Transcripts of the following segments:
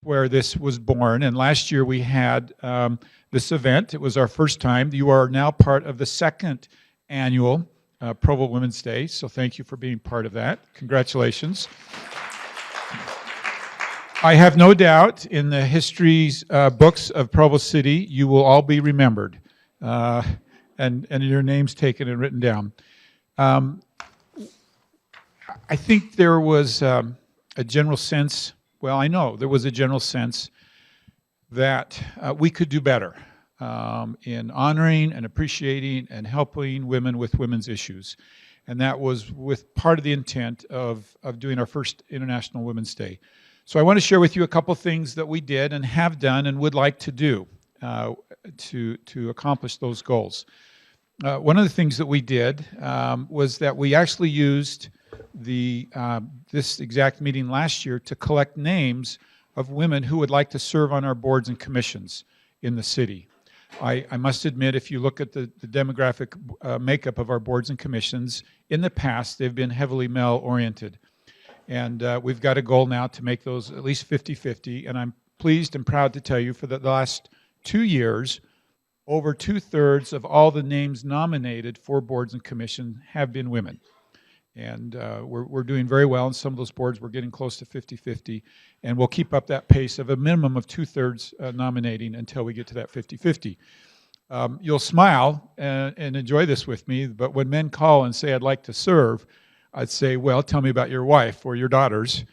where this was born. And last year we had this event. It was our first time. You are now part of the second annual Provo Women's Day, so thank you for being part of that. Congratulations. I have no doubt in the history's books of Provo City, you will all be remembered and your names taken and written down. I think there was a general sense, well, I know there was a general sense that we could do better in honoring and appreciating and helping women with women's issues. And that was with part of the intent of doing our first International Women's Day. So I want to share with you a couple things that we did and have done and would like to do to accomplish those goals. One of the things that we did was that we actually used this exact meeting last year to collect names of women who would like to serve on our boards and commissions in the city. I must admit, if you look at the demographic makeup of our boards and commissions, in the past they've been heavily male-oriented. And we've got a goal now to make those at least 50-50, and I'm pleased and proud to tell you for the last 2 years, over 2/3 of all the names nominated for boards and commissions have been women. And we're doing very well in some of those boards. We're getting close to 50-50, and we'll keep up that pace of a minimum of 2/3 nominating until we get to that 50-50. You'll smile and enjoy this with me, but when men call and say, I'd like to serve, I'd say, well, tell me about your wife or your daughters,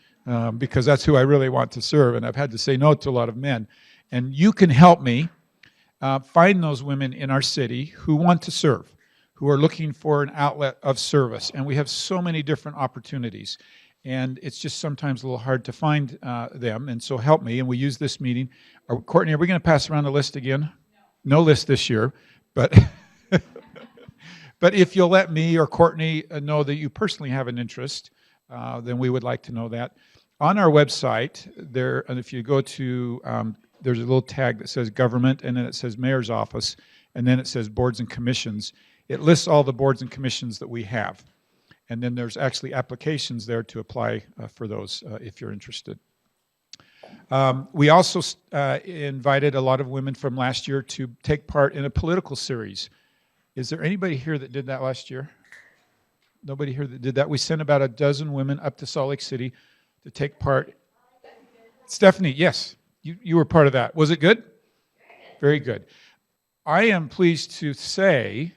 because that's who I really want to serve, and I've had to say no to a lot of men. And you can help me find those women in our city who want to serve, who are looking for an outlet of service. And we have so many different opportunities. And it's just sometimes a little hard to find them. And so help me. And we use this meeting. Courtney, are we going to pass around the list again? No list this year. But, but if you'll let me or Courtney know that you personally have an interest, then we would like to know that. On our website, and if you go to, there's a little tag that says government, and then it says mayor's office, and then it says boards and commissions. It lists all the boards and commissions that we have. And then there's actually applications there to apply for those if you're interested. We also invited a lot of women from last year to take part in a political series. Is there anybody here that did that last year? Nobody here that did that? We sent about 12 women up to Salt Lake City to take part. Stephanie, yes, you were part of that. Was it good? Very good. I am pleased to say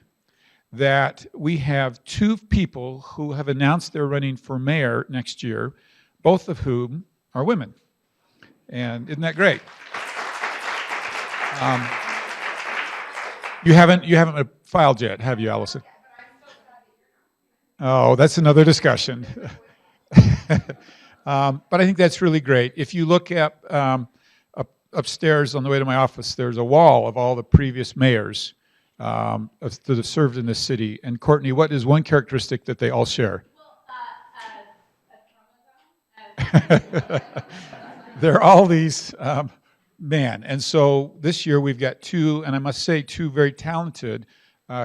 that we have 2 people who have announced they're running for mayor next year, both of whom are women. And isn't that great? You haven't filed yet, have you, Allison? Oh, that's another discussion. But I think that's really great. If you look at upstairs on the way to my office, there's a wall of all the previous mayors that have served in this city. And Courtney, what is one characteristic that they all share? They're all these men. And so this year we've got 2, and I must say 2 very talented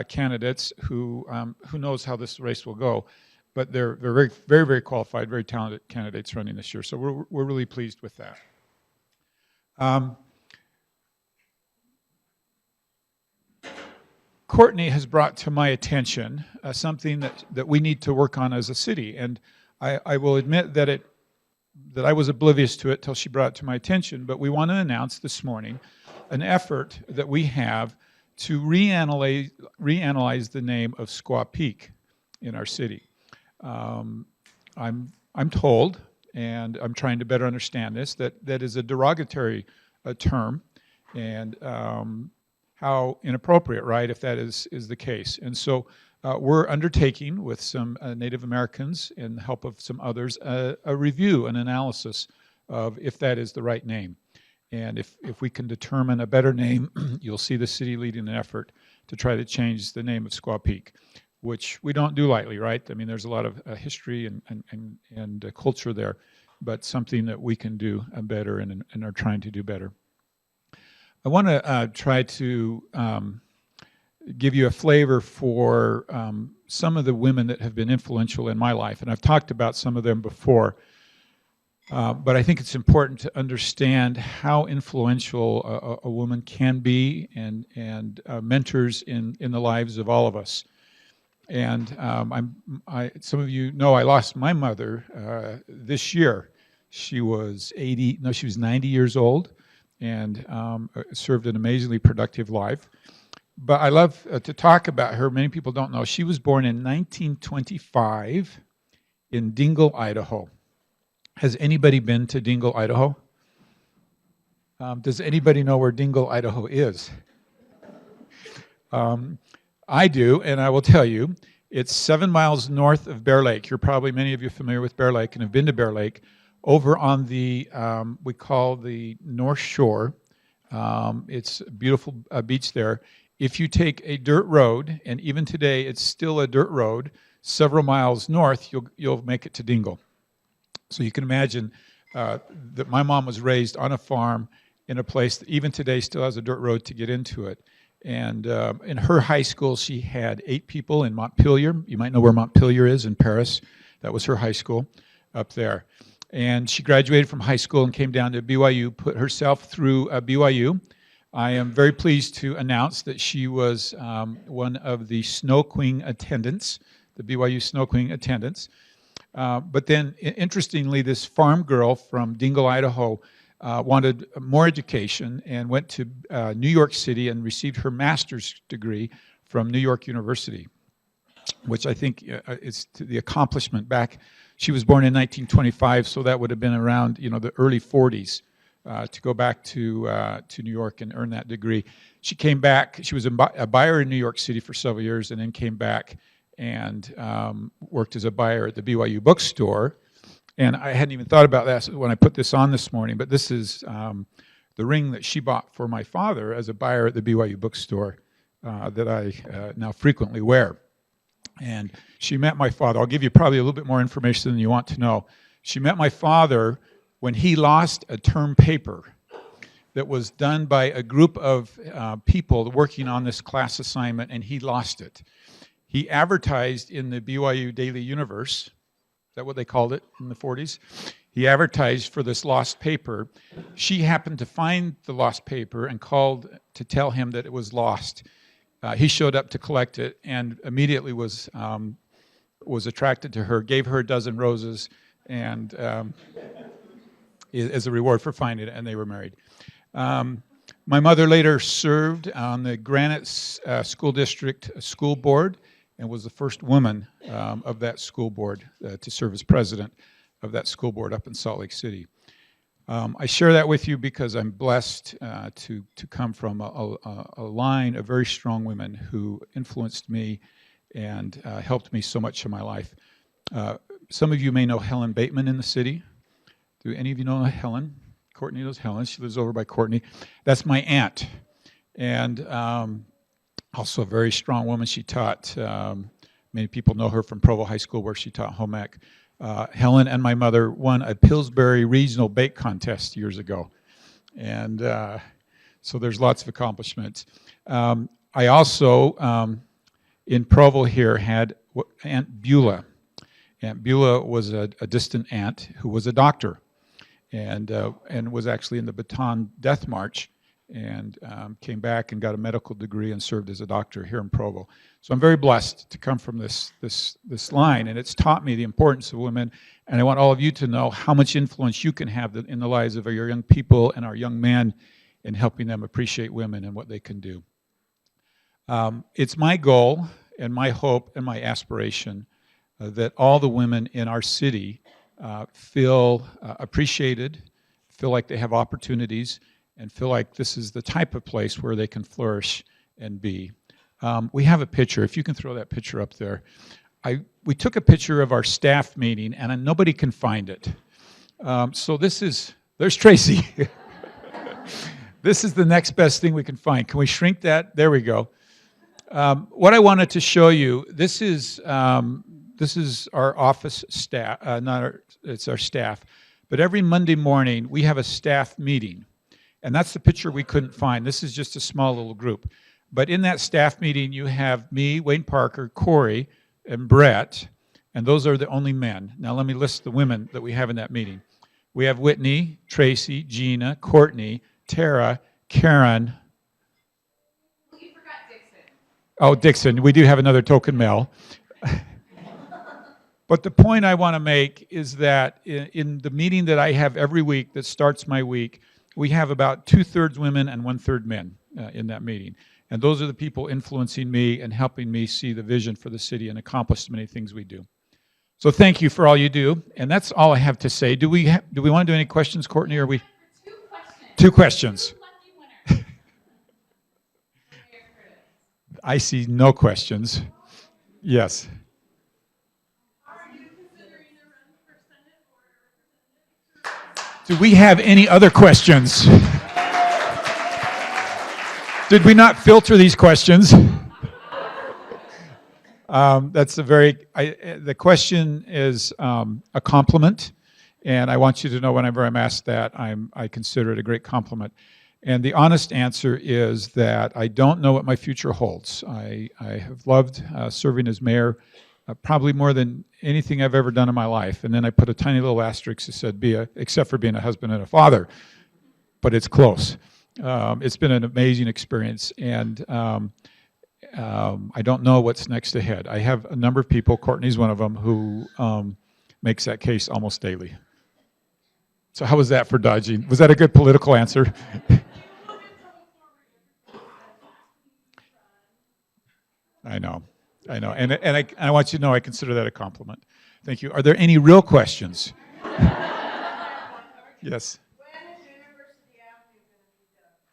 candidates who knows how this race will go. But they're very, very, very qualified, very talented candidates running this year. So we're really pleased with that. Courtney has brought to my attention something that we need to work on as a city, and I will admit that I was oblivious to it till she brought it to my attention, but we want to announce this morning an effort that we have to reanalyze the name of Squaw Peak in our city. I'm told, and I'm trying to better understand this, that is a derogatory term, and how inappropriate, right, if that is the case. And so we're undertaking with some Native Americans and the help of some others a review, an analysis of if that is the right name. And if we can determine a better name, you'll see the city leading an effort to try to change the name of Squaw Peak, which we don't do lightly, right? I mean, there's a lot of history and culture there, but something that we can do better and are trying to do better. I want to try to give you a flavor for some of the women that have been influential in my life, and I've talked about some of them before. But I think it's important to understand how influential a woman can be and mentors in the lives of all of us. And some of you know I lost my mother this year. She was 80, no, she was 90 years old and served an amazingly productive life. But I love to talk about her. Many people don't know. She was born in 1925 in Dingle, Idaho. Has anybody been to Dingle, Idaho? Does anybody know where Dingle, Idaho is? I do, and I will tell you, it's 7 miles north of Bear Lake. Many of you are familiar with Bear Lake and have been to Bear Lake. Over on the, we call the North Shore. It's a beautiful beach there. If you take a dirt road, and even today it's still a dirt road, several miles north, you'll make it to Dingle. So you can imagine that my mom was raised on a farm in a place that even today still has a dirt road to get into it. And in her high school, she had 8 people in Montpelier. You might know where Montpelier is in Paris. That was her high school up there. And she graduated from high school and came down to BYU, put herself through BYU. I am very pleased to announce that she was one of the Snow Queen attendants, the BYU Snow Queen attendants. But then, interestingly, this farm girl from Dingle, Idaho, wanted more education and went to New York City and received her master's degree from New York University, which I think is the accomplishment back. She was born in 1925, so that would have been around the early 40s to go back to New York and earn that degree. She came back. She was a buyer in New York City for several years, and then came back and worked as a buyer at the BYU bookstore. And I hadn't even thought about that when I put this on this morning, but this is the ring that she bought for my father as a buyer at the BYU bookstore that I now frequently wear. And she met my father. I'll give you probably a little bit more information than you want to know. She met my father when he lost a term paper that was done by a group of people working on this class assignment, and he lost it. He advertised in the BYU Daily Universe. Is that what they called it in the 40s? He advertised for this lost paper. She happened to find the lost paper and called to tell him that it was lost. He showed up to collect it and immediately was attracted to her, gave her a dozen roses, and as a reward for finding it, and they were married. My mother later served on the Granite School District School Board and was the first woman of that school board to serve as president of that school board up in Salt Lake City. I share that with you because I'm blessed to come from a line of very strong women who influenced me and helped me so much in my life. Some of you may know Helen Bateman in the city. Do any of you know Helen? Courtney knows Helen. She lives over by Courtney. That's my aunt. And also a very strong woman. She taught, many people know her from Provo High School where she taught home ec. Helen and my mother won a Pillsbury Regional Bake Contest years ago. And so there's lots of accomplishments. I also, in Provo here, had Aunt Beulah. Aunt Beulah was a distant aunt who was a doctor and was actually in the Bataan Death March and came back and got a medical degree and served as a doctor here in Provo. So I'm very blessed to come from this line, and it's taught me the importance of women, and I want all of you to know how much influence you can have in the lives of your young people and our young men in helping them appreciate women and what they can do. It's my goal and my hope and my aspiration that all the women in our city feel appreciated, feel like they have opportunities, and feel like this is the type of place where they can flourish and be. We have a picture. If you can throw that picture up there. We took a picture of our staff meeting, and nobody can find it. So there's Tracy. This is the next best thing we can find. Can we shrink that? There we go. What I wanted to show you, this is our office staff, it's our staff. But every Monday morning, we have a staff meeting. And that's the picture we couldn't find. This is just a small little group. But in that staff meeting, you have me, Wayne Parker, Corey, and Brett, and those are the only men. Now let me list the women that we have in that meeting. We have Whitney, Tracy, Gina, Courtney, Tara, Karen. You forgot Dixon. Oh, Dixon. We do have another token male. But the point I want to make is that in the meeting that I have every week that starts my week, we have about 2/3 women and 1/3 men in that meeting. And those are the people influencing me and helping me see the vision for the city and accomplish the many things we do. So thank you for all you do. And that's all I have to say. Do we want to do any questions, Courtney? Or are we? Two questions. I see no questions. Yes. Do we have any other questions? Did we not filter these questions? The question is a compliment, and I want you to know whenever I'm asked that, I consider it a great compliment. And the honest answer is that I don't know what my future holds. I have loved serving as mayor probably more than anything I've ever done in my life. And then I put a tiny little asterisk that said, except for being a husband and a father, but it's close. It's been an amazing experience, and I don't know what's next ahead. I have a number of people, Courtney's one of them, who makes that case almost daily. So how was that for dodging? Was that a good political answer? I know. And I want you to know I consider that a compliment. Thank you. Are there any real questions? Yes. When is University Avenue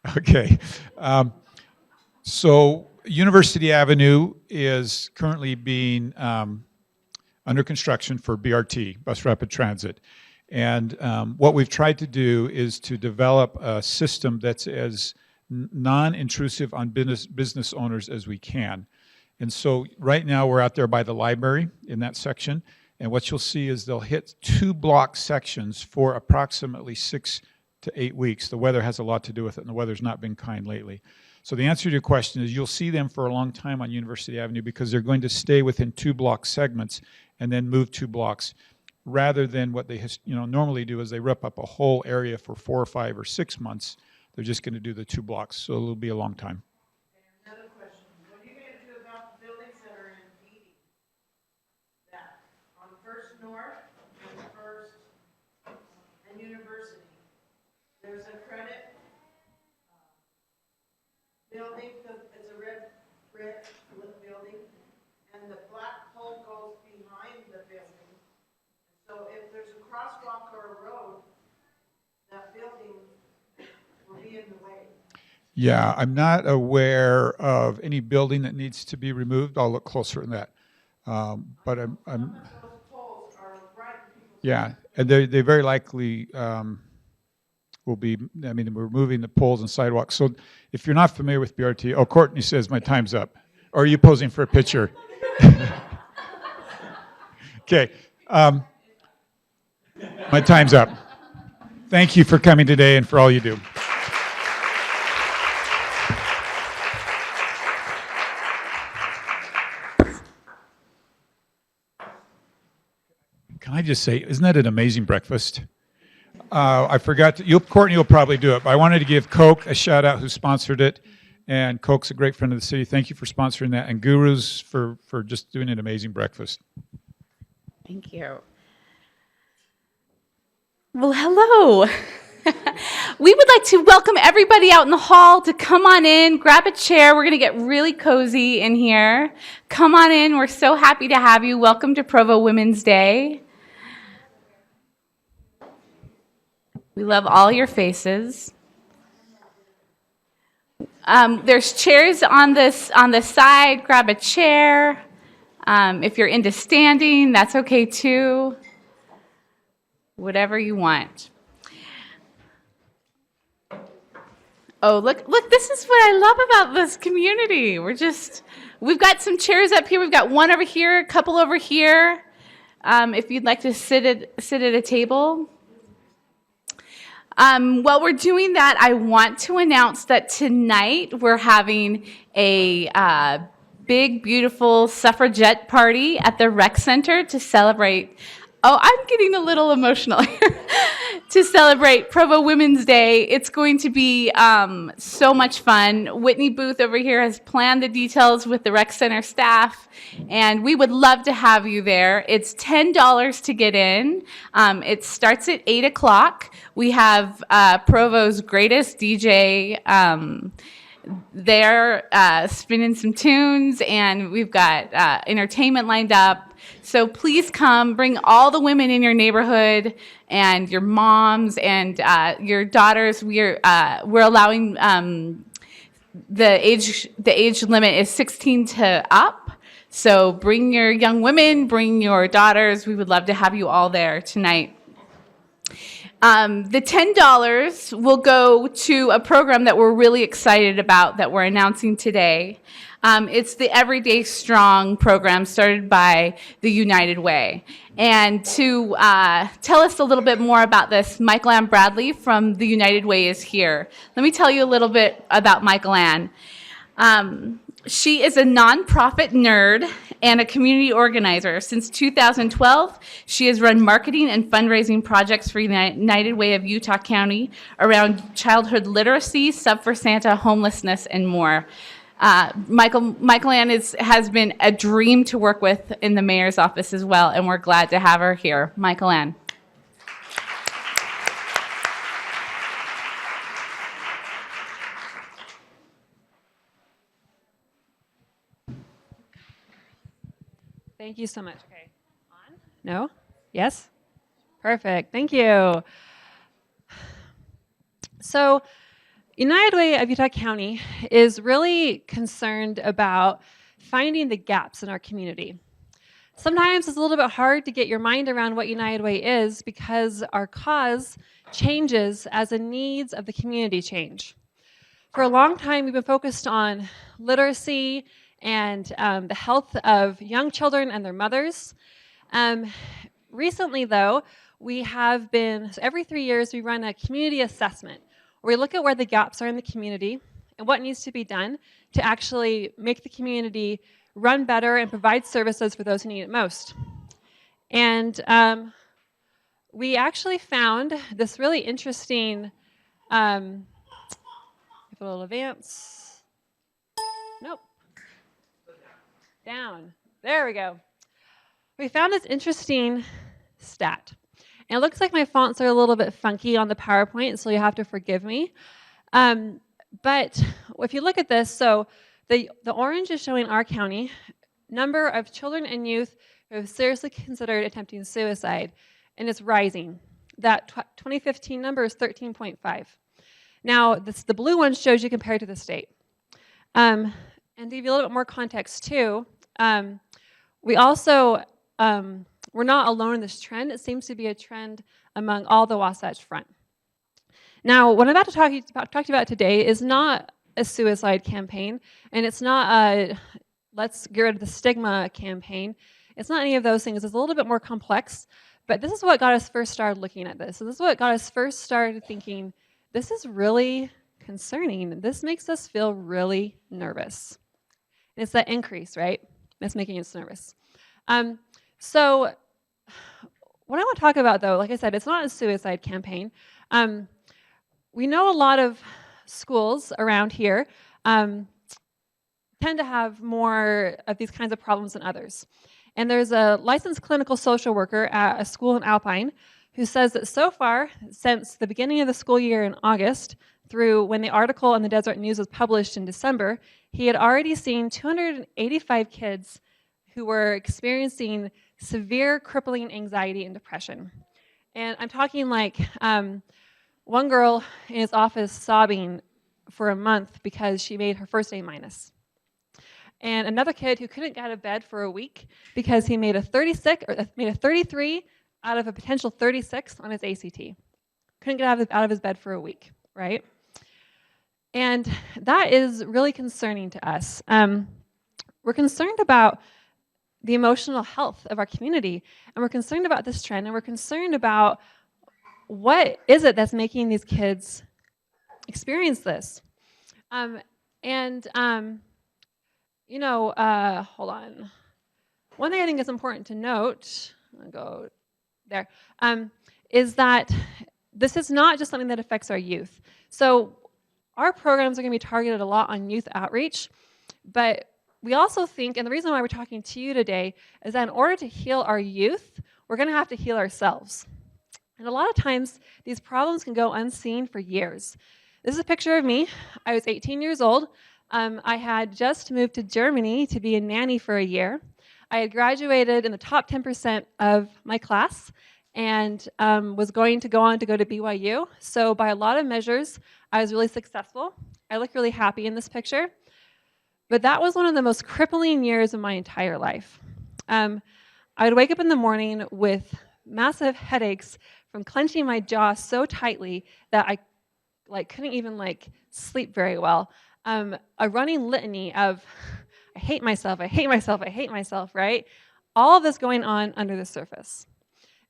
going to be done? Okay. So University Avenue is currently being under construction for BRT, Bus Rapid Transit. And what we've tried to do is to develop a system that's as non-intrusive on business owners as we can. And so right now we're out there by the library in that section. And what you'll see is they'll hit 2 block sections for approximately 6 to 8 weeks. The weather has a lot to do with it, and the weather's not been kind lately. So the answer to your question is you'll see them for a long time on University Avenue because they're going to stay within 2 block segments and then move 2 blocks, rather than what they normally do is they rip up a whole area for 4 or 5 or 6 months. They're just going to do the 2 blocks, so it'll be a long time. Another question. What are you going to do about the buildings that are in Beatty? That on First North and First and University. There's a credit building, it's a red building, and the black pole goes behind the building. So if there's a crosswalk or a road, that building will be in the way. Yeah, I'm not aware of any building that needs to be removed. I'll look closer at that. But I'm Those poles are right in people's. yeah, and they very likely will be, we're moving the poles and sidewalks. So if you're not familiar with BRT, Courtney says my time's up. Or are you posing for a picture? Okay, my time's up. Thank you for coming today and for all you do. Can I just say, isn't that an amazing breakfast? I forgot to, Courtney will probably do it, but I wanted to give Coke a shout out who sponsored it. And Coke's a great friend of the city. Thank you for sponsoring that. And Gurus for just doing an amazing breakfast. Thank you. Well, hello. We would like to welcome everybody out in the hall to come on in, grab a chair. We're going to get really cozy in here. Come on in. We're so happy to have you. Welcome to Provo Women's Day. We love all your faces. There's chairs on the side. Grab a chair. If you're into standing, that's okay too. Whatever you want. Oh, look, this is what I love about this community. We've got some chairs up here. We've got one over here, a couple over here. If you'd like to sit at a table. While we're doing that, I want to announce that tonight we're having a big, beautiful suffragette party at the rec center to celebrate Oh, I'm getting a little emotional here. To celebrate Provo Women's Day. It's going to be so much fun. Whitney Booth over here has planned the details with the rec center staff, and we would love to have you there. It's $10 to get in. It starts at 8 o'clock. We have Provo's greatest DJ there spinning some tunes, and we've got entertainment lined up. So please come, bring all the women in your neighborhood and your moms and your daughters. We're allowing the age limit is 16 to up. So bring your young women, bring your daughters. We would love to have you all there tonight. The $10 will go to a program that we're really excited about that we're announcing today. It's the Everyday Strong program started by the United Way. And to tell us a little bit more about this, Michael Ann Bradley from the United Way is here. Let me tell you a little bit about Michael Ann. She is a nonprofit nerd and a community organizer. Since 2012, she has run marketing and fundraising projects for United Way of Utah County around childhood literacy, Sub for Santa, homelessness, and more. Michael Ann has been a dream to work with in the mayor's office as well, and we're glad to have her here. Michael Ann. Thank you so much. Okay. On? No? Yes? Perfect. Thank you. So, United Way of Utah County is really concerned about finding the gaps in our community. Sometimes it's a little bit hard to get your mind around what United Way is because our cause changes as the needs of the community change. For a long time, we've been focused on literacy and the health of young children and their mothers. Recently, though, we have been, so every 3 years, we run a community assessment where we look at where the gaps are in the community and what needs to be done to actually make the community run better and provide services for those who need it most. And we actually found this really interesting, if a little advance, nope. Down. There we go. We found this interesting stat. And it looks like my fonts are a little bit funky on the PowerPoint, so you have to forgive me. But if you look at this, so the orange is showing our county, number of children and youth who have seriously considered attempting suicide, and it's rising. That 2015 number is 13.5. Now, the blue one shows you compared to the state. And to give you a little bit more context too, we also, we're not alone in this trend. It seems to be a trend among all the Wasatch Front. Now, what I'm about to talk to you about today is not a suicide campaign, and it's not a let's get rid of the stigma campaign. It's not any of those things. It's a little bit more complex, but this is what got us first started looking at this. So this is what got us first started thinking, this is really concerning. This makes us feel really nervous. And it's that increase, right? That's making us nervous. So what I want to talk about, though, like I said, it's not a suicide campaign. We know a lot of schools around here tend to have more of these kinds of problems than others. And there's a licensed clinical social worker at a school in Alpine who says that so far, since the beginning of the school year in August, through when the article in the Deseret News was published in December, he had already seen 285 kids who were experiencing severe crippling anxiety and depression. And I'm talking like one girl in his office sobbing for a month because she made her first A-. And another kid who couldn't get out of bed for a week because he made a 33 out of a potential 36 on his ACT. Couldn't get out of his bed for a week, right? And that is really concerning to us. We're concerned about the emotional health of our community, and we're concerned about this trend, and we're concerned about what is it that's making these kids experience this. Hold on. One thing I think is important to note, I'll go there, is that this is not just something that affects our youth. So our programs are going to be targeted a lot on youth outreach, but we also think, and the reason why we're talking to you today, is that in order to heal our youth, we're going to have to heal ourselves. And a lot of times, these problems can go unseen for years. This is a picture of me. I was 18 years old. I had just moved to Germany to be a nanny for a year. I had graduated in the top 10% of my class and was going to go on to go to BYU. So by a lot of measures, I was really successful. I look really happy in this picture. But that was one of the most crippling years of my entire life. I would wake up in the morning with massive headaches from clenching my jaw so tightly that I couldn't even sleep very well. A running litany of I hate myself, I hate myself, I hate myself, right? All of this going on under the surface.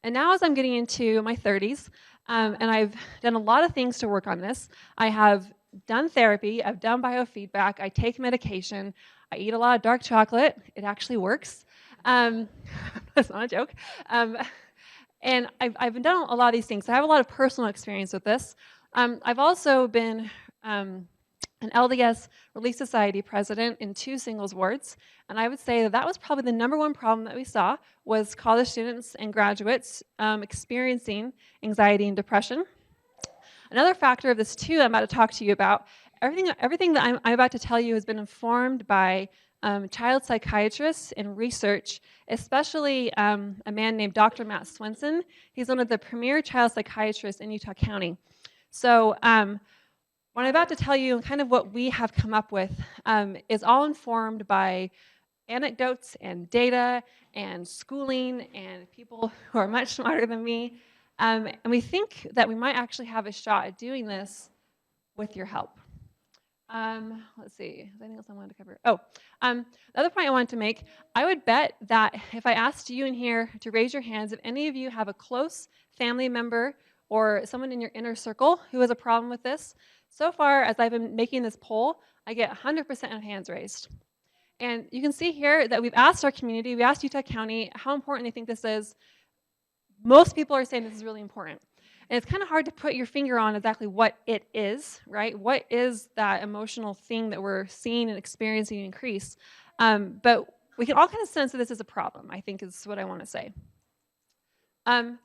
And now as I'm getting into my 30s, and I've done a lot of things to work on this. I have done therapy, I've done biofeedback, I take medication, I eat a lot of dark chocolate. It actually works. That's not a joke. And I've done a lot of these things. I have a lot of personal experience with this. I've also been an LDS Relief Society president in 2 singles wards, and I would say that that was probably the number one problem that we saw was college students and graduates experiencing anxiety and depression. Another factor of this too, I'm about to talk to you about, everything that I'm about to tell you has been informed by child psychiatrists and research, especially a man named Dr. Matt Swenson. He's one of the premier child psychiatrists in Utah County. So what I'm about to tell you and kind of what we have come up with is all informed by anecdotes and data and schooling and people who are much smarter than me. And we think that we might actually have a shot at doing this with your help. Let's see, is there anything else I wanted to cover? The other point I wanted to make, I would bet that if I asked you in here to raise your hands, if any of you have a close family member or someone in your inner circle who has a problem with this, so far as I've been making this poll, I get 100% of hands raised. And you can see here that we've asked our community, we asked Utah County how important they think this is. Most people are saying this is really important. And it's kind of hard to put your finger on exactly what it is, right? What is that emotional thing that we're seeing and experiencing increase? But we can all kind of sense that this is a problem, I think is what I want to say. And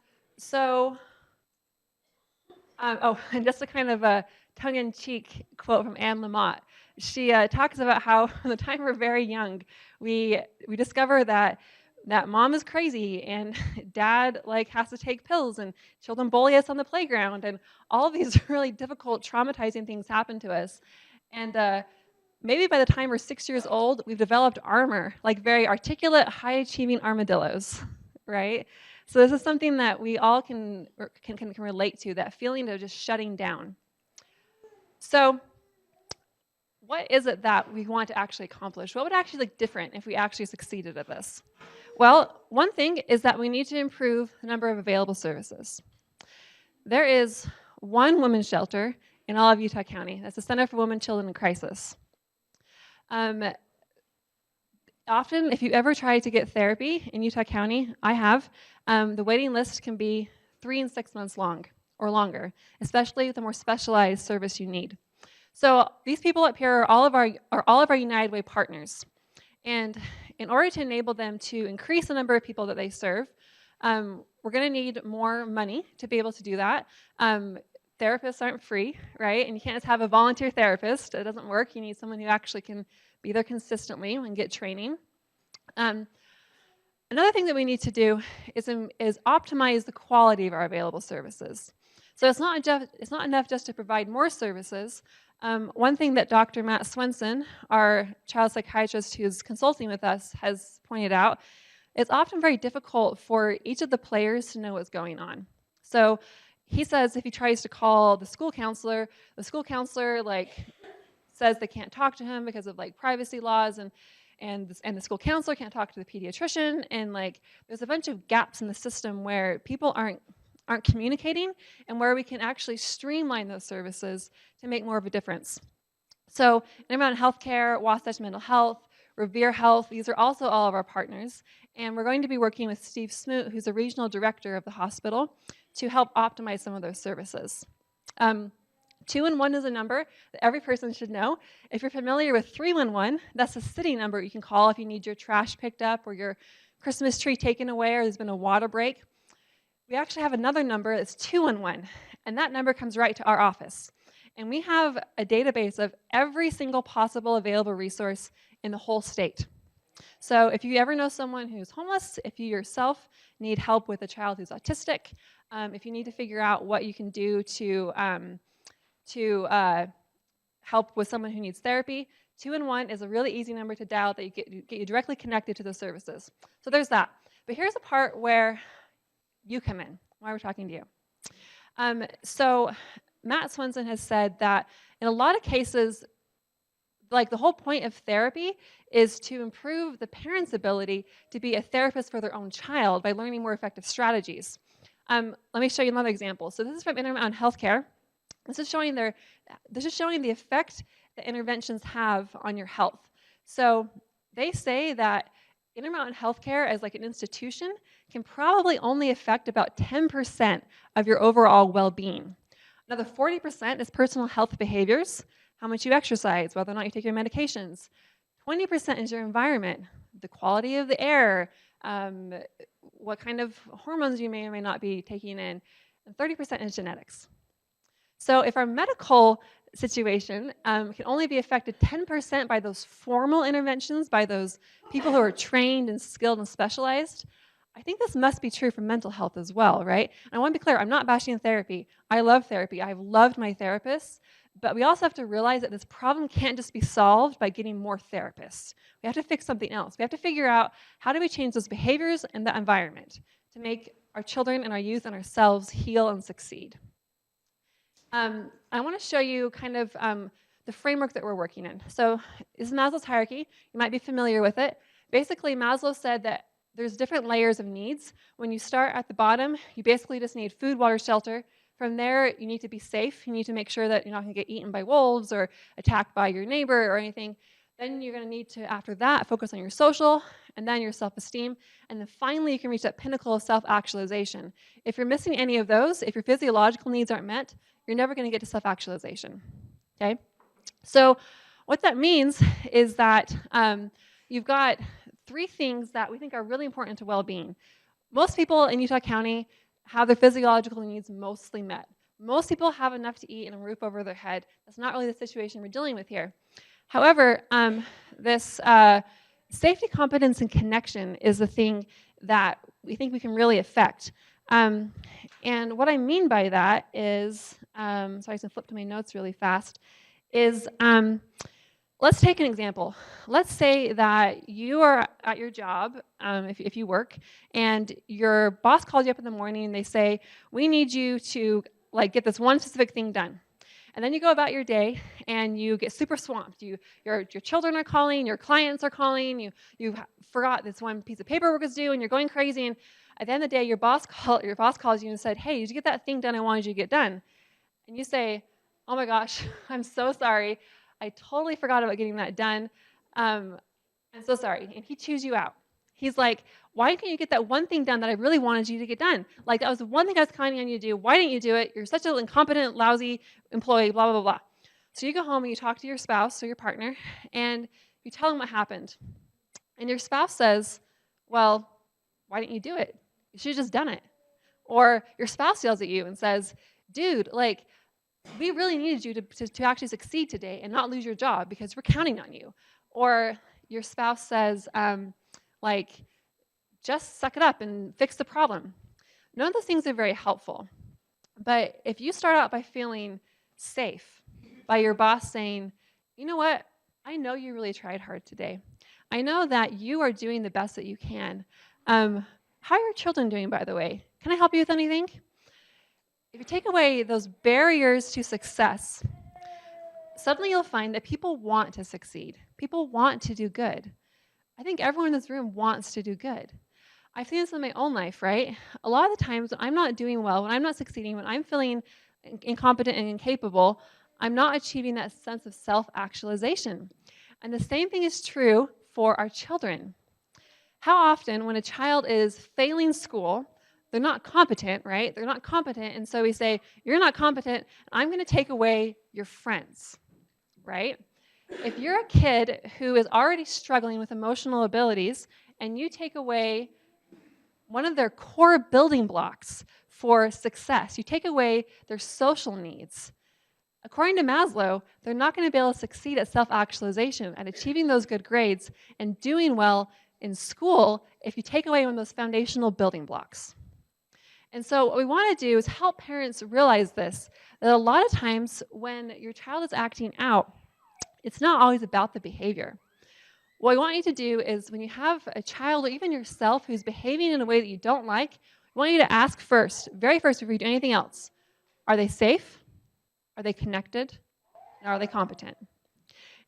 just a kind of a tongue-in-cheek quote from Anne Lamott. She talks about how from the time we're very young, we discover that mom is crazy and dad has to take pills and children bully us on the playground and all of these really difficult, traumatizing things happen to us. And maybe by the time we're 6 years old, we've developed armor, like very articulate, high-achieving armadillos, right? So this is something that we all can relate to, that feeling of just shutting down. So what is it that we want to actually accomplish? What would actually look different if we actually succeeded at this? Well, one thing is that we need to improve the number of available services. There is one women's shelter in all of Utah County. That's the Center for Women, Children in Crisis. Often, if you ever try to get therapy in Utah County, I have, the waiting list can be 3 and 6 months long or longer, especially the more specialized service you need. So these people up here are all of our United Way partners. And in order to enable them to increase the number of people that they serve, we're going to need more money to be able to do that. Therapists aren't free, right? And you can't just have a volunteer therapist. It doesn't work. You need someone who actually can be there consistently and get training. Another thing that we need to do is optimize the quality of our available services. So it's not enough just to provide more services. One thing that Dr. Matt Swenson, our child psychiatrist who's consulting with us, has pointed out, it's often very difficult for each of the players to know what's going on. So he says if he tries to call the school counselor says they can't talk to him because of privacy laws, and the school counselor can't talk to the pediatrician, and there's a bunch of gaps in the system where people aren't communicating, and where we can actually streamline those services to make more of a difference. So in around healthcare, Wasatch Mental Health, Revere Health. These are also all of our partners. And we're going to be working with Steve Smoot, who's the regional director of the hospital, to help optimize some of those services. 211 is a number that every person should know. If you're familiar with 311, that's a city number you can call if you need your trash picked up or your Christmas tree taken away or there's been a water break. We actually have another number that's 211, and that number comes right to our office. And we have a database of every single possible available resource in the whole state. So if you ever know someone who's homeless, if you yourself need help with a child who's autistic, if you need to figure out what you can do to help with someone who needs therapy, 211 is a really easy number to dial that get you directly connected to those services. So there's that. But here's a part where you come in, why we're talking to you. So Matt Swenson has said that in a lot of cases, like the whole point of therapy is to improve the parent's ability to be a therapist for their own child by learning more effective strategies. Let me show you another example. So this is from Intermountain Healthcare. This is showing the effect that interventions have on your health. So they say that Intermountain Healthcare as like an institution can probably only affect about 10% of your overall well-being. Another 40% is personal health behaviors, how much you exercise, whether or not you take your medications. 20% is your environment, the quality of the air, what kind of hormones you may or may not be taking in, and 30% is genetics. So if our medical situation can only be affected 10% by those formal interventions, by those people who are trained and skilled and specialized, I think this must be true for mental health as well, right? And I want to be clear, I'm not bashing therapy. I love therapy. I've loved my therapists. But we also have to realize that this problem can't just be solved by getting more therapists. We have to fix something else. We have to figure out how do we change those behaviors and the environment to make our children and our youth and ourselves heal and succeed. I want to show you kind of the framework that we're working in. So this is Maslow's hierarchy. You might be familiar with it. Basically, Maslow said that there's different layers of needs. When you start at the bottom, you basically just need food, water, shelter. From there, you need to be safe. You need to make sure that you're not going to get eaten by wolves or attacked by your neighbor or anything. Then you're going to need to, after that, focus on your social and then your self-esteem. And then finally, you can reach that pinnacle of self-actualization. If you're missing any of those, if your physiological needs aren't met, you're never going to get to self-actualization. Okay? So what that means is that you've got 3 things that we think are really important to well-being. Most people in Utah County have their physiological needs mostly met. Most people have enough to eat and a roof over their head. That's not really the situation we're dealing with here. However, this safety, competence, and connection is the thing that we think we can really affect. And what I mean by that is, sorry, I'm going to flip to my notes really fast, is let's take an example. Let's say that you are at your job, if you work, and your boss calls you up in the morning and they say, we need you to get this one specific thing done. And then you go about your day and you get super swamped. Your children are calling, your clients are calling, you forgot this one piece of paperwork is due and you're going crazy. And at the end of the day, your boss calls you and said, hey, did you get that thing done I wanted you to get done? And you say, oh my gosh, I'm so sorry. I totally forgot about getting that done. I'm so sorry. And he chews you out. He's like, why can't you get that one thing done that I really wanted you to get done? Like, that was the one thing I was counting on you to do. Why didn't you do it? You're such an incompetent, lousy employee, blah, blah, blah. So you go home and you talk to your spouse or your partner, and you tell them what happened. And your spouse says, well, why didn't you do it? You should have just done it. Or your spouse yells at you and says, dude, we really needed you to actually succeed today and not lose your job because we're counting on you. Or your spouse says, just suck it up and fix the problem. None of those things are very helpful. But if you start out by feeling safe, by your boss saying, you know what, I know you really tried hard today. I know that you are doing the best that you can. How are your children doing, by the way? Can I help you with anything? If you take away those barriers to success, suddenly you'll find that people want to succeed. People want to do good. I think everyone in this room wants to do good. I've seen this in my own life, right? A lot of the times when I'm not doing well, when I'm not succeeding, when I'm feeling incompetent and incapable, I'm not achieving that sense of self-actualization. And the same thing is true for our children. How often, when a child is failing school, they're not competent, right? They're not competent, and so we say, you're not competent, I'm going to take away your friends, right? If you're a kid who is already struggling with emotional abilities and you take away one of their core building blocks for success, you take away their social needs, according to Maslow, they're not going to be able to succeed at self-actualization, at achieving those good grades, and doing well in school if you take away one of those foundational building blocks. And so what we want to do is help parents realize this, that a lot of times when your child is acting out, it's not always about the behavior. What we want you to do is when you have a child or even yourself who's behaving in a way that you don't like, we want you to ask first, very first before you do anything else, are they safe? Are they connected? And are they competent?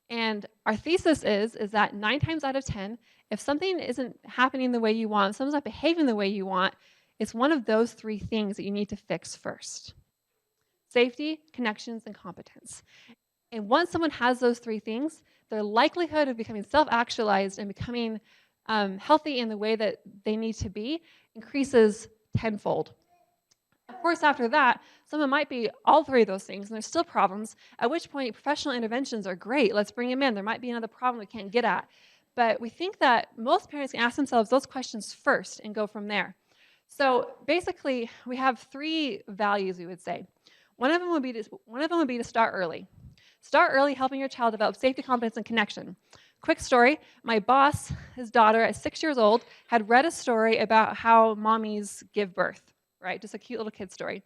And our thesis is that 9 times out of 10, if something isn't happening the way you want, someone's not behaving the way you want, it's one of those 3 things that you need to fix first. Safety, connections, and competence. And once someone has those 3 things, their likelihood of becoming self-actualized and becoming healthy in the way that they need to be increases tenfold. Of course, after that, someone might be all 3 of those things, and there's still problems, at which point professional interventions are great. Let's bring them in. There might be another problem we can't get at. But we think that most parents can ask themselves those questions first and go from there. So basically, we have 3 values, we would say. One of them would be to start early. Start early, helping your child develop safety, confidence, and connection. Quick story, my boss, his daughter at 6 years old, had read a story about how mommies give birth, right? Just a cute little kid story.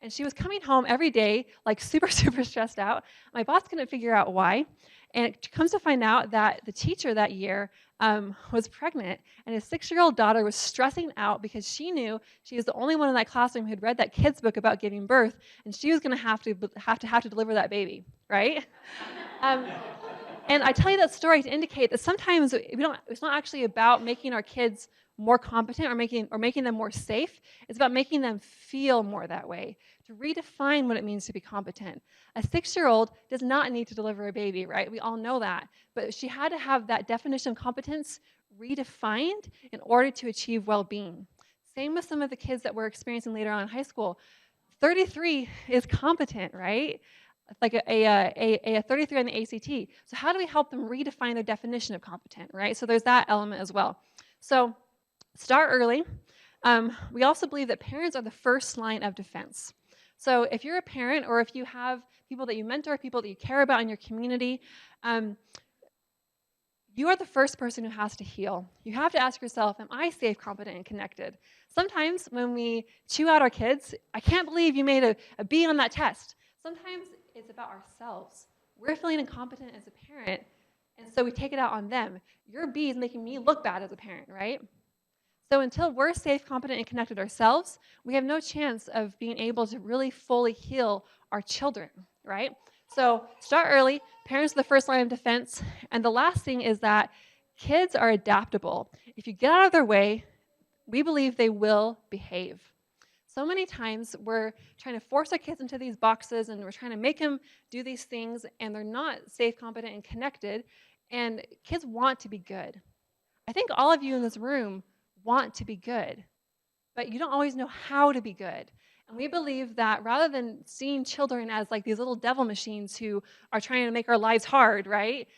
And she was coming home every day, like super, super stressed out. My boss couldn't figure out why. And it comes to find out that the teacher that year was pregnant, and his 6-year-old daughter was stressing out because she knew she was the only one in that classroom who had read that kid's book about giving birth, and she was going to have to deliver that baby, right? And I tell you that story to indicate that sometimes it's not actually about making our kids more competent or making them more safe. It's about making them feel more that way, to redefine what it means to be competent. A 6-year-old does not need to deliver a baby, right? We all know that. But she had to have that definition of competence redefined in order to achieve well-being. Same with some of the kids that we're experiencing later on in high school. 33 is competent, right? Like a 33 on the ACT. So how do we help them redefine their definition of competent, right? So there's that element as well. So start early. We also believe that parents are the first line of defense. So if you're a parent or if you have people that you mentor, people that you care about in your community, you are the first person who has to heal. You have to ask yourself, am I safe, competent, and connected? Sometimes when we chew out our kids, I can't believe you made a B on that test. Sometimes it's about ourselves. We're feeling incompetent as a parent, and so we take it out on them. Your B is making me look bad as a parent, right? So until we're safe, competent, and connected ourselves, we have no chance of being able to really fully heal our children, right? So start early. Parents are the first line of defense. And the last thing is that kids are adaptable. If you get out of their way, we believe they will behave. So many times we're trying to force our kids into these boxes and we're trying to make them do these things and they're not safe, competent, and connected. And kids want to be good. I think all of you in this room want to be good, but you don't always know how to be good. And we believe that rather than seeing children as like these little devil machines who are trying to make our lives hard, right?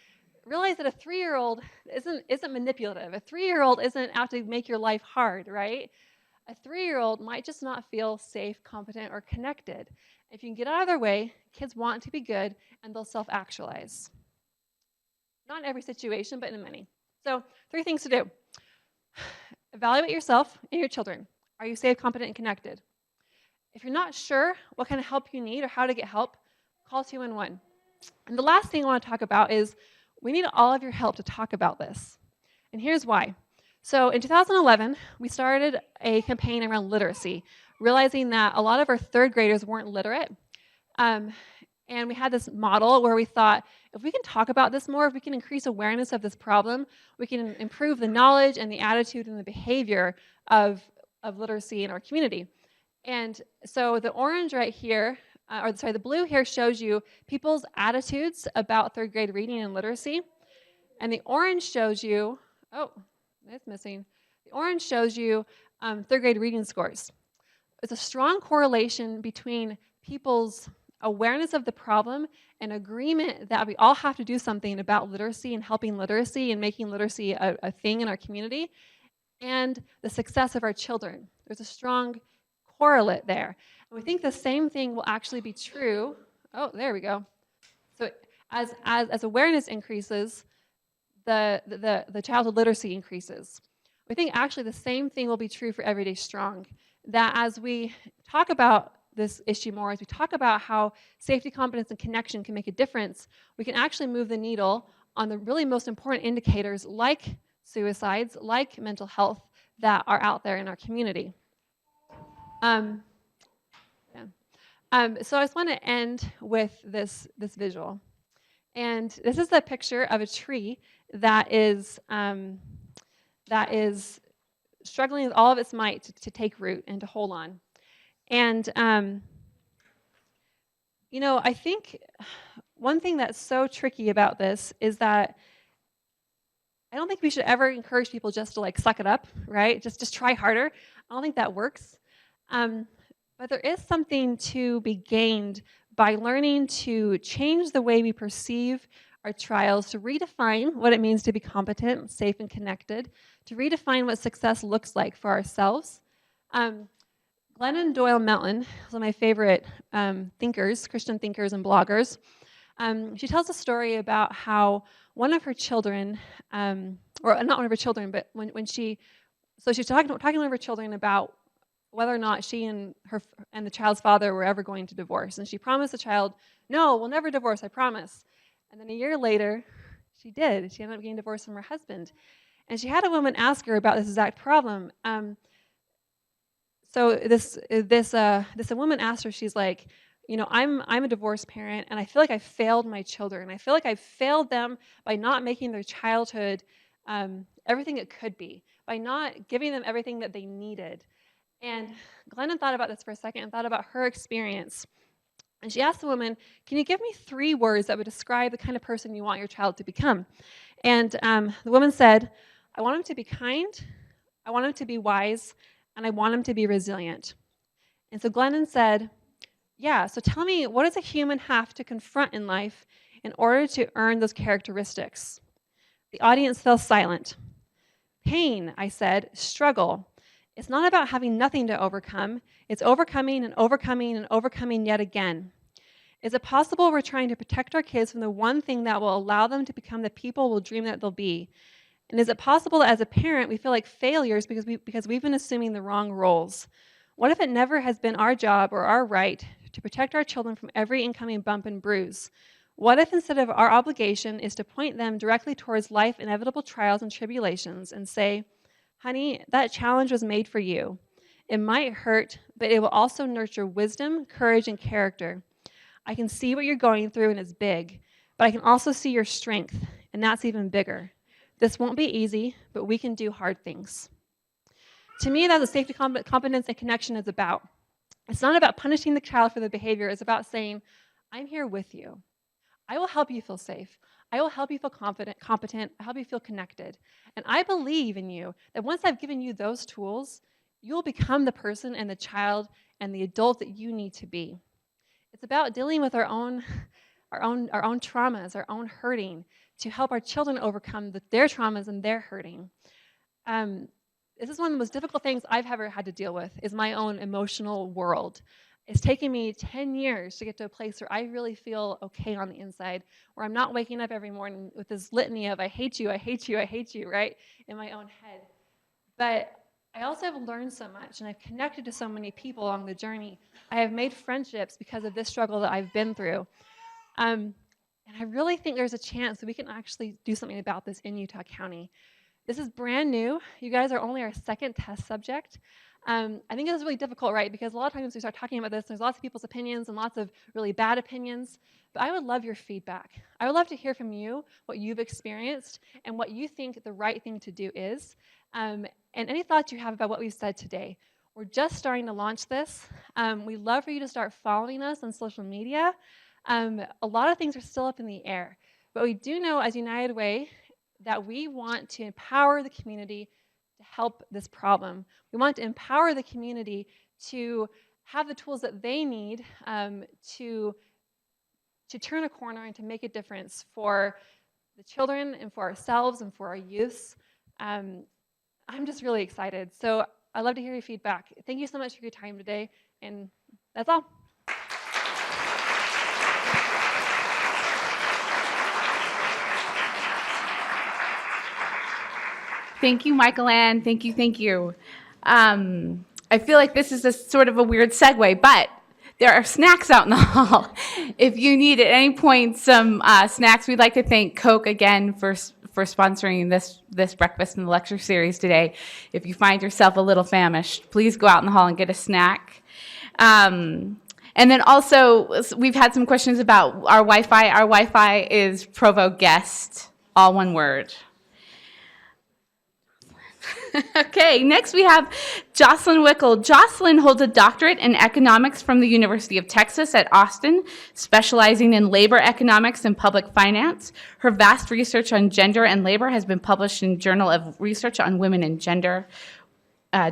Realize that a 3-year-old isn't manipulative. A 3-year-old isn't out to make your life hard, right? A 3-year-old might just not feel safe, competent, or connected. If you can get out of their way, kids want to be good, and they'll self-actualize. Not in every situation, but in many. So 3 things to do. Evaluate yourself and your children. Are you safe, competent, and connected? If you're not sure what kind of help you need or how to get help, call 211. And the last thing I want to talk about is we need all of your help to talk about this. And here's why. So in 2011, we started a campaign around literacy, realizing that a lot of our 3rd graders weren't literate. And we had this model where we thought, if we can talk about this more, if we can increase awareness of this problem, we can improve the knowledge and the attitude and the behavior of literacy in our community. And so the orange right here, the blue here shows you people's attitudes about 3rd grade reading and literacy. And the orange shows you, oh, it's missing. The orange shows you third grade reading scores. It's a strong correlation between people's awareness of the problem and agreement that we all have to do something about literacy and helping literacy and making literacy a thing in our community, and the success of our children. There's a strong correlate there. And we think the same thing will actually be true. Oh, there we go. So as awareness increases, the childhood literacy increases. We think actually the same thing will be true for Everyday Strong, that as we talk about this issue more, as we talk about how safety, competence, and connection can make a difference, we can actually move the needle on the really most important indicators like suicides, like mental health, that are out there in our community. So I just want to end with this visual. And this is a picture of a tree that is struggling with all of its might to take root and to hold on. And, I think one thing that's so tricky about this is that I don't think we should ever encourage people just to like suck it up, right? Just try harder. I don't think that works. But there is something to be gained by learning to change the way we perceive our trials, to redefine what it means to be competent, safe, and connected, to redefine what success looks like for ourselves. Glennon Doyle Melton is one of my favorite thinkers, Christian thinkers and bloggers. She tells a story about how one of her children, or not one of her children, but she's talking to one of her children about whether or not she and the child's father were ever going to divorce. And she promised the child, no, we'll never divorce, I promise. And then a year later, she did. She ended up getting divorced from her husband. And she had a woman ask her about this exact problem. So this woman asked her, she's like, I'm a divorced parent, and I feel like I failed my children. I feel like I failed them by not making their childhood everything it could be, by not giving them everything that they needed. And Glennon thought about this for a second and thought about her experience. And she asked the woman, can you give me 3 words that would describe the kind of person you want your child to become? And the woman said, I want him to be kind, I want him to be wise, and I want him to be resilient. And so Glennon said, yeah, so tell me, what does a human have to confront in life in order to earn those characteristics? The audience fell silent. Pain, I said, struggle. It's not about having nothing to overcome. It's overcoming and overcoming and overcoming yet again. Is it possible we're trying to protect our kids from the one thing that will allow them to become the people we'll dream that they'll be? And is it possible that as a parent we feel like failures because we've been assuming the wrong roles? What if it never has been our job or our right to protect our children from every incoming bump and bruise? What if instead of our obligation is to point them directly towards life's inevitable trials and tribulations and say, honey, that challenge was made for you. It might hurt, but it will also nurture wisdom, courage, and character. I can see what you're going through and it's big, but I can also see your strength, and that's even bigger. This won't be easy, but we can do hard things. To me, that's what safety, competence, and connection is about. It's not about punishing the child for the behavior. It's about saying, I'm here with you. I will help you feel safe. I will help you feel competent, I'll help you feel connected. And I believe in you that once I've given you those tools, you'll become the person and the child and the adult that you need to be. It's about dealing with our own traumas, our own hurting, to help our children overcome their traumas and their hurting. This is one of the most difficult things I've ever had to deal with, is my own emotional world. It's taken me 10 years to get to a place where I really feel okay on the inside, where I'm not waking up every morning with this litany of I hate you, I hate you, I hate you, right, in my own head. But I also have learned so much, and I've connected to so many people along the journey. I have made friendships because of this struggle that I've been through. And I really think there's a chance that we can actually do something about this in Utah County. This is brand new. You guys are only our 2nd test subject. I think this is really difficult, right? Because a lot of times we start talking about this, there's lots of people's opinions and lots of really bad opinions. But I would love your feedback. I would love to hear from you what you've experienced and what you think the right thing to do is. And any thoughts you have about what we've said today. We're just starting to launch this. We'd love for you to start following us on social media. A lot of things are still up in the air. But we do know as United Way that we want to empower the community to help this problem. We want to empower the community to have the tools that they need to turn a corner and to make a difference for the children and for ourselves and for our youths. I'm just really excited. So I'd love to hear your feedback. Thank you so much for your time today, and that's all. Thank you, Michael Ann. Thank you, thank you. I feel like this is a sort of a weird segue, but there are snacks out in the hall. If you need at any point some snacks, we'd like to thank Coke again for sponsoring this breakfast and lecture series today. If you find yourself a little famished, please go out in the hall and get a snack. And then also, we've had some questions about our Wi-Fi. Our Wi-Fi is Provo Guest, all one word. Okay, next we have Jocelyn Wickel. Jocelyn holds a doctorate in economics from the University of Texas at Austin, specializing in labor economics and public finance. Her vast research on gender and labor has been published in Journal of Research on Women and Gender.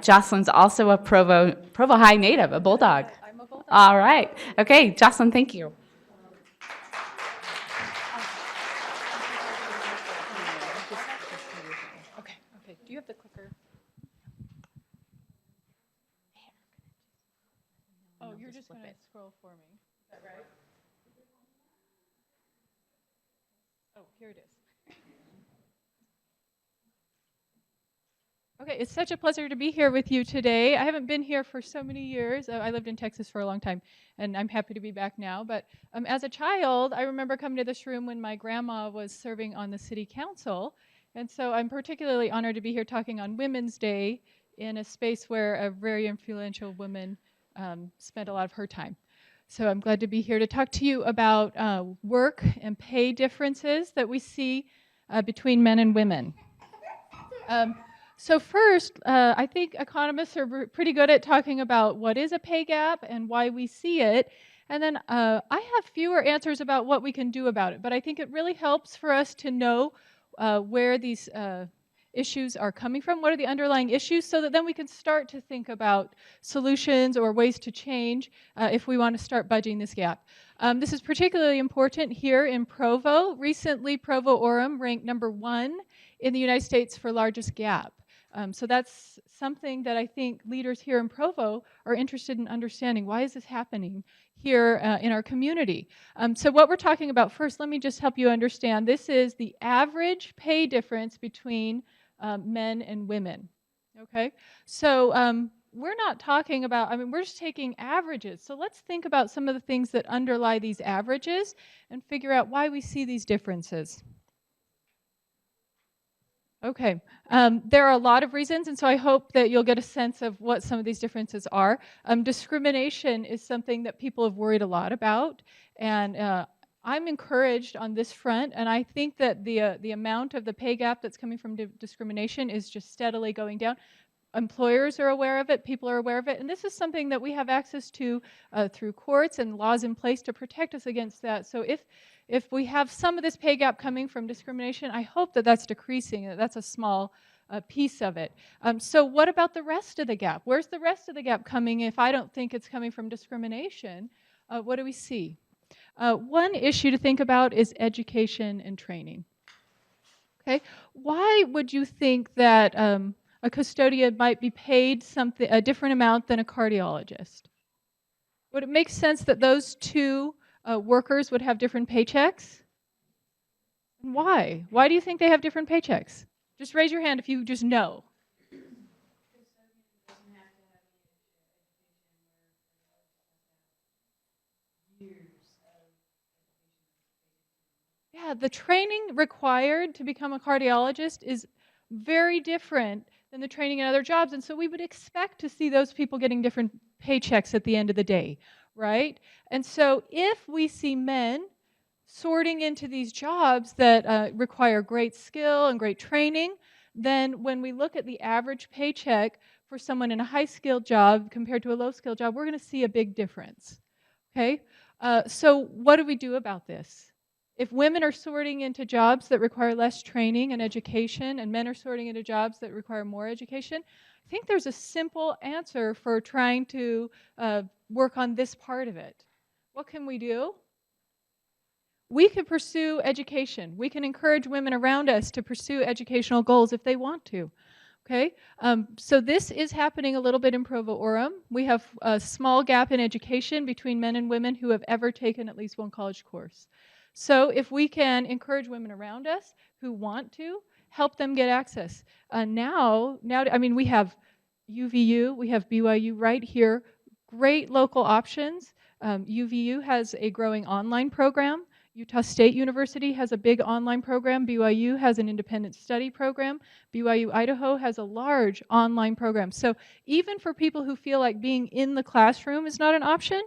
Jocelyn's also a Provo High native, a bulldog. I'm a bulldog. All right. Okay, Jocelyn, thank you. Okay. Do you have the clicker? Oh, you're just going to scroll for me. Is that right? Oh, here it is. Okay, it's such a pleasure to be here with you today. I haven't been here for so many years. I lived in Texas for a long time, and I'm happy to be back now. But as a child, I remember coming to this room when my grandma was serving on the city council. And so I'm particularly honored to be here talking on Women's Day in a space where a very influential woman spent a lot of her time. So I'm glad to be here to talk to you about work and pay differences that we see between men and women. So first, I think economists are pretty good at talking about what is a pay gap and why we see it. And then I have fewer answers about what we can do about it. But I think it really helps for us to know where these issues are coming from, what are the underlying issues, so that then we can start to think about solutions or ways to change if we want to start budging this gap. This is particularly important here in Provo. Recently, Provo-Orem ranked #1 in the United States for largest gap. So that's something that I think leaders here in Provo are interested in understanding. Why is this happening here in our community? So what we're talking about first, let me just help you understand. This is the average pay difference between men and women. Okay? So we're not talking about, we're just taking averages. So let's think about some of the things that underlie these averages and figure out why we see these differences. Okay, there are a lot of reasons, and so I hope that you'll get a sense of what some of these differences are. Discrimination is something that people have worried a lot about, and I'm encouraged on this front, and I think that the amount of the pay gap that's coming from discrimination is just steadily going down. Employers are aware of it, people are aware of it, and this is something that we have access to through courts and laws in place to protect us against that. So if we have some of this pay gap coming from discrimination, I hope that that's decreasing, that that's a small piece of it. So what about the rest of the gap? Where's the rest of the gap coming if I don't think it's coming from discrimination? What do we see? One issue to think about is education and training. Okay, why would you think that a custodian might be paid a different amount than a cardiologist? Would it make sense that those two workers would have different paychecks? Why? Why do you think they have different paychecks? Just raise your hand if you just know. Yeah, the training required to become a cardiologist is very different than the training in other jobs, and so we would expect to see those people getting different paychecks at the end of the day, right? And so if we see men sorting into these jobs that require great skill and great training, then when we look at the average paycheck for someone in a high-skilled job compared to a low-skilled job, we're going to see a big difference, okay? So what do we do about this? if women are sorting into jobs that require less training and education, and men are sorting into jobs that require more education, I think there's a simple answer for trying to work on this part of it. What can we do? We can pursue education. We can encourage women around us to pursue educational goals if they want to. Okay, so this is happening a little bit in Provo Orem. We have a small gap in education between men and women who have ever taken at least one college course. So if we can encourage women around us who want to, help them get access. I mean, we have UVU, we have BYU right here, great local options. UVU has a growing online program. Utah State University has a big online program. BYU has an independent study program. BYU Idaho has a large online program. So even for people who feel like being in the classroom is not an option,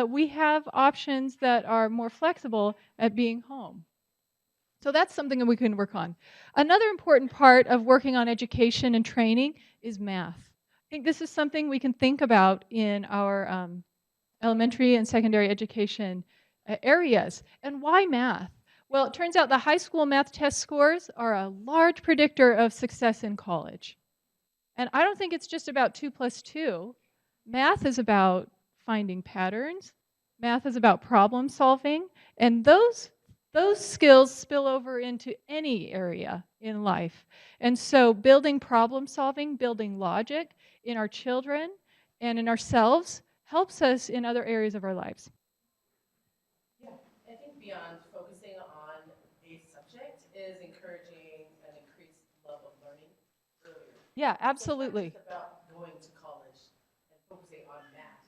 we have options that are more flexible at being home. So that's something that we can work on. Another important part of working on education and training is math. I think this is something we can think about in our elementary and secondary education areas. And why math? Well, it turns out the high school math test scores are a large predictor of success in college. And I don't think it's just about 2 plus 2. Math is about finding patterns. Math is about problem solving. And those skills spill over into any area in life. And so building problem solving, building logic in our children and in ourselves helps us in other areas of our lives. I think beyond focusing on a subject is encouraging an increased love of learning earlier. Yeah, So absolutely. it's not just about going to college and focusing on math.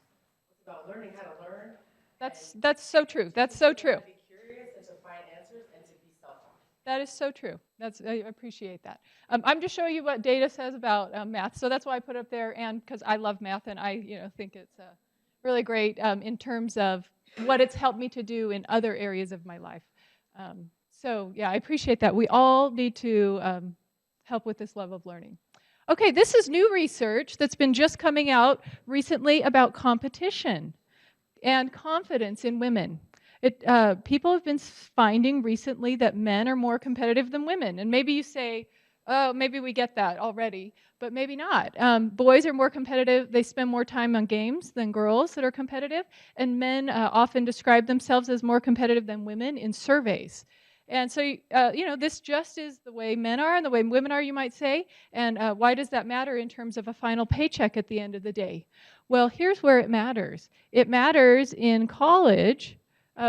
It's about learning how to learn. That's so true. That's so true. To be curious and to find answers and to be self-taught. That is so true. I appreciate that. I'm just showing you what data says about math. So that's why I put it up there, and because I love math and I think it's really great in terms of what it's helped me to do in other areas of my life. So yeah, I appreciate that. We all need to help with this love of learning. Okay, this is new research that's been just coming out recently about competition and confidence in women. People have been finding recently that men are more competitive than women. And maybe you say, oh, maybe we get that already, but maybe not. Boys are more competitive. They spend more time on games than girls that are competitive. And men often describe themselves as more competitive than women in surveys. And so, this just is the way men are and the way women are, you might say. And why does that matter in terms of a final paycheck at the end of the day? Well, here's where it matters. It matters in college.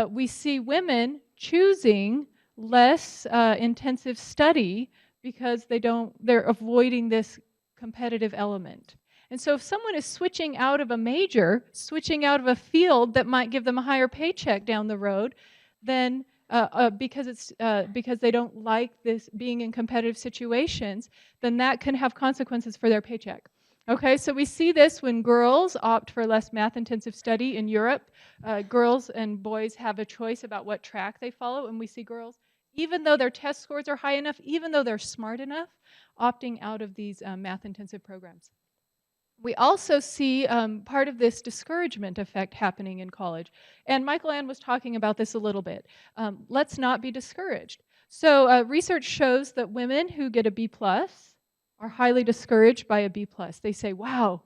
We see women choosing less intensive study because they're avoiding this competitive element. And so if someone is switching out of a major, switching out of a field that might give them a higher paycheck down the road, then because they don't like this being in competitive situations, then that can have consequences for their paycheck. Okay, so we see this when girls opt for less math-intensive study in Europe. Girls and boys have a choice about what track they follow, and we see girls, even though their test scores are high enough, even though they're smart enough, opting out of these math-intensive programs. We also see part of this discouragement effect happening in college. And Michael Ann was talking about this a little bit. Let's not be discouraged. So research shows that women who get a B+ are highly discouraged by a B+. They say, wow,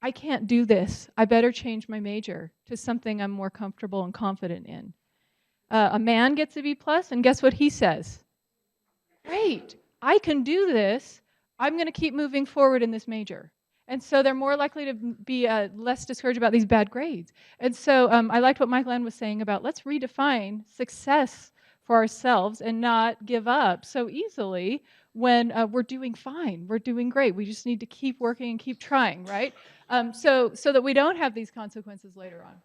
I can't do this. I better change my major to something I'm more comfortable and confident in. A man gets a B+, and guess what he says? Great, I can do this. I'm going to keep moving forward in this major. And so they're more likely to be less discouraged about these bad grades. And so I liked what Michael Ann was saying about let's redefine success for ourselves and not give up so easily when we're doing fine, we're doing great. We just need to keep working and keep trying, right? So that we don't have these consequences later on.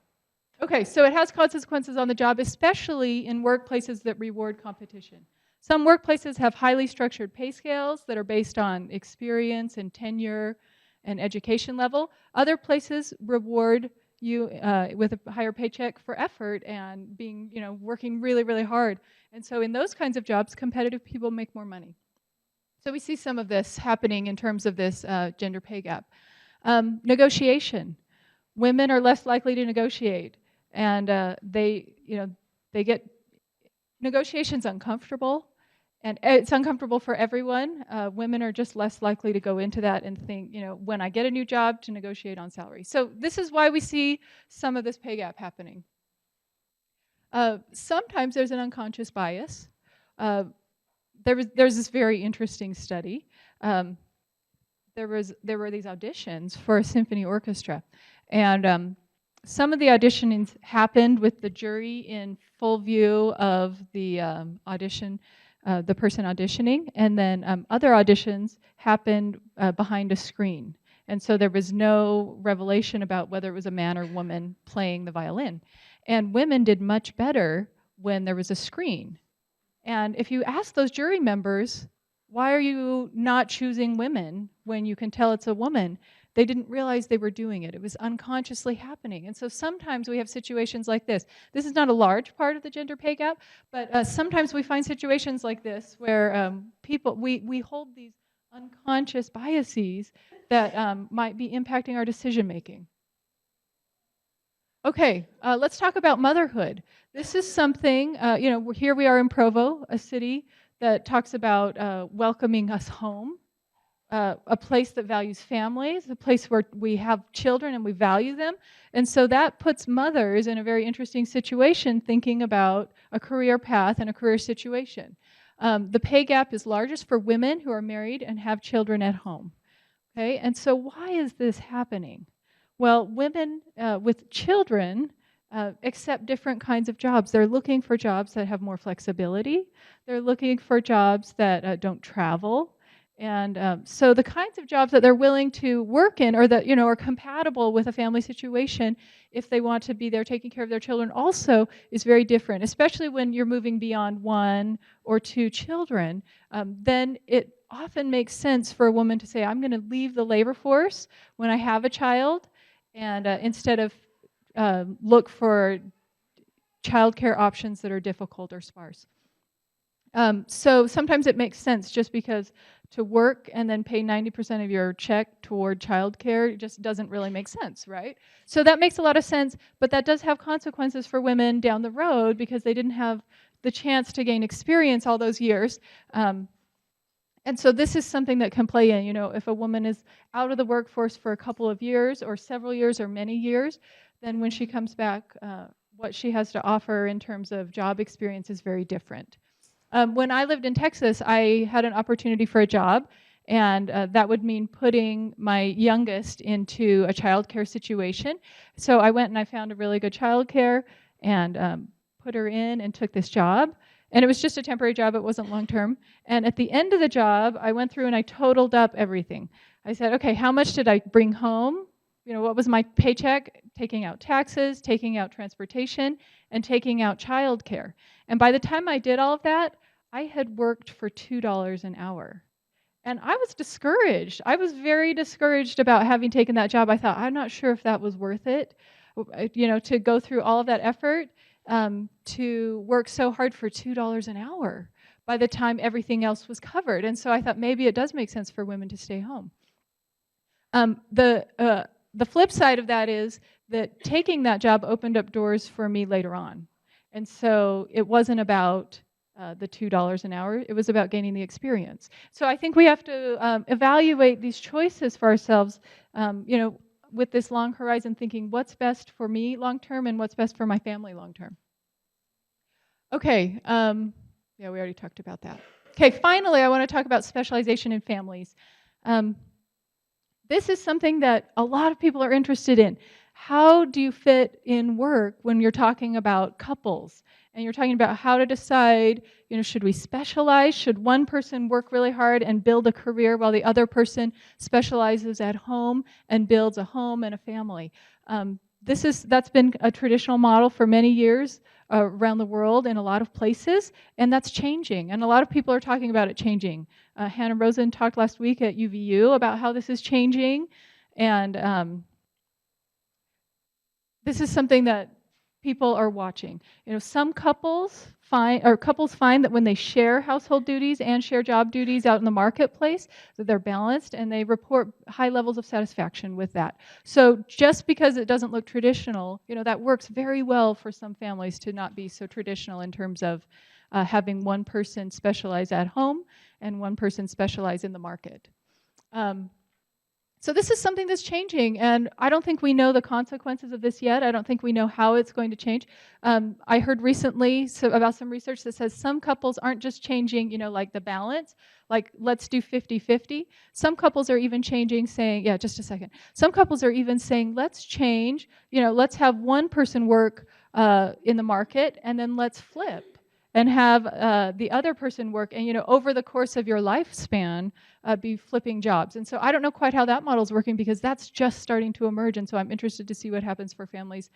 Okay, so it has consequences on the job, especially in workplaces that reward competition. Some workplaces have highly structured pay scales that are based on experience and tenure and education level. Other places reward you with a higher paycheck for effort and being, working really, really hard. And so in those kinds of jobs, competitive people make more money. So we see some of this happening in terms of this gender pay gap. Negotiation. Women are less likely to negotiate, and they get negotiation's uncomfortable, and it's uncomfortable for everyone. Women are just less likely to go into that and think, when I get a new job, to negotiate on salary. So this is why we see some of this pay gap happening. Sometimes there's an unconscious bias. There's this very interesting study. There were these auditions for a symphony orchestra, and some of the auditionings happened with the jury in full view of the audition, the person auditioning, and then other auditions happened behind a screen. And so there was no revelation about whether it was a man or woman playing the violin. And women did much better when there was a screen. And if you ask those jury members, why are you not choosing women when you can tell it's a woman? They didn't realize they were doing it. It was unconsciously happening. And so sometimes we have situations like this. This is not a large part of the gender pay gap, but sometimes we find situations like this where we hold these unconscious biases that might be impacting our decision making. Okay, let's talk about motherhood. This is something, here we are in Provo, a city that talks about welcoming us home, a place that values families, a place where we have children and we value them. And so that puts mothers in a very interesting situation thinking about a career path and a career situation. The pay gap is largest for women who are married and have children at home. Okay, and so why is this happening? Well, women with children accept different kinds of jobs. They're looking for jobs that have more flexibility. They're looking for jobs that don't travel. And so the kinds of jobs that they're willing to work in or that are compatible with a family situation if they want to be there taking care of their children also is very different, especially when you're moving beyond 1 or 2 children. Then it often makes sense for a woman to say, I'm going to leave the labor force when I have a child and instead of look for childcare options that are difficult or sparse. So sometimes it makes sense just because to work and then pay 90% of your check toward childcare just doesn't really make sense, right? So that makes a lot of sense, but that does have consequences for women down the road because they didn't have the chance to gain experience all those years. And so this is something that can play in, if a woman is out of the workforce for a couple of years or several years or many years, then when she comes back, what she has to offer in terms of job experience is very different. When I lived in Texas, I had an opportunity for a job, and that would mean putting my youngest into a childcare situation. So I went and I found a really good childcare and put her in and took this job. And it was just a temporary job, it wasn't long term. And at the end of the job, I went through and I totaled up everything. I said, okay, how much did I bring home? What was my paycheck? Taking out taxes, taking out transportation, and taking out childcare. And by the time I did all of that, I had worked for $2 an hour. And I was discouraged. I was very discouraged about having taken that job. I thought, I'm not sure if that was worth it, to go through all of that effort, to work so hard for $2 an hour by the time everything else was covered. And so I thought maybe it does make sense for women to stay home. The flip side of that is that taking that job opened up doors for me later on. And so it wasn't about the $2 an hour. It was about gaining the experience. So I think we have to evaluate these choices for ourselves, with this long horizon thinking, what's best for me long term and what's best for my family long term. Okay, yeah, we already talked about that. Okay, finally, I want to talk about specialization in families. This is something that a lot of people are interested in. How do you fit in work when you're talking about couples? And you're talking about how to decide, should we specialize? Should one person work really hard and build a career while the other person specializes at home and builds a home and a family? That's been a traditional model for many years around the world in a lot of places, and that's changing. And a lot of people are talking about it changing. Hannah Rosen talked last week at UVU about how this is changing, and this is something that people are watching. Some couples find that when they share household duties and share job duties out in the marketplace, that they're balanced and they report high levels of satisfaction with that. So just because it doesn't look traditional, that works very well for some families to not be so traditional in terms of having one person specialize at home and one person specialize in the market. So this is something that's changing, and I don't think we know the consequences of this yet. I don't think we know how it's going to change. I heard recently about some research that says some couples aren't just changing, like the balance, like let's do 50-50. Some couples are even changing, saying, yeah, just a second. Some couples are even saying, let's change, let's have one person work in the market, and then let's flip and have the other person work, and over the course of your lifespan, be flipping jobs. And so I don't know quite how that model is working, because that's just starting to emerge, and so I'm interested to see what happens for families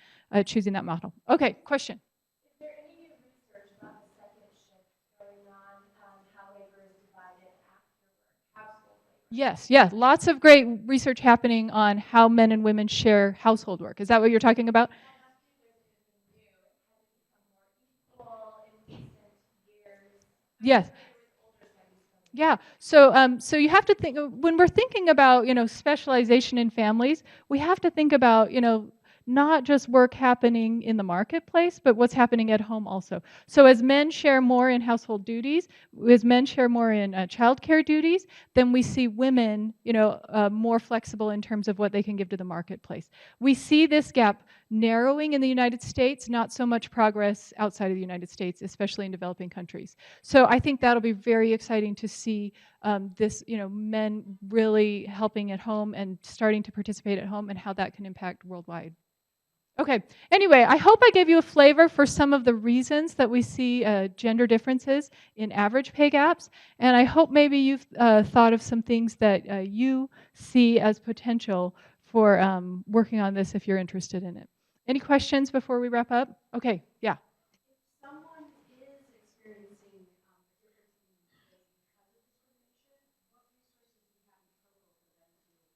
choosing that model. Okay, question. Is there any new research about the second shift going on, how labor is divided after household labor? Yes, yeah, lots of great research happening on how men and women share household work. Is that what you're talking about? Yes. Yeah. So you have to think, when we're thinking about specialization in families, we have to think about not just work happening in the marketplace, but what's happening at home also. So as men share more in household duties, as men share more in childcare duties, then we see women more flexible in terms of what they can give to the marketplace. We see this gap narrowing in the United States, not so much progress outside of the United States, especially in developing countries. So I think that'll be very exciting to see this, men really helping at home and starting to participate at home, and how that can impact worldwide. Okay, anyway, I hope I gave you a flavor for some of the reasons that we see gender differences in average pay gaps, and I hope maybe you've thought of some things that you see as potential for working on this if you're interested in it. Any questions before we wrap up? Okay, yeah. Someone is experiencing difference in pay because of discrimination. What resources do you have in Provo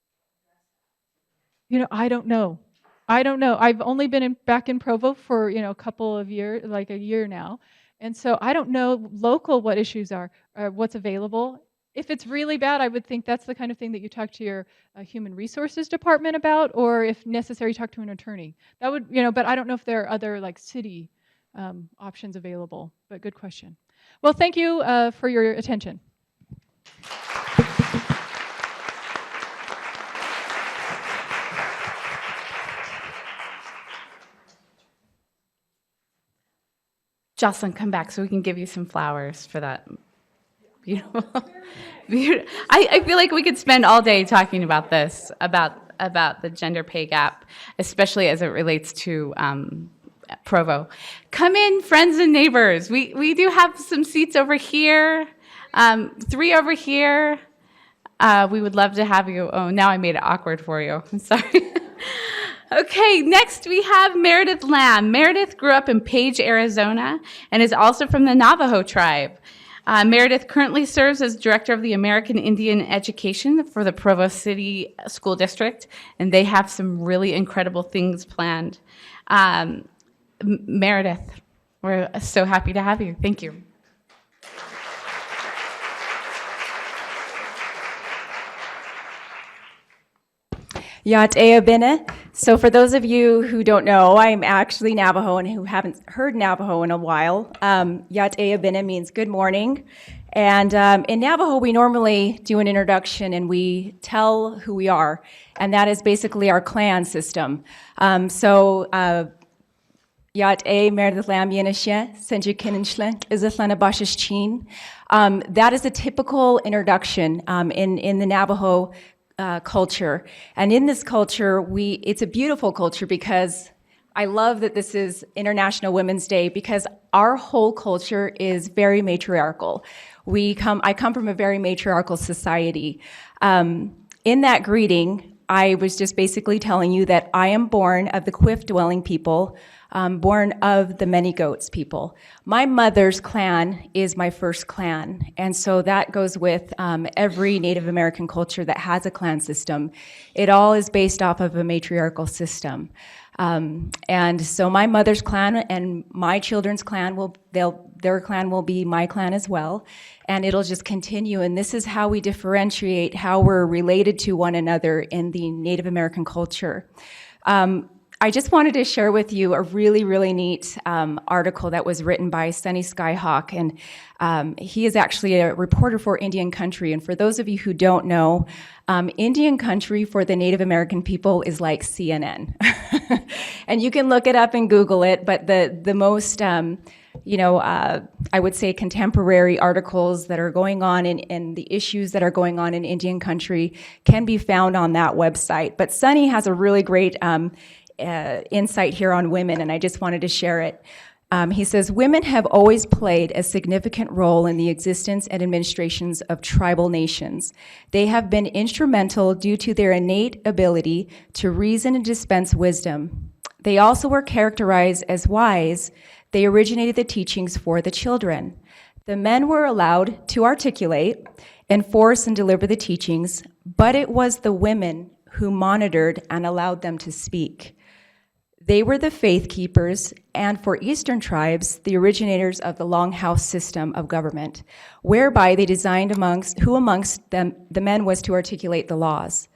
for them to address that? I don't know. I've only been back in Provo for a couple of years, like a year now, and so I don't know local what issues are, or what's available. If it's really bad, I would think that's the kind of thing that you talk to your human resources department about, or if necessary, talk to an attorney. That would, but I don't know if there are other like city options available. But good question. Well, thank you for your attention. Jocelyn, come back so we can give you some flowers for that. Beautiful. I feel like we could spend all day talking about this, about the gender pay gap, especially as it relates to Provo. Come in, friends and neighbors. We do have some seats over here, 3 over here. We would love to have you. Oh, now I made it awkward for you. I'm sorry. Okay, next we have Meredith Lamb. Meredith grew up in Page, Arizona, and is also from the Navajo tribe. Meredith currently serves as director of the American Indian Education for the Provo City School District, and they have some really incredible things planned. Meredith, we're so happy to have you. Thank you. Yat Bene. So for those of you who don't know, I'm actually Navajo and who haven't heard Navajo in a while. Yat Bene means good morning. And in Navajo, we normally do an introduction and we tell who we are. And that is basically our clan system. Yat Meredith Lam Yenishye, Senju Kininshlen, Izatlana Bashish Chin. That is a typical introduction in the Navajo culture. And in this culture, it's a beautiful culture because I love that this is International Women's Day because our whole culture is very matriarchal. I come from a very matriarchal society. In that greeting, I was just basically telling you that I am born of the Quiff-dwelling people, born of the Many Goats people. My mother's clan is my first clan, and so that goes with every Native American culture that has a clan system. It all is based off of a matriarchal system. And so my mother's clan and my children's clan their clan will be my clan as well, and it'll just continue. And this is how we differentiate how we're related to one another in the Native American culture. I just wanted to share with you a really, really neat article that was written by Sunny Skyhawk, and he is actually a reporter for Indian Country. And for those of you who don't know, Indian Country for the Native American people is like CNN. And you can look it up and Google it, but the most, I would say contemporary articles that are going on and the issues that are going on in Indian Country can be found on that website. But Sunny has a really great insight here on women, and I just wanted to share it. He says, women have always played a significant role in the existence and administrations of tribal nations. They have been instrumental due to their innate ability to reason and dispense wisdom. They also were characterized as wise. They originated the teachings for the children. The men were allowed to articulate, enforce, and deliver the teachings, but it was the women who monitored and allowed them to speak. They were the faith keepers, and for Eastern tribes, the originators of the Longhouse system of government, whereby they designed who amongst them the men was to articulate the laws.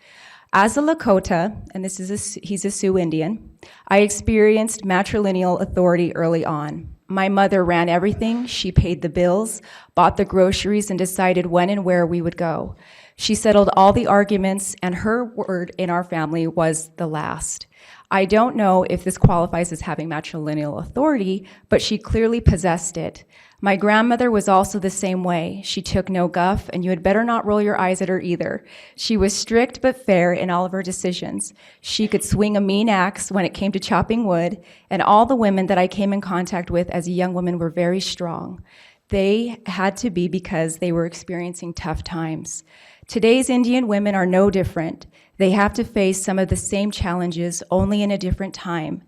As a Lakota, and he's a Sioux Indian, I experienced matrilineal authority early on. My mother ran everything. She paid the bills, bought the groceries, and decided when and where we would go. She settled all the arguments, and her word in our family was the last. I don't know if this qualifies as having matrilineal authority, but she clearly possessed it. My grandmother was also the same way. She took no guff, and you had better not roll your eyes at her either. She was strict but fair in all of her decisions. She could swing a mean axe when it came to chopping wood, and all the women that I came in contact with as a young woman were very strong. They had to be because they were experiencing tough times. Today's Indian women are no different. They have to face some of the same challenges, only in a different time.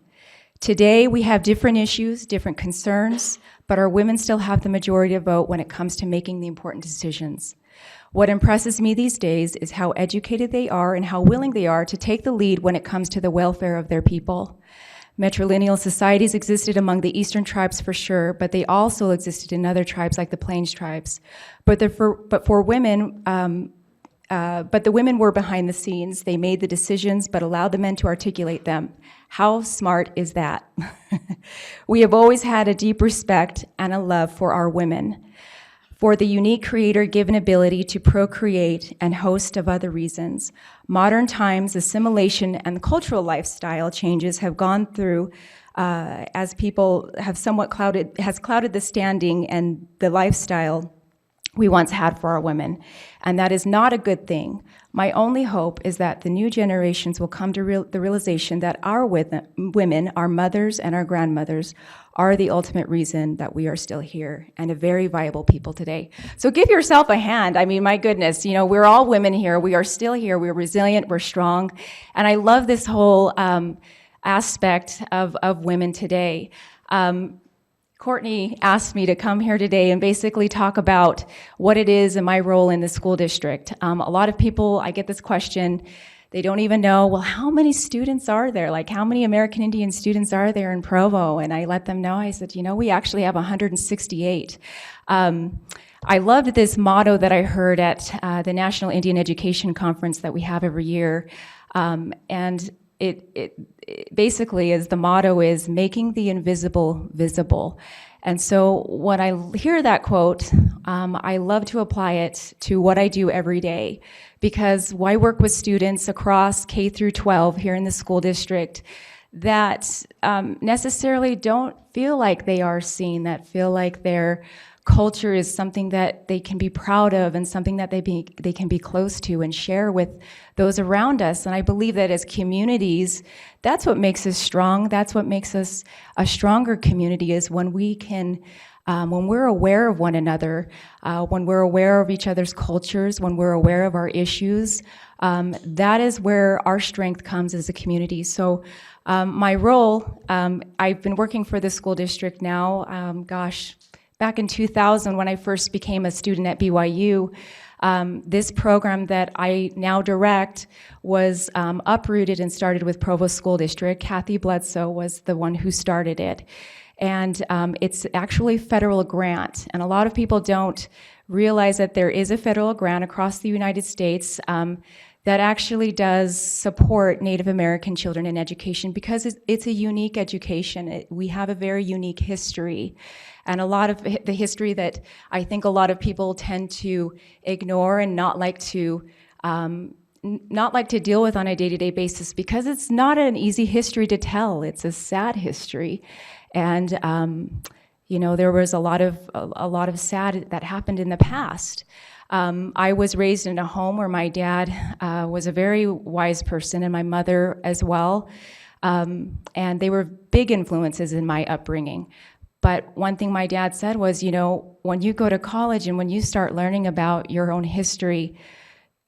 Today, we have different issues, different concerns, but our women still have the majority of vote when it comes to making the important decisions. What impresses me these days is how educated they are and how willing they are to take the lead when it comes to the welfare of their people. Matrilineal societies existed among the Eastern tribes for sure, but they also existed in other tribes like the Plains tribes. But the women were behind the scenes. They made the decisions, but allowed the men to articulate them. How smart is that? We have always had a deep respect and a love for our women, for the unique creator-given ability to procreate and host of other reasons. Modern times, assimilation and cultural lifestyle changes have gone through as people have somewhat clouded the standing and the lifestyle we once had for our women, and that is not a good thing. My only hope is that the new generations will come to the realization that our women, our mothers and our grandmothers, are the ultimate reason that we are still here and a very viable people today. So give yourself a hand. I mean, my goodness, we're all women here. We are still here. We're resilient. We're strong. And I love this whole aspect of women today. Courtney asked me to come here today and basically talk about what it is and my role in the school district. A lot of people, I get this question, they don't even know, well, how many students are there? Like, how many American Indian students are there in Provo? And I let them know, I said, we actually have 168. I loved this motto that I heard at the National Indian Education Conference that we have every year. And it basically is, the motto is making the invisible visible. And so when I hear that quote, I love to apply it to what I do every day, because I work with students across K through 12 here in the school district that necessarily don't feel like they are seen, that feel like their culture is something that they can be proud of and something that they can be close to and share with those around us. And I believe that as communities, that's what makes us strong. That's what makes us a stronger community, is when we can, when we're aware of one another, when we're aware of each other's cultures, when we're aware of our issues, that is where our strength comes as a community. So my role, I've been working for the school district now, back in 2000, when I first became a student at BYU, this program that I now direct was uprooted and started with Provo School District. Kathy Bledsoe was the one who started it. And it's actually a federal grant. And a lot of people don't realize that there is a federal grant across the United States. that actually does support Native American children in education because it's a unique education. We have a very unique history, and a lot of the history that I think a lot of people tend to ignore and not like to deal with on a day-to-day basis because it's not an easy history to tell. It's a sad history, and there was a lot of sad that happened in the past. I was raised in a home where my dad was a very wise person and my mother as well, and they were big influences in my upbringing. But one thing my dad said was, when you go to college and when you start learning about your own history,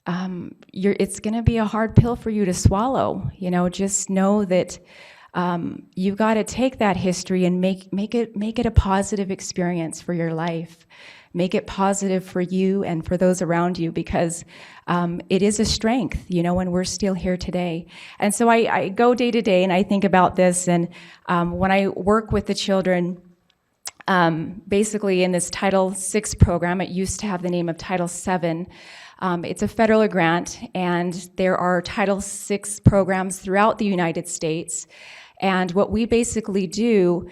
it's going to be a hard pill for you to swallow. Just know that you've got to take that history and make it a positive experience for your life. Make it positive for you and for those around you because it is a strength, and we're still here today. And so I go day to day and I think about this, and when I work with the children, basically in this Title VI program, it used to have the name of Title VII. It's a federal grant, and there are Title VI programs throughout the United States. And what we basically do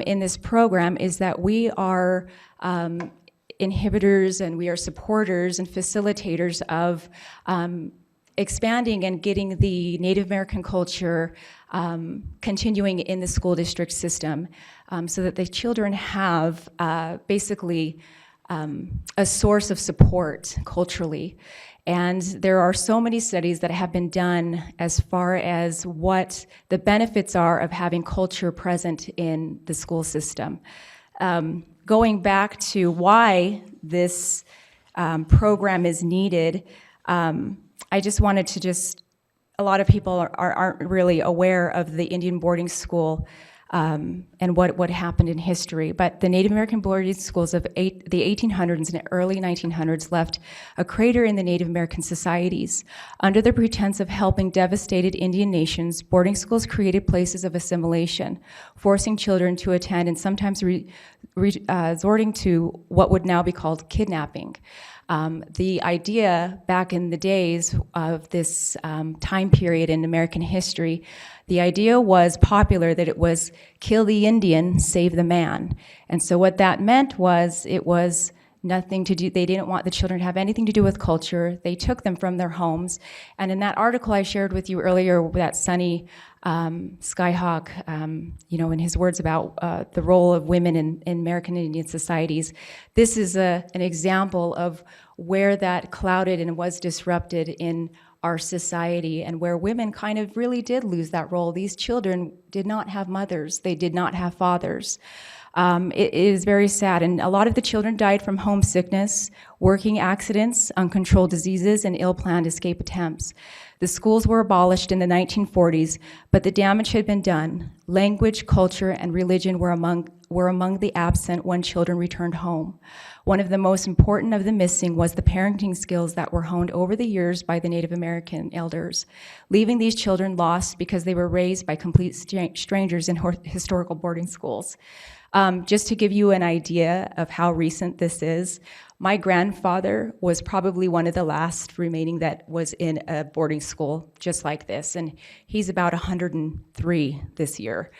in this program is that we are inhibitors and we are supporters and facilitators of expanding and getting the Native American culture continuing in the school district system so that the children have basically a source of support culturally. And there are so many studies that have been done as far as what the benefits are of having culture present in the school system. Going back to why this program is needed, I just wanted to a lot of people aren't really aware of the Indian boarding school and what happened in history. But the Native American boarding schools of the 1800s and early 1900s left a crater in the Native American societies. Under the pretense of helping devastated Indian nations, boarding schools created places of assimilation, forcing children to attend and sometimes resorting to what would now be called kidnapping. The idea back in the days of this time period in American history, the idea was popular that it was kill the Indian, save the man. And so what that meant was it was nothing to do, they didn't want the children to have anything to do with culture. They took them from their homes. And in that article I shared with you earlier, that Sonny Skyhawk, in his words about the role of women in American Indian societies, this is an example of where that clouded and was disrupted in our society and where women kind of really did lose that role. These children did not have mothers. They did not have fathers. It is very sad, and a lot of the children died from homesickness, working accidents, uncontrolled diseases, and ill-planned escape attempts. The schools were abolished in the 1940s, but the damage had been done. Language, culture, and religion were among the absent when children returned home. One of the most important of the missing was the parenting skills that were honed over the years by the Native American elders, leaving these children lost because they were raised by complete strangers in historical boarding schools. Just to give you an idea of how recent this is, my grandfather was probably one of the last remaining that was in a boarding school just like this, and he's about 103 this year.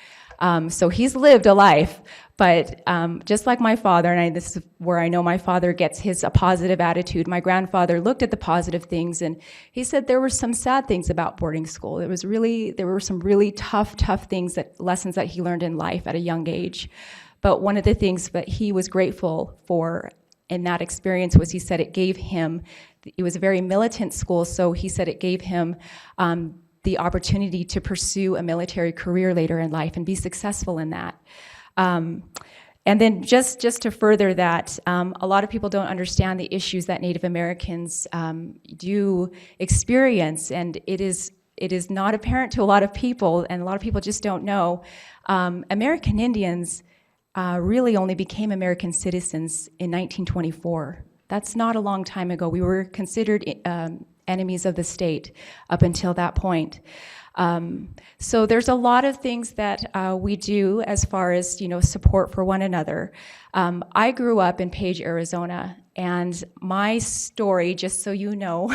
So he's lived a life, but just like my father, and this is where I know my father gets his positive attitude, my grandfather looked at the positive things, and he said there were some sad things about boarding school. There were some really tough things, lessons that he learned in life at a young age. But one of the things that he was grateful for in that experience was he said it was a very militant school, so he said it gave him the opportunity to pursue a military career later in life and be successful in that. And then just to further that, a lot of people don't understand the issues that Native Americans do experience, and it is not apparent to a lot of people, and a lot of people just don't know. American Indians really only became American citizens in 1924. That's not a long time ago. We were considered enemies of the state up until that point. So there's a lot of things that we do as far as support for one another. I grew up in Page, Arizona, and my story, just so you know,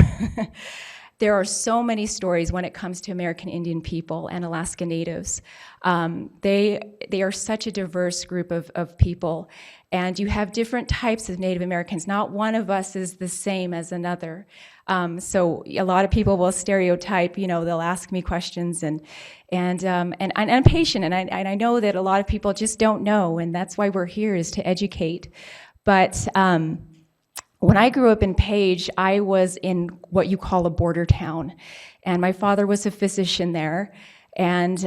there are so many stories when it comes to American Indian people and Alaska Natives. They are such a diverse group of people, and you have different types of Native Americans. Not one of us is the same as another. So a lot of people will stereotype. They'll ask me questions, and I'm patient, and I know that a lot of people just don't know, and that's why we're here, is to educate. But when I grew up in Page, I was in what you call a border town, and my father was a physician there, and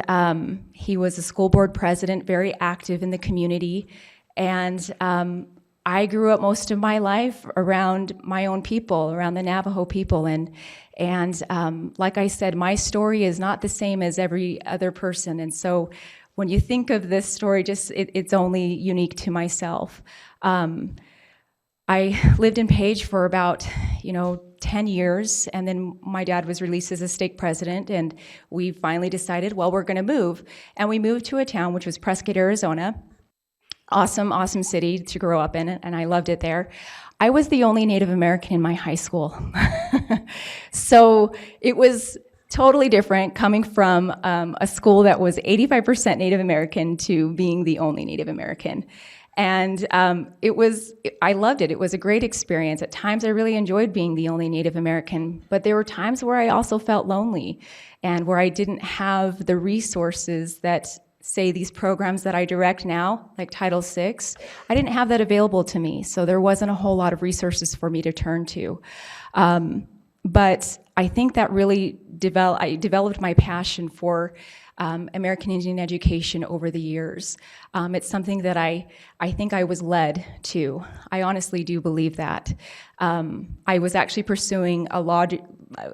he was a school board president, very active in the community, and I grew up most of my life around my own people, around the Navajo people, and like I said, my story is not the same as every other person, and so when you think of this story, it's only unique to myself. I lived in Page for about, 10 years, and then my dad was released as a stake president, and we finally decided, well, we're going to move. And we moved to a town which was Prescott, Arizona. Awesome, awesome city to grow up in, and I loved it there. I was the only Native American in my high school. So it was totally different coming from a school that was 85% Native American to being the only Native American. And I loved it. It was a great experience. At times I really enjoyed being the only Native American, but there were times where I also felt lonely and where I didn't have the resources that, say, these programs that I direct now, like Title VI, I didn't have that available to me. So there wasn't a whole lot of resources for me to turn to. But I think that really I developed my passion for American Indian education over the years. It's something that I think I was led to. I honestly do believe that. I was actually pursuing I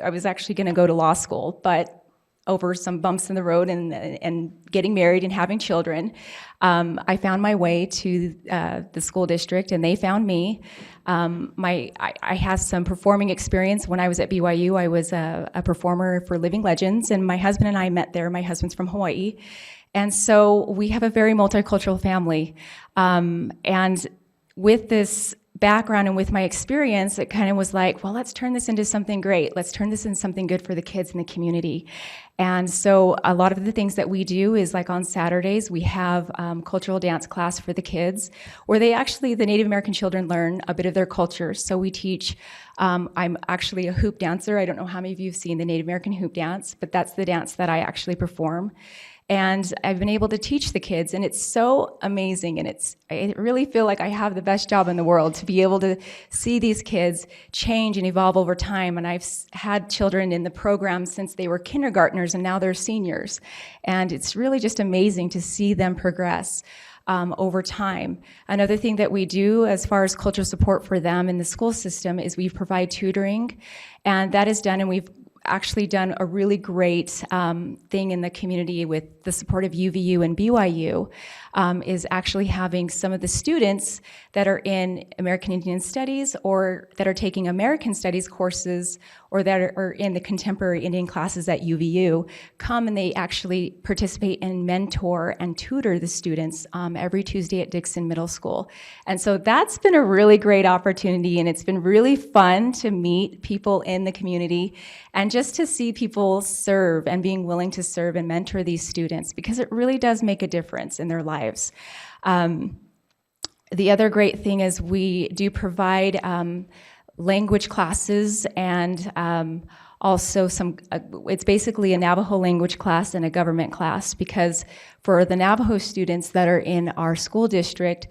was actually going to go to law school, but over some bumps in the road and getting married and having children, I found my way to the school district, and they found me. I had some performing experience when I was at BYU. I was a performer for Living Legends, and my husband and I met there. My husband's from Hawaii. And so we have a very multicultural family. And with this background and with my experience, it kind of was like, well, let's turn this into something great. Let's turn this into something good for the kids in the community. And so a lot of the things that we do is, like, on Saturdays, we have cultural dance class for the kids, where the Native American children learn a bit of their culture. So we teach, I'm actually a hoop dancer. I don't know how many of you have seen the Native American hoop dance, but that's the dance that I actually perform. And I've been able to teach the kids, and it's so amazing, and I really feel like I have the best job in the world to be able to see these kids change and evolve over time. And I've had children in the program since they were kindergartners, and now they're seniors. And it's really just amazing to see them progress over time. Another thing that we do as far as cultural support for them in the school system is we provide tutoring, and that is done, and we've actually done a really great thing in the community with the support of UVU and BYU, is actually having some of the students that are in American Indian Studies or that are taking American Studies courses or that are in the contemporary Indian classes at UVU come, and they actually participate and mentor and tutor the students every Tuesday at Dixon Middle School. And so that's been a really great opportunity, and it's been really fun to meet people in the community and just to see people serve and being willing to serve and mentor these students, because it really does make a difference in their lives. The other great thing is we do provide language classes and also it's basically a Navajo language class and a government class, because for the Navajo students that are in our school district,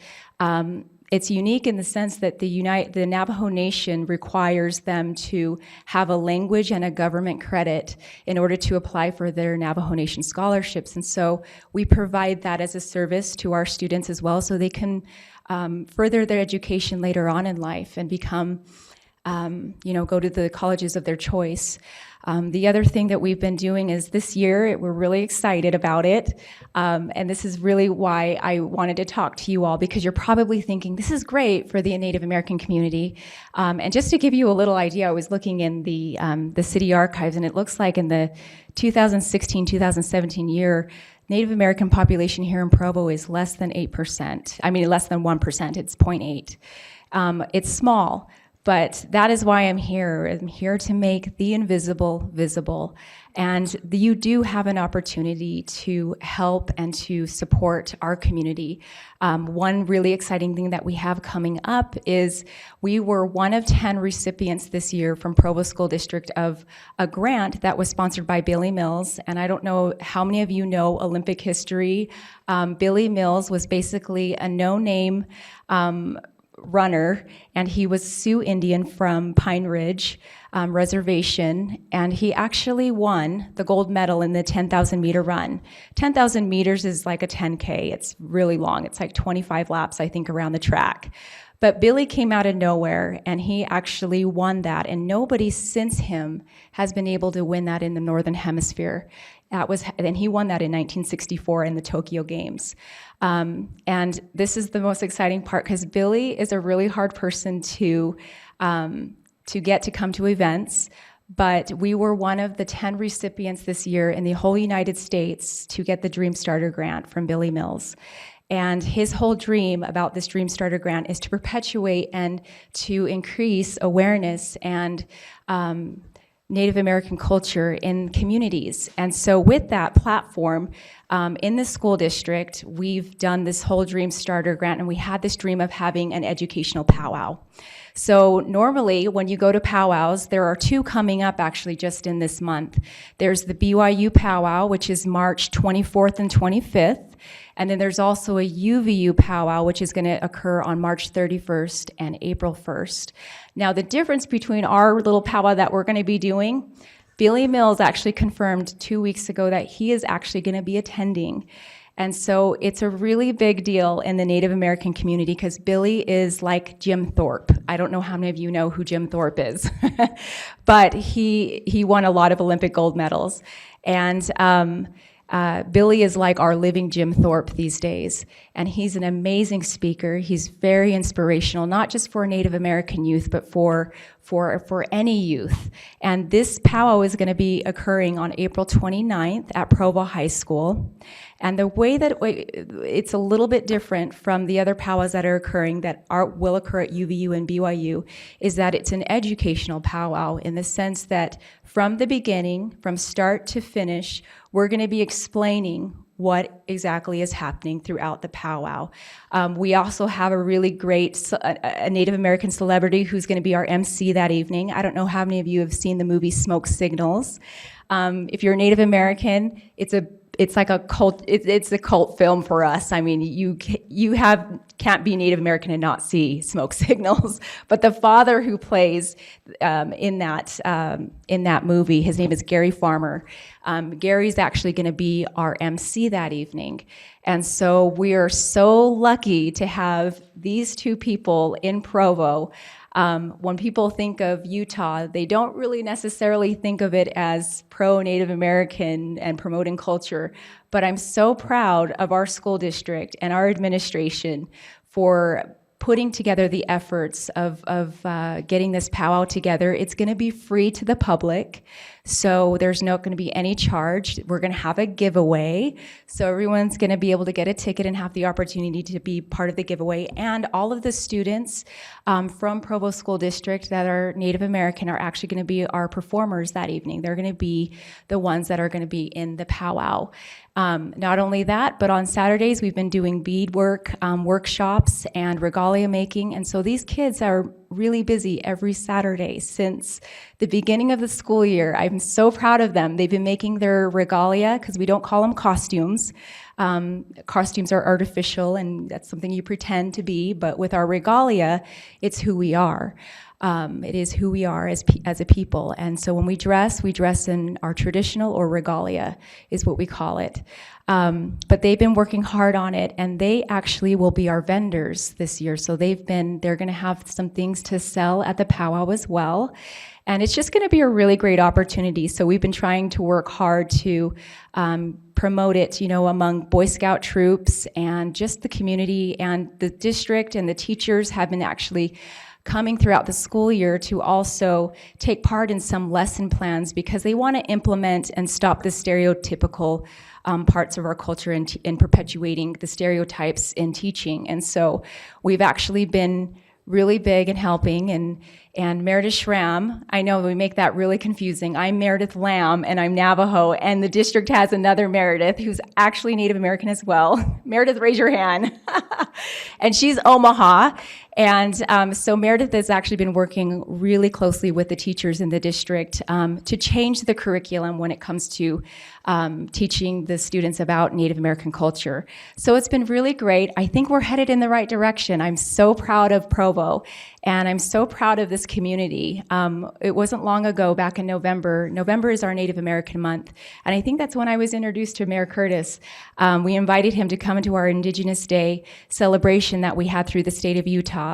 it's unique in the sense that the Navajo Nation requires them to have a language and a government credit in order to apply for their Navajo Nation scholarships. And so we provide that as a service to our students as well, so they can further their education later on in life and become, go to the colleges of their choice. The other thing that we've been doing is this year, we're really excited about it, and this is really why I wanted to talk to you all, because you're probably thinking, this is great for the Native American community. And just to give you a little idea, I was looking in the city archives, and it looks like in the 2016-2017 year, Native American population here in Provo is less than 8%. I mean, less than 1%, it's 0.8. It's small. But that is why I'm here. I'm here to make the invisible visible. And you do have an opportunity to help and to support our community. One really exciting thing that we have coming up is we were one of 10 recipients this year from Provo School District of a grant that was sponsored by Billy Mills. And I don't know how many of you know Olympic history. Billy Mills was basically a no-name runner, and he was Sioux Indian from Pine Ridge Reservation, and he actually won the gold medal in the 10,000 meter run. 10,000 meters is like a 10K. It's really long. It's like 25 laps, I think, around the track. But Billy came out of nowhere, and he actually won that, and nobody since him has been able to win that in the Northern Hemisphere. And he won that in 1964 in the Tokyo Games. And this is the most exciting part, because Billy is a really hard person to get to come to events. But we were one of the 10 recipients this year in the whole United States to get the Dream Starter grant from Billy Mills. And his whole dream about this Dream Starter grant is to perpetuate and to increase awareness and Native American culture in communities. And so with that platform, in the school district, we've done this whole Dream Starter grant, and we had this dream of having an educational powwow. So normally when you go to powwows, there are two coming up actually just in this month. There's the BYU powwow, which is March 24th and 25th. And then there's also a UVU powwow, which is going to occur on March 31st and April 1st. Now, the difference between our little powwow that we're going to be doing, Billy Mills actually confirmed 2 weeks ago that he is actually going to be attending. And so it's a really big deal in the Native American community, because Billy is like Jim Thorpe. I don't know how many of you know who Jim Thorpe is, but he won a lot of Olympic gold medals. And Billy is like our living Jim Thorpe these days, and he's an amazing speaker. He's very inspirational, not just for Native American youth, but for any youth. And this powwow is going to be occurring on April 29th at Provo High School. And the way that it's a little bit different from the other powwows that are occurring that will occur at UVU and BYU is that it's an educational powwow, in the sense that from the beginning, from start to finish, we're going to be explaining what exactly is happening throughout the powwow. We also have a really great a Native American celebrity who's going to be our MC that evening. I don't know how many of you have seen the movie Smoke Signals. If you're Native American, it's like a cult. It's a cult film for us. I mean, you can't be Native American and not see Smoke Signals. But the father who plays in that movie, his name is Gary Farmer. Gary's actually going to be our MC that evening, and so we are so lucky to have these two people in Provo. When people think of Utah, they don't really necessarily think of it as pro-Native American and promoting culture, but I'm so proud of our school district and our administration for putting together the efforts of getting this powwow together. It's going to be free to the public, so there's not going to be any charge. We're going to have a giveaway, so everyone's going to be able to get a ticket and have the opportunity to be part of the giveaway. And all of the students from Provo School District that are Native American are actually going to be our performers that evening. They're going to be the ones that are going to be in the powwow. Not only that, but on Saturdays we've been doing beadwork workshops and regalia making, and so these kids are really busy every Saturday since the beginning of the school year. I'm so proud of them. They've been making their regalia, because we don't call them costumes. Costumes are artificial, and that's something you pretend to be, but with our regalia, it's who we are. It is who we are as a people. And so when we dress in our traditional, or regalia is what we call it. But they've been working hard on it, and they actually will be our vendors this year. So they're going to have some things to sell at the powwow as well. And it's just going to be a really great opportunity. So we've been trying to work hard to promote it, among Boy Scout troops and just the community, and the district and the teachers have been actually coming throughout the school year to also take part in some lesson plans, because they want to implement and stop the stereotypical parts of our culture in perpetuating the stereotypes in teaching. And so we've actually been really big in helping And Meredith Schramm, I know we make that really confusing. I'm Meredith Lamb, and I'm Navajo, and the district has another Meredith who's actually Native American as well. Meredith, raise your hand. And she's Omaha. And so Meredith has actually been working really closely with the teachers in the district to change the curriculum when it comes to teaching the students about Native American culture. So it's been really great. I think we're headed in the right direction. I'm so proud of Provo, and I'm so proud of this community. It wasn't long ago, back in November. November is our Native American month, and I think that's when I was introduced to Mayor Curtis. We invited him to come into our Indigenous Day celebration that we had through the state of Utah,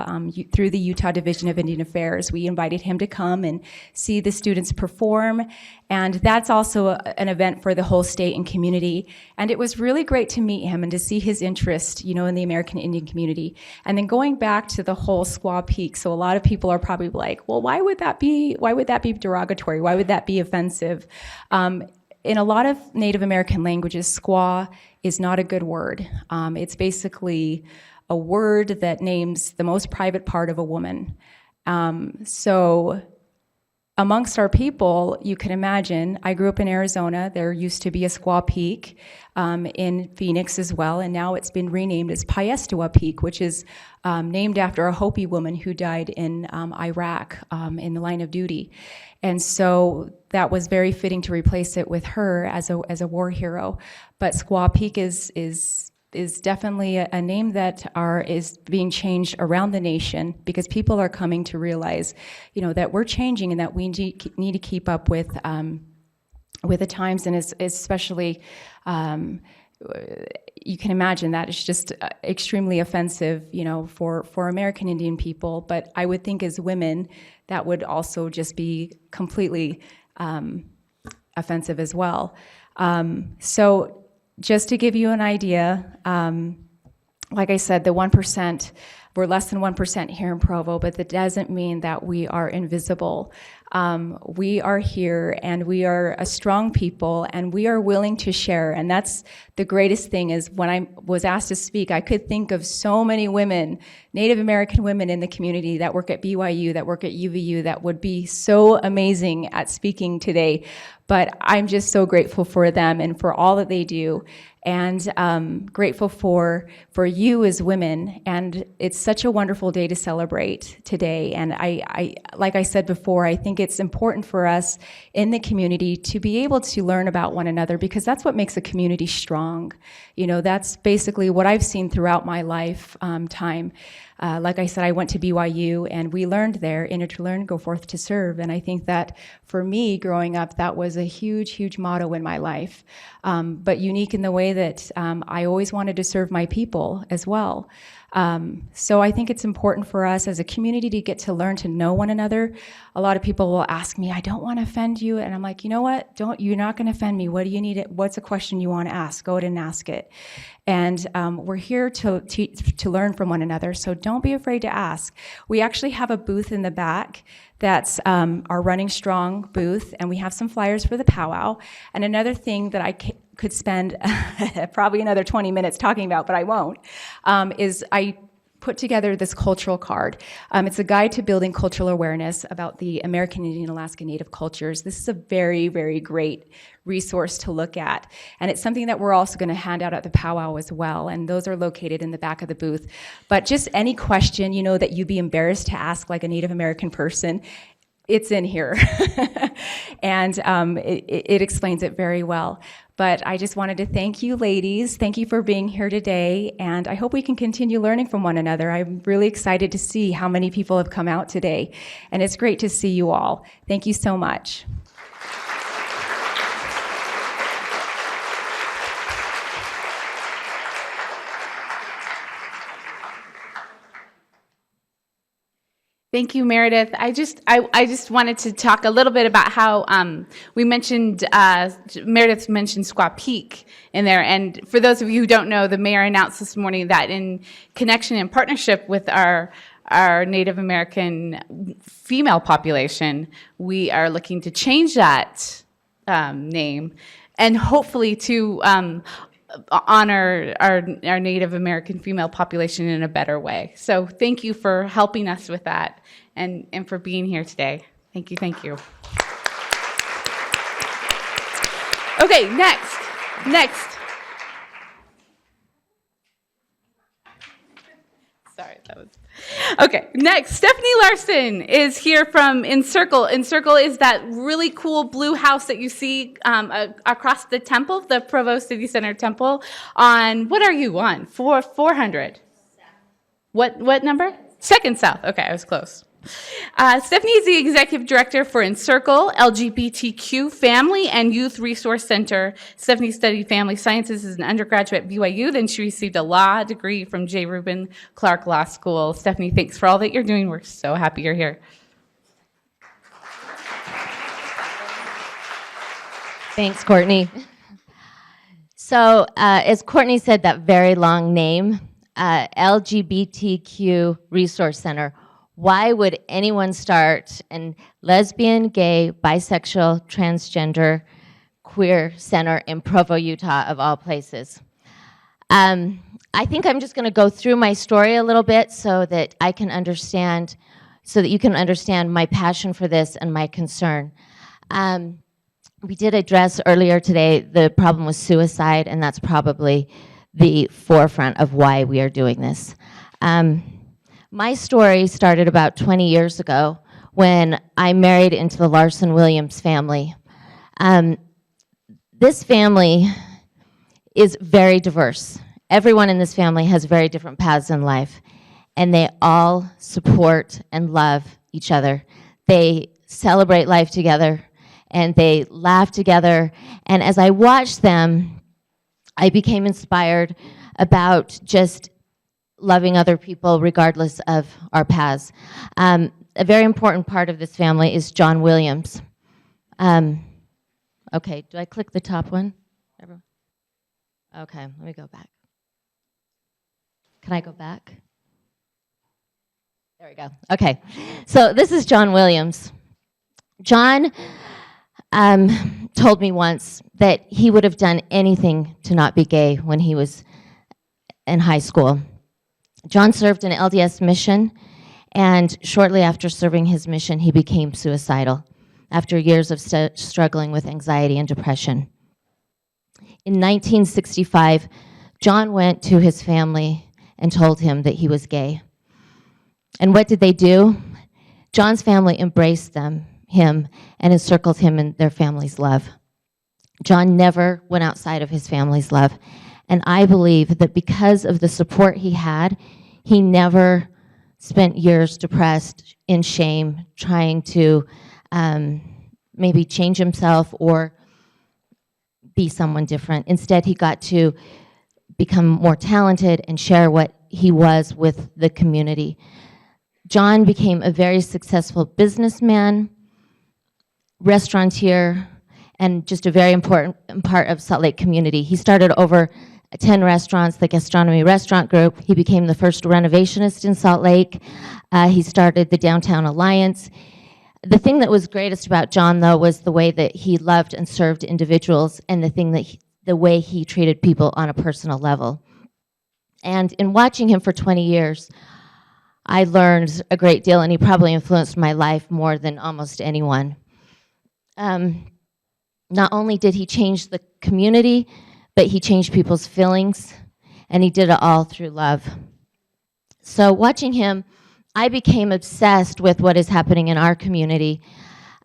through the Utah Division of Indian Affairs. We invited him to come and see the students perform, and that's also an event for the whole state and community. And it was really great to meet him and to see his interest, in the American Indian community. And then going back to the whole Squaw Peak, so a lot of people are probably like, well, why would that be derogatory? Why would that be offensive? In a lot of Native American languages, squaw is not a good word. It's basically a word that names the most private part of a woman. So amongst our people, you can imagine, I grew up in Arizona. There used to be a Squaw Peak in Phoenix as well, and now it's been renamed as Piestewa Peak, which is named after a Hopi woman who died in Iraq in the line of duty. And so that was very fitting to replace it with her as a war hero. But Squaw Peak is definitely a name that is being changed around the nation, because people are coming to realize, that we're changing and that we need to keep up with the times, and especially, you can imagine that it's just extremely offensive, for American Indian people. But I would think as women, that would also just be completely offensive as well. So just to give you an idea, like I said, the 1%, we're less than 1% here in Provo, but that doesn't mean that we are invisible. We are here, and we are a strong people, and we are willing to share. And that's the greatest thing, is when I was asked to speak, I could think of so many women, Native American women in the community that work at BYU, that work at UVU, that would be so amazing at speaking today. But I'm just so grateful for them and for all that they do, and grateful for you as women. And it's such a wonderful day to celebrate today. And I like I said before, I think it's important for us in the community to be able to learn about one another, because that's what makes a community strong. That's basically what I've seen throughout my lifetime. Like I said, I went to BYU, and we learned there, enter to learn, go forth to serve. And I think that for me, growing up, that was a huge, huge motto in my life. But unique in the way that I always wanted to serve my people as well. So I think it's important for us as a community to get to learn to know one another. A lot of people will ask me, I don't want to offend you. And I'm like, you know what? You're not going to offend me. What do you need? What's a question you want to ask? Go ahead and ask it. And we're here to learn from one another. So don't be afraid to ask. We actually have a booth in the back that's our Running Strong booth, and we have some flyers for the powwow. And another thing that I could spend probably another 20 minutes talking about, but I won't, is I put together this cultural card. It's a guide to building cultural awareness about the American Indian Alaska Native cultures. This is a very, very great resource to look at. And it's something that we're also going to hand out at the powwow as well. And those are located in the back of the booth. But just any question, that you'd be embarrassed to ask like a Native American person, it's in here. And it explains it very well. But I just wanted to thank you, ladies. Thank you for being here today. And I hope we can continue learning from one another. I'm really excited to see how many people have come out today. And it's great to see you all. Thank you so much. Thank you, Meredith. I just wanted to talk a little bit about how we mentioned, Meredith mentioned Squaw Peak in there. And for those of you who don't know, the mayor announced this morning that in connection and partnership with our Native American female population, we are looking to change that name, and hopefully to honor our Native American female population in a better way. So thank you for helping us with that. and for being here today. Thank you, thank you. Okay, next. Sorry, that was. Okay, next, Stephanie Larson is here from Encircle. Encircle is that really cool blue house that you see across the temple, the Provo City Center temple on, what are you on? 400? What number? Second South. Okay, I was close. Stephanie is the executive director for Encircle LGBTQ Family and Youth Resource Center. Stephanie studied family sciences as an undergraduate at BYU. Then she received a law degree from J. Reuben Clark Law School. Stephanie, thanks for all that you're doing. We're so happy you're here. Thanks, Courtney. So, as Courtney said, that very long name, LGBTQ Resource Center. Why would anyone start a lesbian, gay, bisexual, transgender, queer center in Provo, Utah, of all places? I think I'm just going to go through my story a little bit so that I can understand, so that you can understand my passion for this and my concern. We did address earlier today the problem with suicide, and that's probably the forefront of why we are doing this. My story started about 20 years ago when I married into the Larson Williams family. This family is very diverse. Everyone in this family has very different paths in life, and they all support and love each other. They celebrate life together, and they laugh together. And as I watched them, I became inspired about just loving other people regardless of our paths. A very important part of this family is John Williams. Okay, do I click the top one? Okay, let me go back. Can I go back? There we go. Okay, so this is John Williams. John told me once that he would have done anything to not be gay when he was in high school. John served an LDS mission, and shortly after serving his mission, he became suicidal after years of struggling with anxiety and depression. In 1965, John went to his family and told him that he was gay. And what did they do? John's family embraced him, and encircled him in their family's love. John never went outside of his family's love. And I believe that because of the support he had, he never spent years depressed, in shame, trying to maybe change himself or be someone different. Instead, he got to become more talented and share what he was with the community. John became a very successful businessman, restaurateur, and just a very important part of Salt Lake community. He started over 10 restaurants, the Gastronomy Restaurant Group. He became the first renovationist in Salt Lake. He started the Downtown Alliance. The thing that was greatest about John, though, was the way that he loved and served individuals, and the way he treated people on a personal level. And in watching him for 20 years, I learned a great deal, and he probably influenced my life more than almost anyone. Not only did he change the community, but he changed people's feelings, and he did it all through love. So watching him, I became obsessed with what is happening in our community.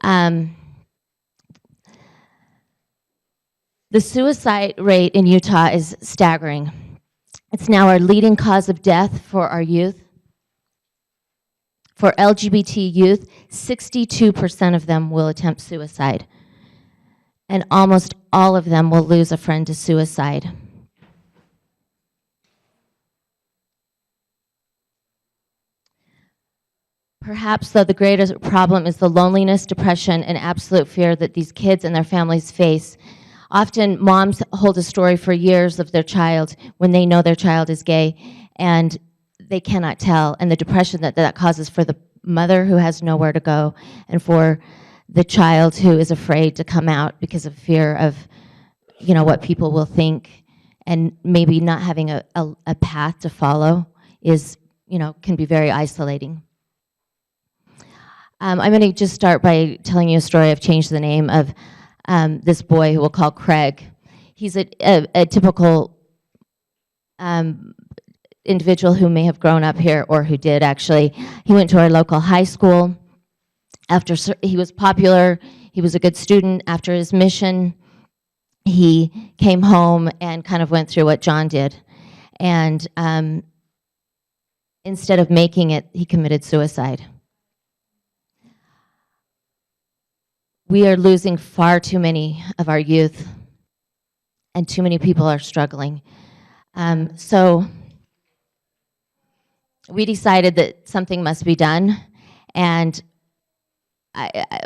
The suicide rate in Utah is staggering. It's now our leading cause of death for our youth. For LGBT youth, 62% of them will attempt suicide, and almost all of them will lose a friend to suicide. Perhaps, though, the greatest problem is the loneliness, depression, and absolute fear that these kids and their families face. Often, moms hold a story for years of their child when they know their child is gay, and they cannot tell, and the depression that causes for the mother who has nowhere to go, and for the child who is afraid to come out because of fear of, what people will think, and maybe not having a path to follow is, can be very isolating. I'm going to just start by telling you a story. I've changed the name of this boy who we'll call Craig. He's a typical individual who may have grown up here or who did actually. He went to our local high school. He was popular, he was a good student. After his mission, he came home and kind of went through what John did. And instead of making it, he committed suicide. We are losing far too many of our youth, and too many people are struggling. So we decided that something must be done, and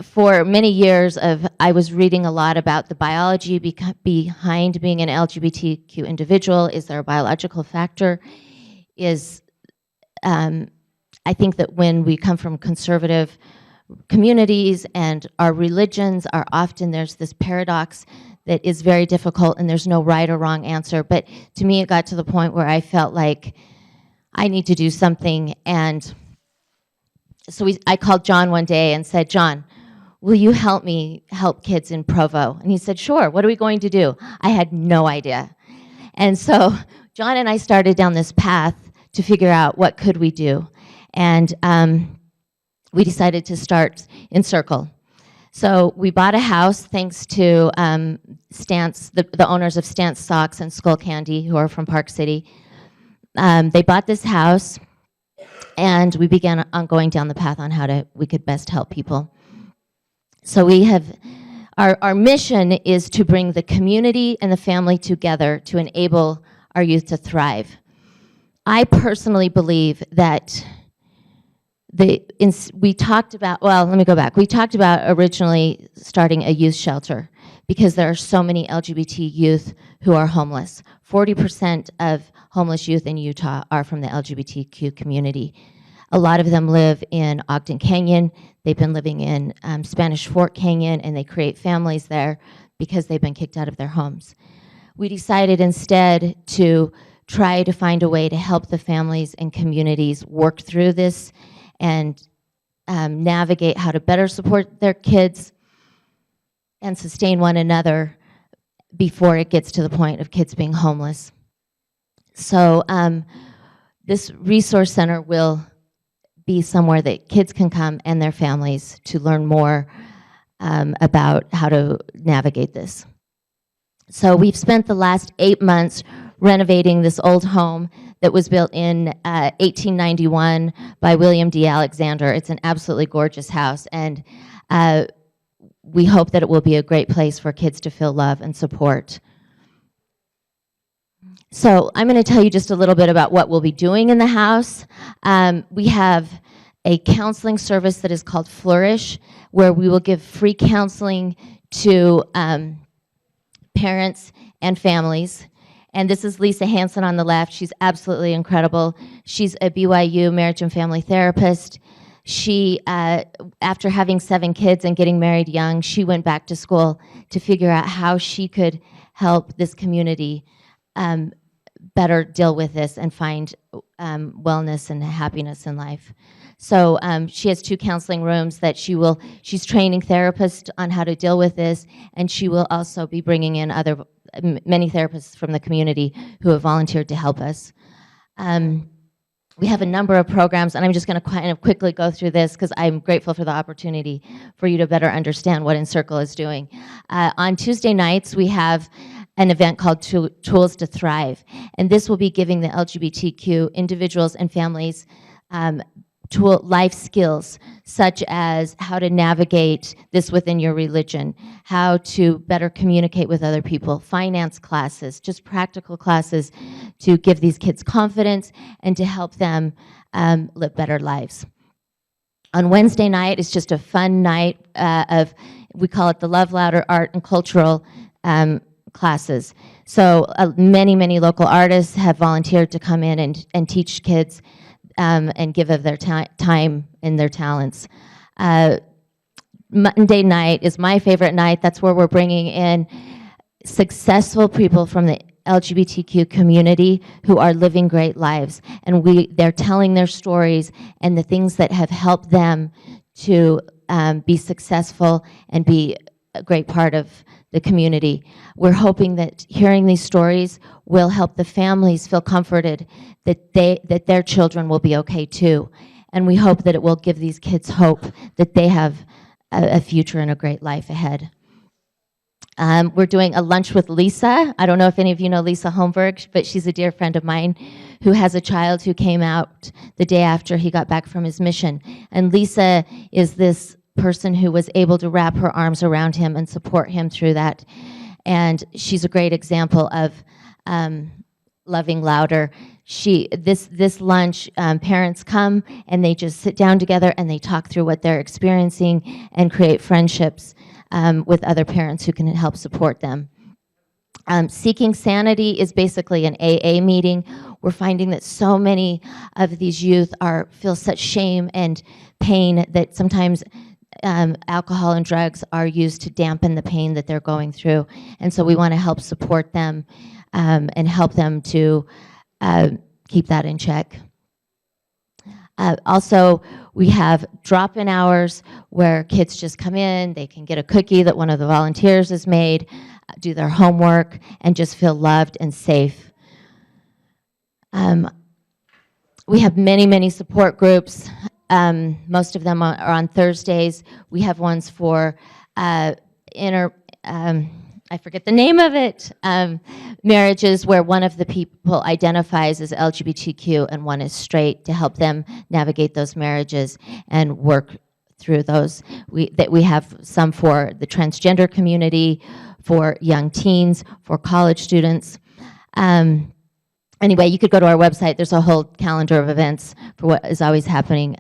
for many years I was reading a lot about the biology behind being an LGBTQ individual. Is there a biological factor? I think that when we come from conservative communities and our religions are often, there's this paradox that is very difficult and there's no right or wrong answer. But to me, it got to the point where I felt like I need to do something. And so I called John one day and said, John, will you help me help kids in Provo? And he said, sure, what are we going to do? I had no idea. And so John and I started down this path to figure out what could we do. And we decided to start in Circle. So we bought a house thanks to Stance, the owners of Stance Socks and Skull Candy, who are from Park City. They bought this house, and we began on going down the path on how we could best help people. So we have, our mission is to bring the community and the family together to enable our youth to thrive. I personally believe that we talked about, well, let me go back. We talked about originally starting a youth shelter because there are so many LGBT youth who are homeless. 40% of homeless youth in Utah are from the LGBTQ community. A lot of them live in Ogden Canyon. They've been living in Spanish Fork Canyon, and they create families there because they've been kicked out of their homes. We decided instead to try to find a way to help the families and communities work through this and navigate how to better support their kids and sustain one another before it gets to the point of kids being homeless. So this resource center will be somewhere that kids can come and their families to learn more about how to navigate this. So we've spent the last 8 months renovating this old home that was built in 1891 by William D. Alexander. It's an absolutely gorgeous house, and we hope that it will be a great place for kids to feel love and support. So I'm going to tell you just a little bit about what we'll be doing in the house. We have a counseling service that is called Flourish, where we will give free counseling to parents and families. And this is Lisa Hansen on the left. She's absolutely incredible. She's a BYU marriage and family therapist. She, after having 7 kids and getting married young, she went back to school to figure out how she could help this community better deal with this and find wellness and happiness in life. So she has 2 counseling rooms that she's training therapists on how to deal with this, and she will also be bringing in many therapists from the community who have volunteered to help us. We have a number of programs, and I'm just going to kind of quickly go through this because I'm grateful for the opportunity for you to better understand what Encircle is doing. On Tuesday nights, we have an event called Tools to Thrive, and this will be giving the LGBTQ individuals and families life skills, such as how to navigate this within your religion, how to better communicate with other people, finance classes, just practical classes to give these kids confidence and to help them live better lives. On Wednesday night, it's just a fun night we call it the Love Louder Art and Cultural classes. So many, many local artists have volunteered to come in and teach kids and give of their time and their talents. Monday night is my favorite night. That's where we're bringing in successful people from the LGBTQ community who are living great lives. And they're telling their stories and the things that have helped them to be successful and be a great part of the community. We're hoping that hearing these stories will help the families feel comforted that their children will be okay too. And we hope that it will give these kids hope that they have a future and a great life ahead. We're doing a lunch with Lisa. I don't know if any of you know Lisa Holmberg, but she's a dear friend of mine who has a child who came out the day after he got back from his mission. And Lisa is this person who was able to wrap her arms around him and support him through that. And she's a great example of loving louder. This lunch, parents come and they just sit down together and they talk through what they're experiencing and create friendships with other parents who can help support them. Seeking Sanity is basically an AA meeting. We're finding that so many of these youth feel such shame and pain that sometimes alcohol and drugs are used to dampen the pain that they're going through. And so we want to help support them and help them to keep that in check. Also, we have drop-in hours where kids just come in, they can get a cookie that one of the volunteers has made, do their homework, and just feel loved and safe. We have many, many support groups. Most of them are on Thursdays. We have ones for I forget the name of it, marriages where one of the people identifies as LGBTQ and one is straight, to help them navigate those marriages and work through those. We have some for the transgender community, for young teens, for college students. Anyway, you could go to our website. There's a whole calendar of events for what is always happening.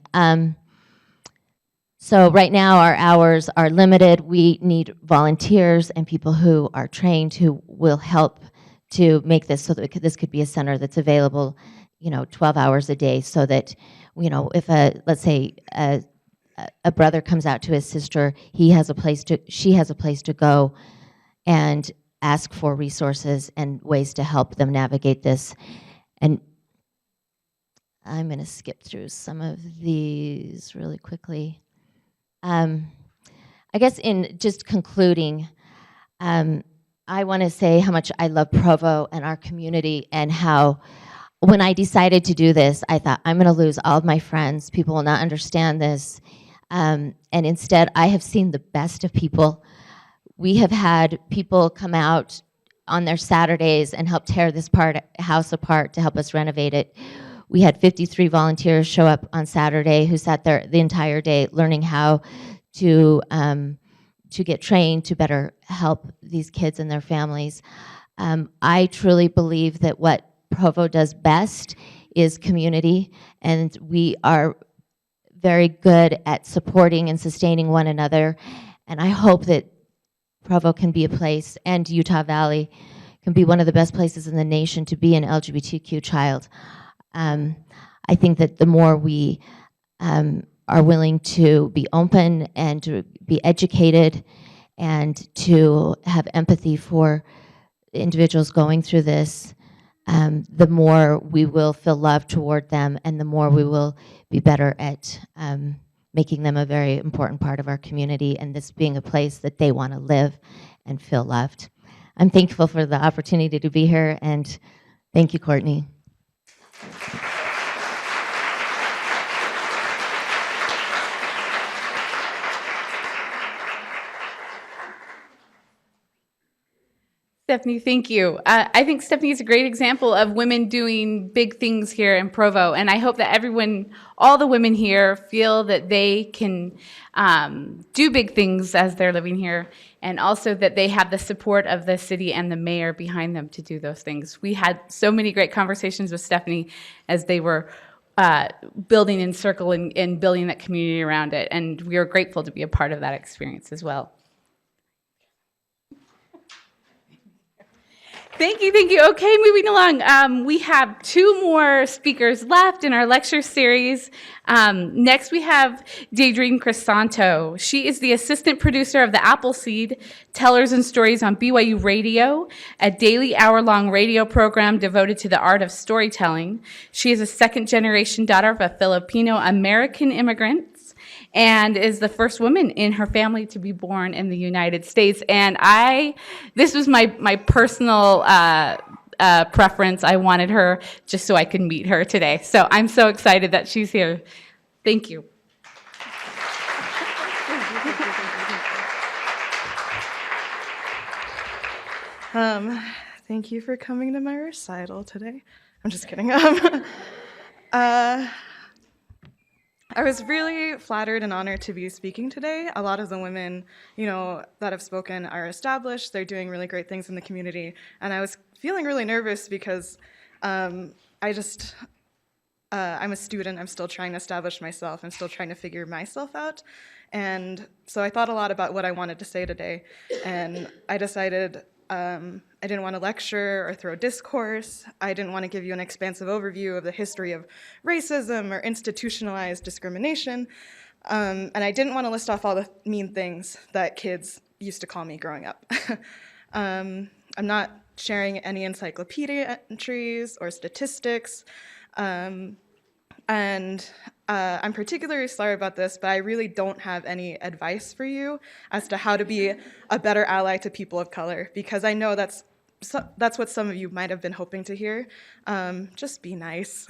So right now our hours are limited. We need volunteers and people who are trained who will help to make this so that this could be a center that's available, 12 hours a day, so that, if let's say a brother comes out to his sister, she has a place to go and ask for resources and ways to help them navigate this. And I'm going to skip through some of these really quickly. I guess in just concluding, I want to say how much I love Provo and our community, and how when I decided to do this, I thought, I'm going to lose all of my friends. People will not understand this. And instead, I have seen the best of people. We have had people come out on their Saturdays and help tear this house apart to help us renovate it. We had 53 volunteers show up on Saturday who sat there the entire day learning how to get trained to better help these kids and their families. I truly believe that what Provo does best is community, and we are very good at supporting and sustaining one another. And I hope that Provo can be a place, and Utah Valley can be one of the best places in the nation to be an LGBTQ child. I think that the more we are willing to be open and to be educated and to have empathy for individuals going through this, the more we will feel love toward them, and the more we will be better at making them a very important part of our community, and this being a place that they want to live and feel loved. I'm thankful for the opportunity to be here, and thank you, Courtney. Stephanie, thank you. I think Stephanie is a great example of women doing big things here in Provo, and I hope that all the women here, feel that they can do big things as they're living here, and also that they have the support of the city and the mayor behind them to do those things. We had so many great conversations with Stephanie as they were building in Circle and building that community around it, and we are grateful to be a part of that experience as well. Thank you, thank you. Okay, moving along. We have 2 more speakers left in our lecture series. Next, we have Daydream Crisanto. She is the assistant producer of the Appleseed Tellers and Stories on BYU Radio, a daily hour-long radio program devoted to the art of storytelling. She is a second-generation daughter of a Filipino-American immigrant and is the first woman in her family to be born in the United States. And this was my personal preference. I wanted her just so I could meet her today. So I'm so excited that she's here. Thank you. Thank you for coming to my recital today. I'm just kidding. I was really flattered and honored to be speaking today. A lot of the women, that have spoken are established. They're doing really great things in the community. And I was feeling really nervous because I'm a student. I'm still trying to establish myself. I'm still trying to figure myself out. And so I thought a lot about what I wanted to say today. And I decided I didn't want to lecture or throw discourse. I didn't want to give you an expansive overview of the history of racism or institutionalized discrimination. And I didn't want to list off all the mean things that kids used to call me growing up. I'm not sharing any encyclopedia entries or statistics. And I'm particularly sorry about this, but I really don't have any advice for you as to how to be a better ally to people of color, because I know that's what some of you might have been hoping to hear. Just be nice.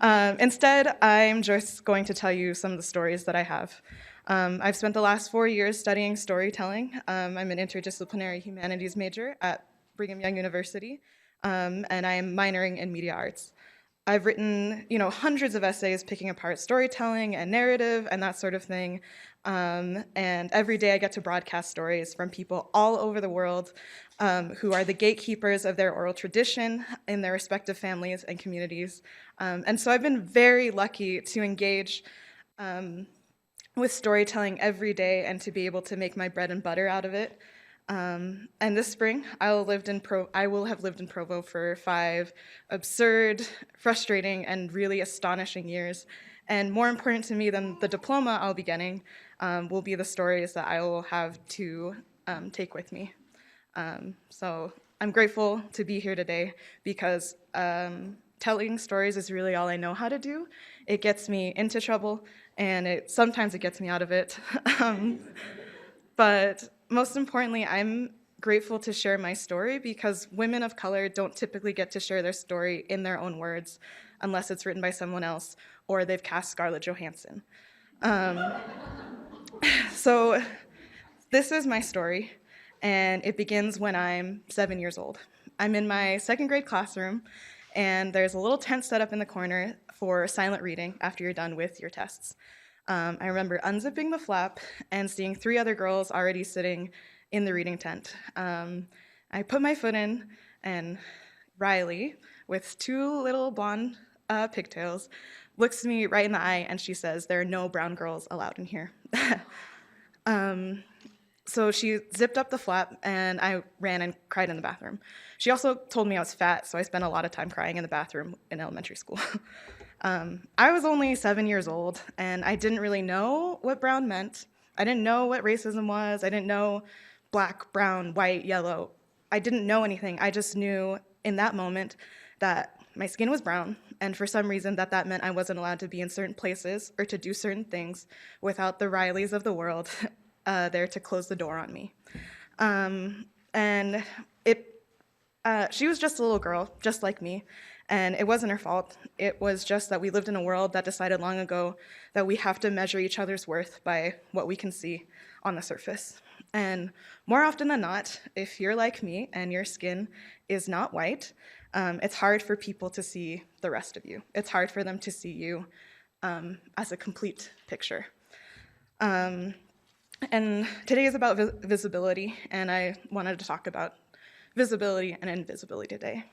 Instead, I'm just going to tell you some of the stories that I have. I've spent the last 4 years studying storytelling. I'm an interdisciplinary humanities major at Brigham Young University, and I am minoring in media arts. I've written, hundreds of essays picking apart storytelling and narrative and that sort of thing. And every day I get to broadcast stories from people all over the world who are the gatekeepers of their oral tradition in their respective families and communities. And so I've been very lucky to engage with storytelling every day and to be able to make my bread and butter out of it. And this spring, I will have lived in Provo for 5 absurd, frustrating, and really astonishing years. And more important to me than the diploma I'll be getting will be the stories that I will have to take with me. So I'm grateful to be here today because telling stories is really all I know how to do. It gets me into trouble, and sometimes it gets me out of it. But most importantly, I'm grateful to share my story because women of color don't typically get to share their story in their own words unless it's written by someone else or they've cast Scarlett Johansson. So this is my story, and it begins when I'm 7 years old. I'm in my 2nd grade classroom, and there's a little tent set up in the corner for silent reading after you're done with your tests. I remember unzipping the flap and seeing 3 other girls already sitting in the reading tent. I put my foot in, and Riley, with 2 little blonde pigtails, looks me right in the eye, and she says, "There are no brown girls allowed in here." So she zipped up the flap, and I ran and cried in the bathroom. She also told me I was fat, so I spent a lot of time crying in the bathroom in elementary school. I was only 7 years old, and I didn't really know what brown meant. I didn't know what racism was. I didn't know black, brown, white, yellow. I didn't know anything. I just knew in that moment that my skin was brown, and for some reason that meant I wasn't allowed to be in certain places or to do certain things without the Rileys of the world there to close the door on me. And she was just a little girl, just like me. And it wasn't her fault. It was just that we lived in a world that decided long ago that we have to measure each other's worth by what we can see on the surface. And more often than not, if you're like me and your skin is not white, it's hard for people to see the rest of you. It's hard for them to see you as a complete picture. And today is about visibility, and I wanted to talk about visibility and invisibility today.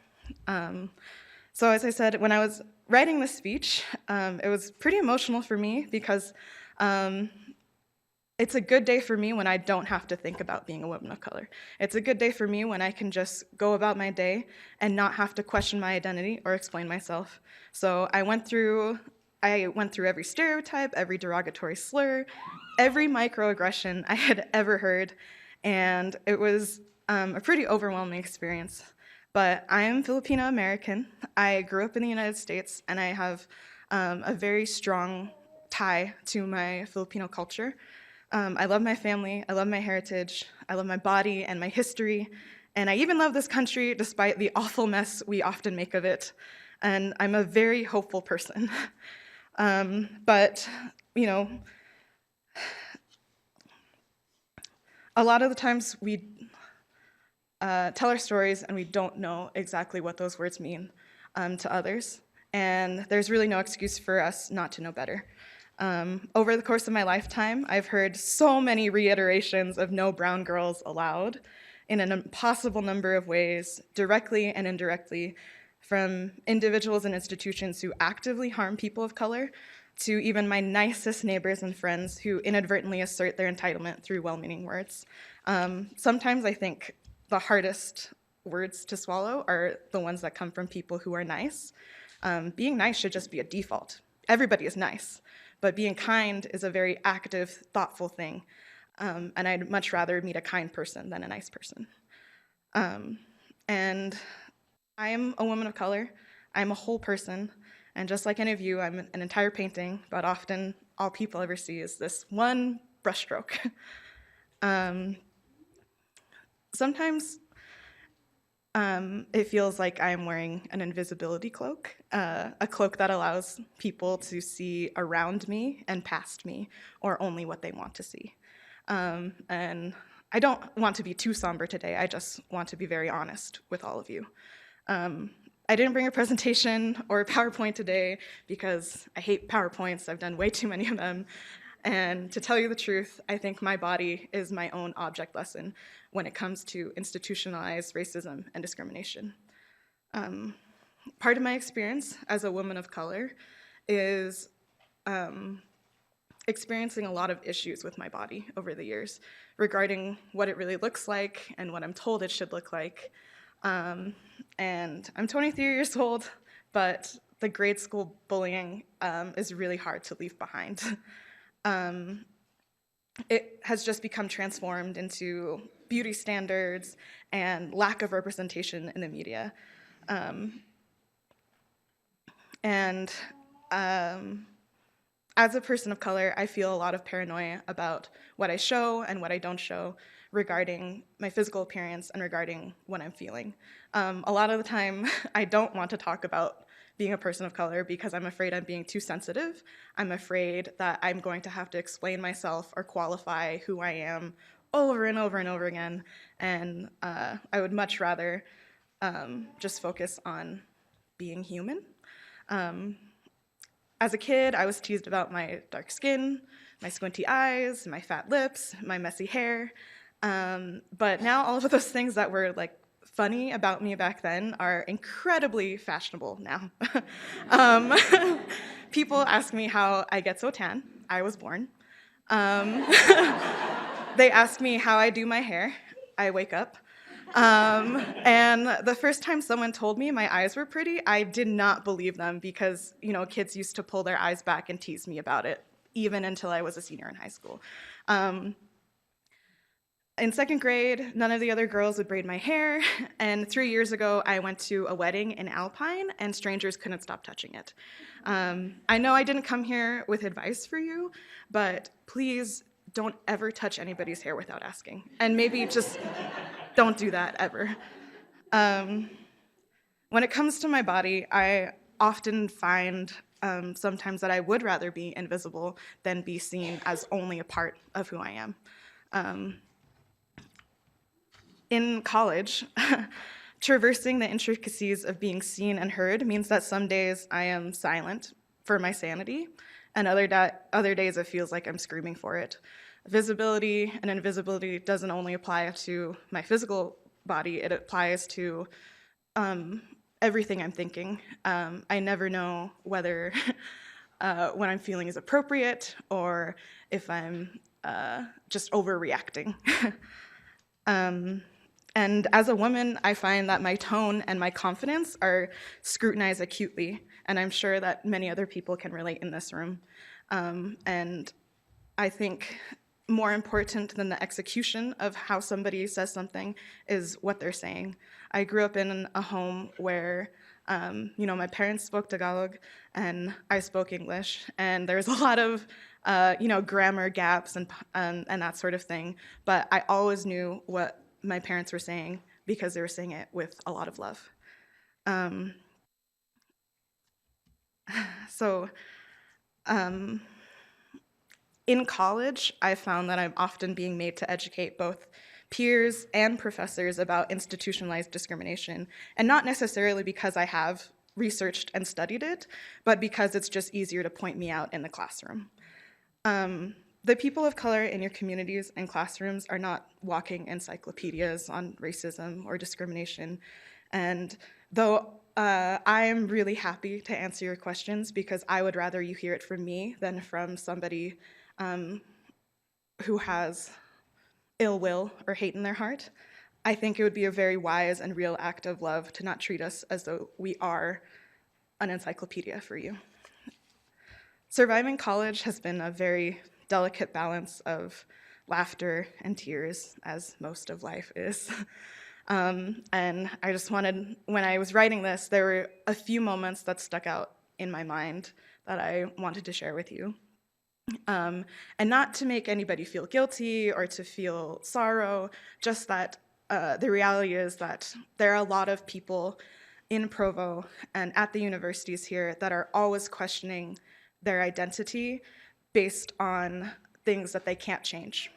So as I said, when I was writing this speech, it was pretty emotional for me because it's a good day for me when I don't have to think about being a woman of color. It's a good day for me when I can just go about my day and not have to question my identity or explain myself. So I went through every stereotype, every derogatory slur, every microaggression I had ever heard, and it was a pretty overwhelming experience. But I am Filipino American. I grew up in the United States, and I have a very strong tie to my Filipino culture. I love my family, I love my heritage, I love my body and my history, and I even love this country despite the awful mess we often make of it. And I'm a very hopeful person. But, you know, a lot of the times we tell our stories and we don't know exactly what those words mean to others. And there's really no excuse for us not to know better. Over the course of my lifetime, I've heard so many reiterations of no brown girls allowed in an impossible number of ways, directly and indirectly, from individuals and institutions who actively harm people of color to even my nicest neighbors and friends who inadvertently assert their entitlement through well-meaning words. Sometimes I think the hardest words to swallow are the ones that come from people who are nice. Being nice should just be a default. Everybody is nice, but being kind is a very active, thoughtful thing. And I'd much rather meet a kind person than a nice person. And I am a woman of color. I'm a whole person. And just like any of you, I'm an entire painting, but often all people ever see is this one brushstroke. Sometimes it feels like I'm wearing an invisibility cloak, a cloak that allows people to see around me and past me, or only what they want to see. And I don't want to be too somber today, I just want to be very honest with all of you. I didn't bring a presentation or a PowerPoint today because I hate PowerPoints, I've done way too many of them. And to tell you the truth, I think my body is my own object lesson when it comes to institutionalized racism and discrimination. Part of my experience as a woman of color is experiencing a lot of issues with my body over the years regarding what it really looks like and what I'm told it should look like. And I'm 23 years old, but the grade school bullying is really hard to leave behind. It has just become transformed into beauty standards and lack of representation in the media. As a person of color, I feel a lot of paranoia about what I show and what I don't show regarding my physical appearance and regarding what I'm feeling. A lot of the time, I don't want to talk about being a person of color because I'm afraid I'm being too sensitive. I'm afraid that I'm going to have to explain myself or qualify who I am over and over and over again. And I would much rather just focus on being human. As a kid, I was teased about my dark skin, my squinty eyes, my fat lips, my messy hair. But now all of those things that were like funny about me back then are incredibly fashionable now. People ask me how I get so tan. I was born. They ask me how I do my hair. I wake up. And the first time someone told me my eyes were pretty, I did not believe them because, you know, kids used to pull their eyes back and tease me about it, even until I was a senior in high school. In second grade, none of the other girls would braid my hair, and 3 years ago, I went to a wedding in Alpine, and strangers couldn't stop touching it. I know I didn't come here with advice for you, but please don't ever touch anybody's hair without asking, and maybe just don't do that ever. When it comes to my body, I often find sometimes that I would rather be invisible than be seen as only a part of who I am. In college, traversing the intricacies of being seen and heard means that some days I am silent for my sanity, and other days it feels like I'm screaming for it. Visibility and invisibility doesn't only apply to my physical body, it applies to everything I'm thinking. I never know whether what I'm feeling is appropriate or if I'm just overreacting. And as a woman, I find that my tone and my confidence are scrutinized acutely, and I'm sure that many other people can relate in this room. And I think more important than the execution of how somebody says something is what they're saying. I grew up in a home where My parents spoke Tagalog and I spoke English, and there's a lot of grammar gaps and that sort of thing. But I always knew what my parents were saying because they were saying it with a lot of love. So in college, I found that I'm often being made to educate both peers and professors about institutionalized discrimination, and not necessarily because I have researched and studied it, but because it's just easier to point me out in the classroom. The people of color in your communities and classrooms are not walking encyclopedias on racism or discrimination, and though I am really happy to answer your questions because I would rather you hear it from me than from somebody who has ill will or hate in their heart. I think it would be a very wise and real act of love to not treat us as though we are an encyclopedia for you. Surviving college has been a very delicate balance of laughter and tears, as most of life is. And I just wanted, when I was writing this, there were a few moments that stuck out in my mind that I wanted to share with you. And not to make anybody feel guilty or to feel sorrow, just that the reality is that there are a lot of people in Provo and at the universities here that are always questioning their identity based on things that they can't change.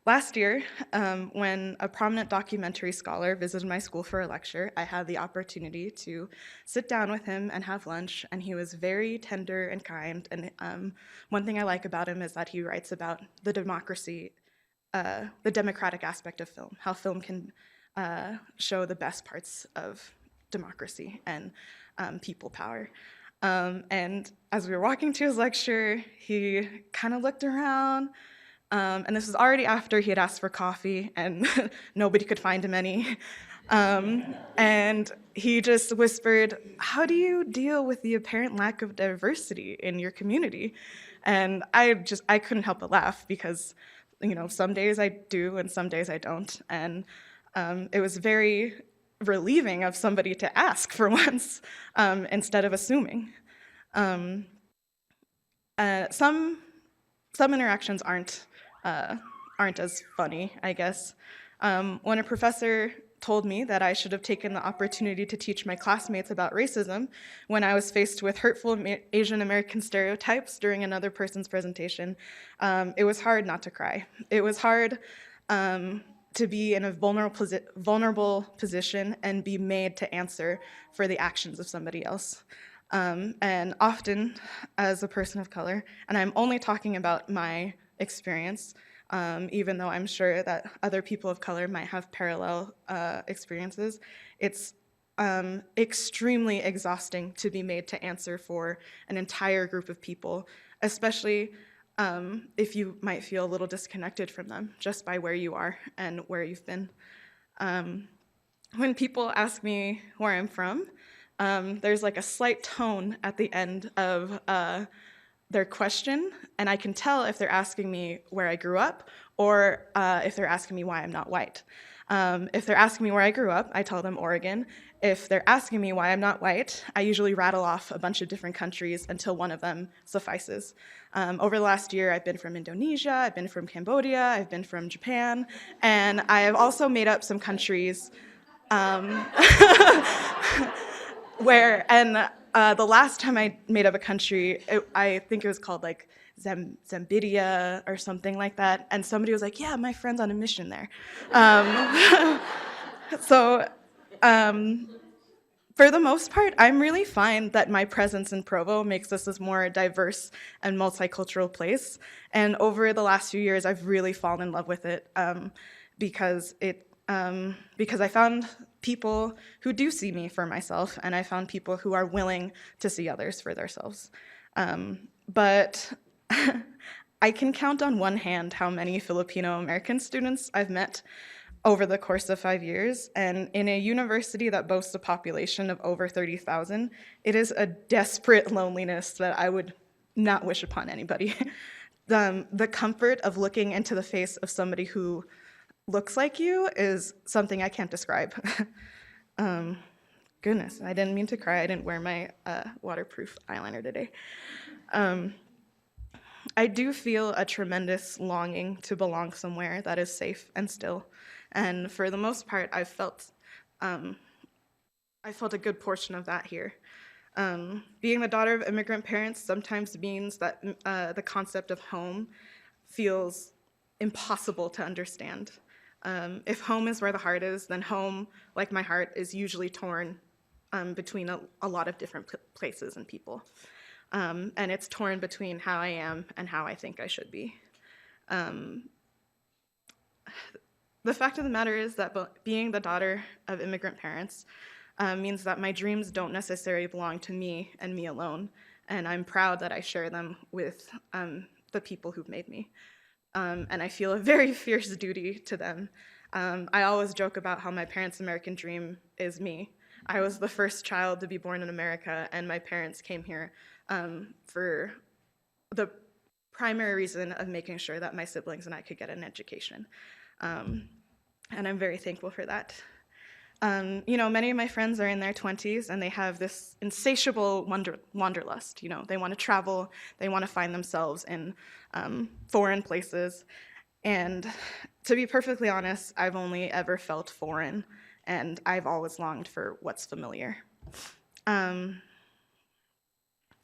Last year, when a prominent documentary scholar visited my school for a lecture, I had the opportunity to sit down with him and have lunch, and he was very tender and kind. And one thing I like about him is that he writes about the democracy, the democratic aspect of film, how film can show the best parts of democracy and people power. And as we were walking to his lecture, he kind of looked around, and this was already after he had asked for coffee and nobody could find him any. And he just whispered, "How do you deal with the apparent lack of diversity in your community?" And I couldn't help but laugh because, some days I do and some days I don't. And it was very relieving of somebody to ask for once instead of assuming. Some interactions aren't as funny, I guess. When a professor told me that I should have taken the opportunity to teach my classmates about racism when I was faced with hurtful Asian American stereotypes during another person's presentation, it was hard not to cry. It was hard to be in a vulnerable position and be made to answer for the actions of somebody else. And often, as a person of color, and I'm only talking about my experience, even though I'm sure that other people of color might have parallel experiences, it's extremely exhausting to be made to answer for an entire group of people, especially if you might feel a little disconnected from them just by where you are and where you've been. When people ask me where I'm from, there's like a slight tone at the end of their question, and I can tell if they're asking me where I grew up or if they're asking me why I'm not white. If they're asking me where I grew up, I tell them Oregon. If they're asking me why I'm not white, I usually rattle off a bunch of different countries until one of them suffices. Over the last year, I've been from Indonesia, I've been from Cambodia, I've been from Japan, and I have also made up some countries the last time I made up a country, I think it was called like Zambidia or something like that, and somebody was like, "Yeah, my friend's on a mission there." For the most part, I'm really fine that my presence in Provo makes this a more diverse and multicultural place. And over the last few years, I've really fallen in love with it because I found people who do see me for myself, and I found people who are willing to see others for themselves. But I can count on one hand how many Filipino American students I've met over the course of 5 years, and in a university that boasts a population of over 30,000, it is a desperate loneliness that I would not wish upon anybody. The comfort of looking into the face of somebody who looks like you is something I can't describe. Goodness, I didn't mean to cry. I didn't wear my waterproof eyeliner today. Um, I do feel a tremendous longing to belong somewhere that is safe and still. And for the most part, I felt a good portion of that here. Being the daughter of immigrant parents sometimes means that the concept of home feels impossible to understand. If home is where the heart is, then home, like my heart, is usually torn between a lot of different places and people. And it's torn between how I am and how I think I should be. The fact of the matter is that being the daughter of immigrant parents means that my dreams don't necessarily belong to me and me alone, and I'm proud that I share them with the people who've made me. And I feel a very fierce duty to them. I always joke about how my parents' American dream is me. I was the first child to be born in America, and my parents came here for the primary reason of making sure that my siblings and I could get an education. And I'm very thankful for that. Many of my friends are in their 20s and they have this insatiable wanderlust. They want to travel, they want to find themselves in foreign places. And to be perfectly honest, I've only ever felt foreign, and I've always longed for what's familiar. I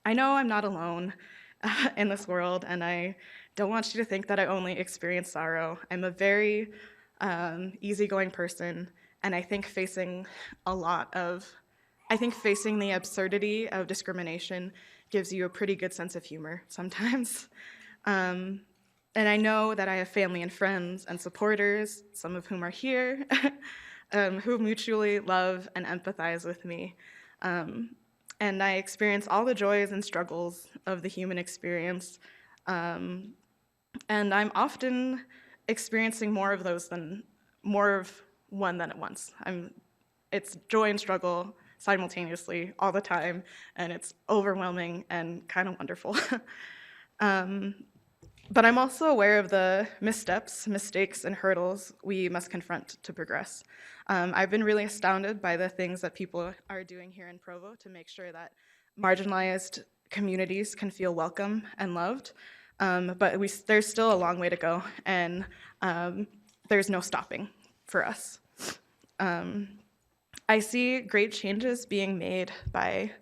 know I'm not alone in this world, and I don't want you to think that I only experience sorrow. I'm a very easygoing person, and I think facing the absurdity of discrimination gives you a pretty good sense of humor sometimes. And I know that I have family and friends and supporters, some of whom are here, who mutually love and empathize with me. And I experience all the joys and struggles of the human experience. And I'm often experiencing more of one than at once. It's joy and struggle simultaneously all the time, and it's overwhelming and kind of wonderful. But I'm also aware of the missteps, mistakes, and hurdles we must confront to progress. I've been really astounded by the things that people are doing here in Provo to make sure that marginalized communities can feel welcome and loved. But there's still a long way to go, and there's no stopping for us. I see great changes being made by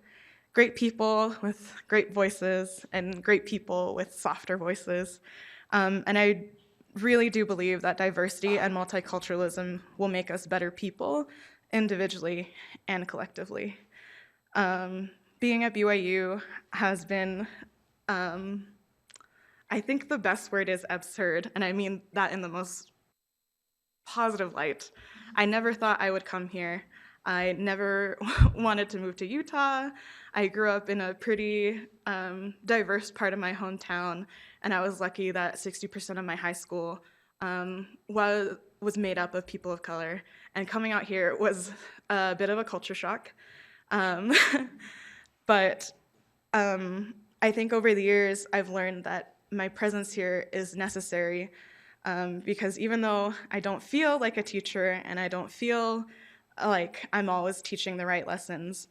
great people with great voices and great people with softer voices. And I really do believe that diversity and multiculturalism will make us better people individually and collectively. Being at BYU has been, I think the best word is absurd, and I mean that in the most positive light. I never thought I would come here. I never wanted to move to Utah. I grew up in a pretty diverse part of my hometown, and I was lucky that 60% of my high school was made up of people of color. And coming out here was a bit of a culture shock. But I think over the years, I've learned that my presence here is necessary because even though I don't feel like a teacher and I don't feel like I'm always teaching the right lessons,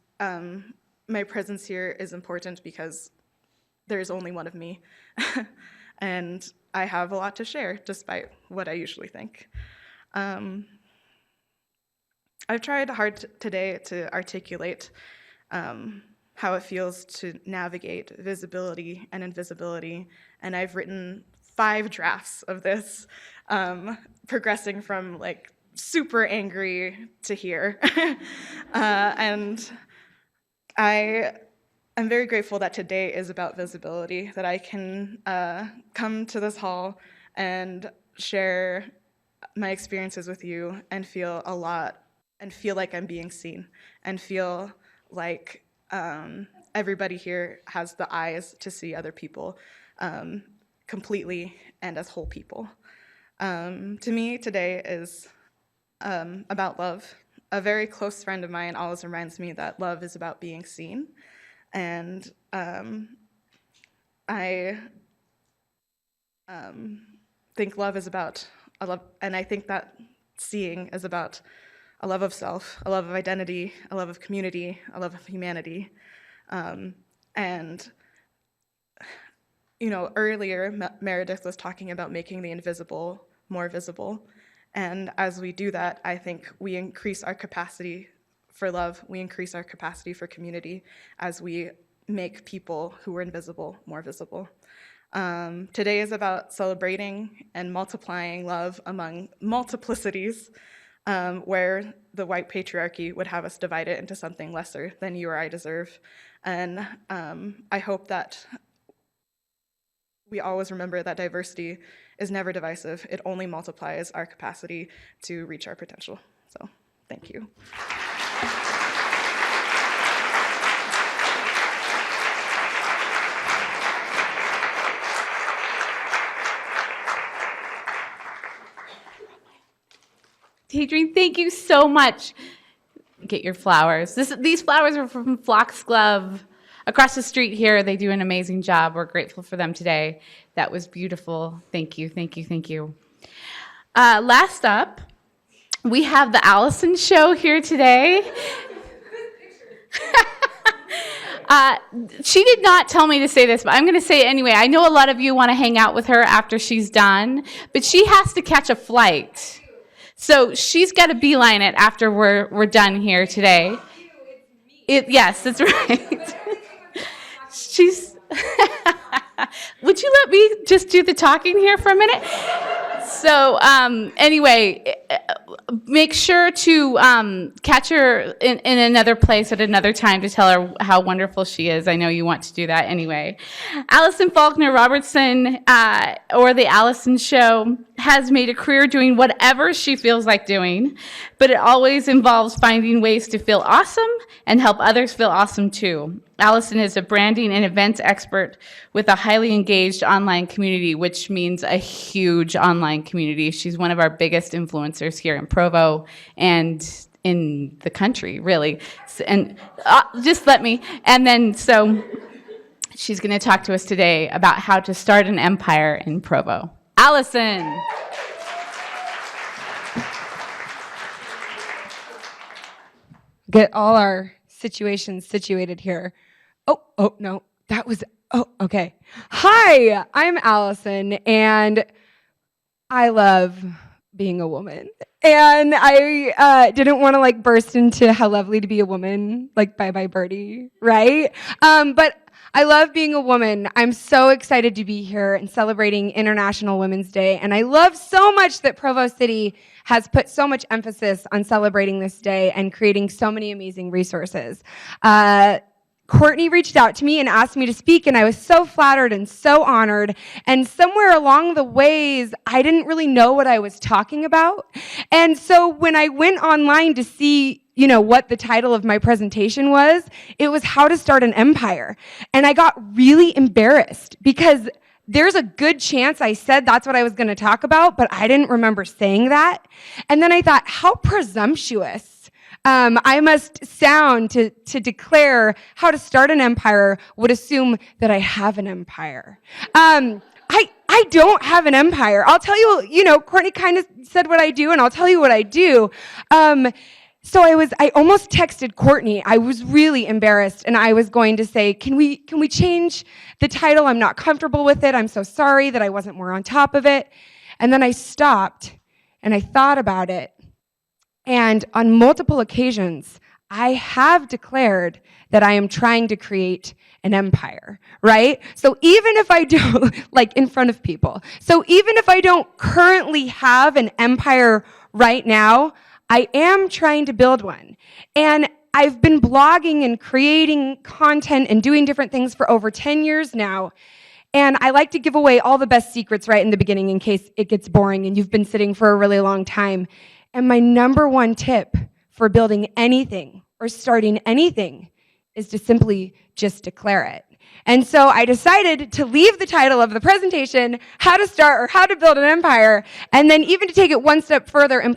my presence here is important because there's only one of me. And I have a lot to share, despite what I usually think. I've tried hard today to articulate how it feels to navigate visibility and invisibility, and I've written 5 drafts of this, progressing from like super angry to here. And I am very grateful that today is about visibility, that I can come to this hall and share my experiences with you and feel like I'm being seen, and feel like everybody here has the eyes to see other people completely and as whole people. To me, today is about love. A very close friend of mine always reminds me that love is about being seen, and I think love is about love, and I think that seeing is about a love of self, a love of identity, a love of community, a love of humanity. And earlier Meredith was talking about making the invisible more visible. And as we do that, I think we increase our capacity for love, we increase our capacity for community as we make people who are invisible more visible. Today is about celebrating and multiplying love among multiplicities, where the white patriarchy would have us divide it into something lesser than you or I deserve. And I hope that we always remember that diversity is never divisive. It only multiplies our capacity to reach our potential. So, thank you. Hadrian, thank you so much. Get your flowers. These flowers are from Foxglove. Across the street here, they do an amazing job. We're grateful for them today. That was beautiful. Thank you, thank you, thank you. Last up, we have the Allison Show here today. She did not tell me to say this, but I'm going to say it anyway. I know a lot of you want to hang out with her after she's done, but she has to catch a flight. So she's got to beeline it after we're done here today. Yes, that's right. She's. Would you let me just do the talking here for a minute? So anyway, make sure to catch her in another place at another time to tell her how wonderful she is. I know you want to do that anyway. Allison Faulkner Robertson, or The Allison Show, has made a career doing whatever she feels like doing, but it always involves finding ways to feel awesome and help others feel awesome too. Allison is a branding and events expert with a highly engaged online community, which means a huge online community. She's one of our biggest influencers here in Provo and in the country, really. And just let me. And then, so she's going to talk to us today about how to start an empire in Provo. Allison. Get all our situations situated here. Oh, no, okay. Hi, I'm Allison, and I love being a woman. And I didn't want to burst into how lovely to be a woman, Bye Bye Birdie, right? But I love being a woman. I'm so excited to be here and celebrating International Women's Day. And I love so much that Provo City has put so much emphasis on celebrating this day and creating so many amazing resources. Courtney reached out to me and asked me to speak, and I was so flattered and so honored. And somewhere along the ways, I didn't really know what I was talking about. And so when I went online to see, what the title of my presentation was, it was How to Start an Empire. And I got really embarrassed because there's a good chance I said that's what I was going to talk about, but I didn't remember saying that. And then I thought, how presumptuous I must sound to declare how to start an empire would assume that I have an empire. I don't have an empire. I'll tell you, Courtney kind of said what I do, and I'll tell you what I do. So I almost texted Courtney. I was really embarrassed, and I was going to say, can we change the title? I'm not comfortable with it. I'm so sorry that I wasn't more on top of it. And then I stopped, and I thought about it. And on multiple occasions, I have declared that I am trying to create an empire, right? So even if I don't, in front of people, so even if I don't currently have an empire right now, I am trying to build one. And I've been blogging and creating content and doing different things for over 10 years now. And I like to give away all the best secrets right in the beginning in case it gets boring and you've been sitting for a really long time. And my number one tip for building anything or starting anything is to simply just declare it. And so I decided to leave the title of the presentation, How to Start or How to Build an Empire, and then even to take it one step further and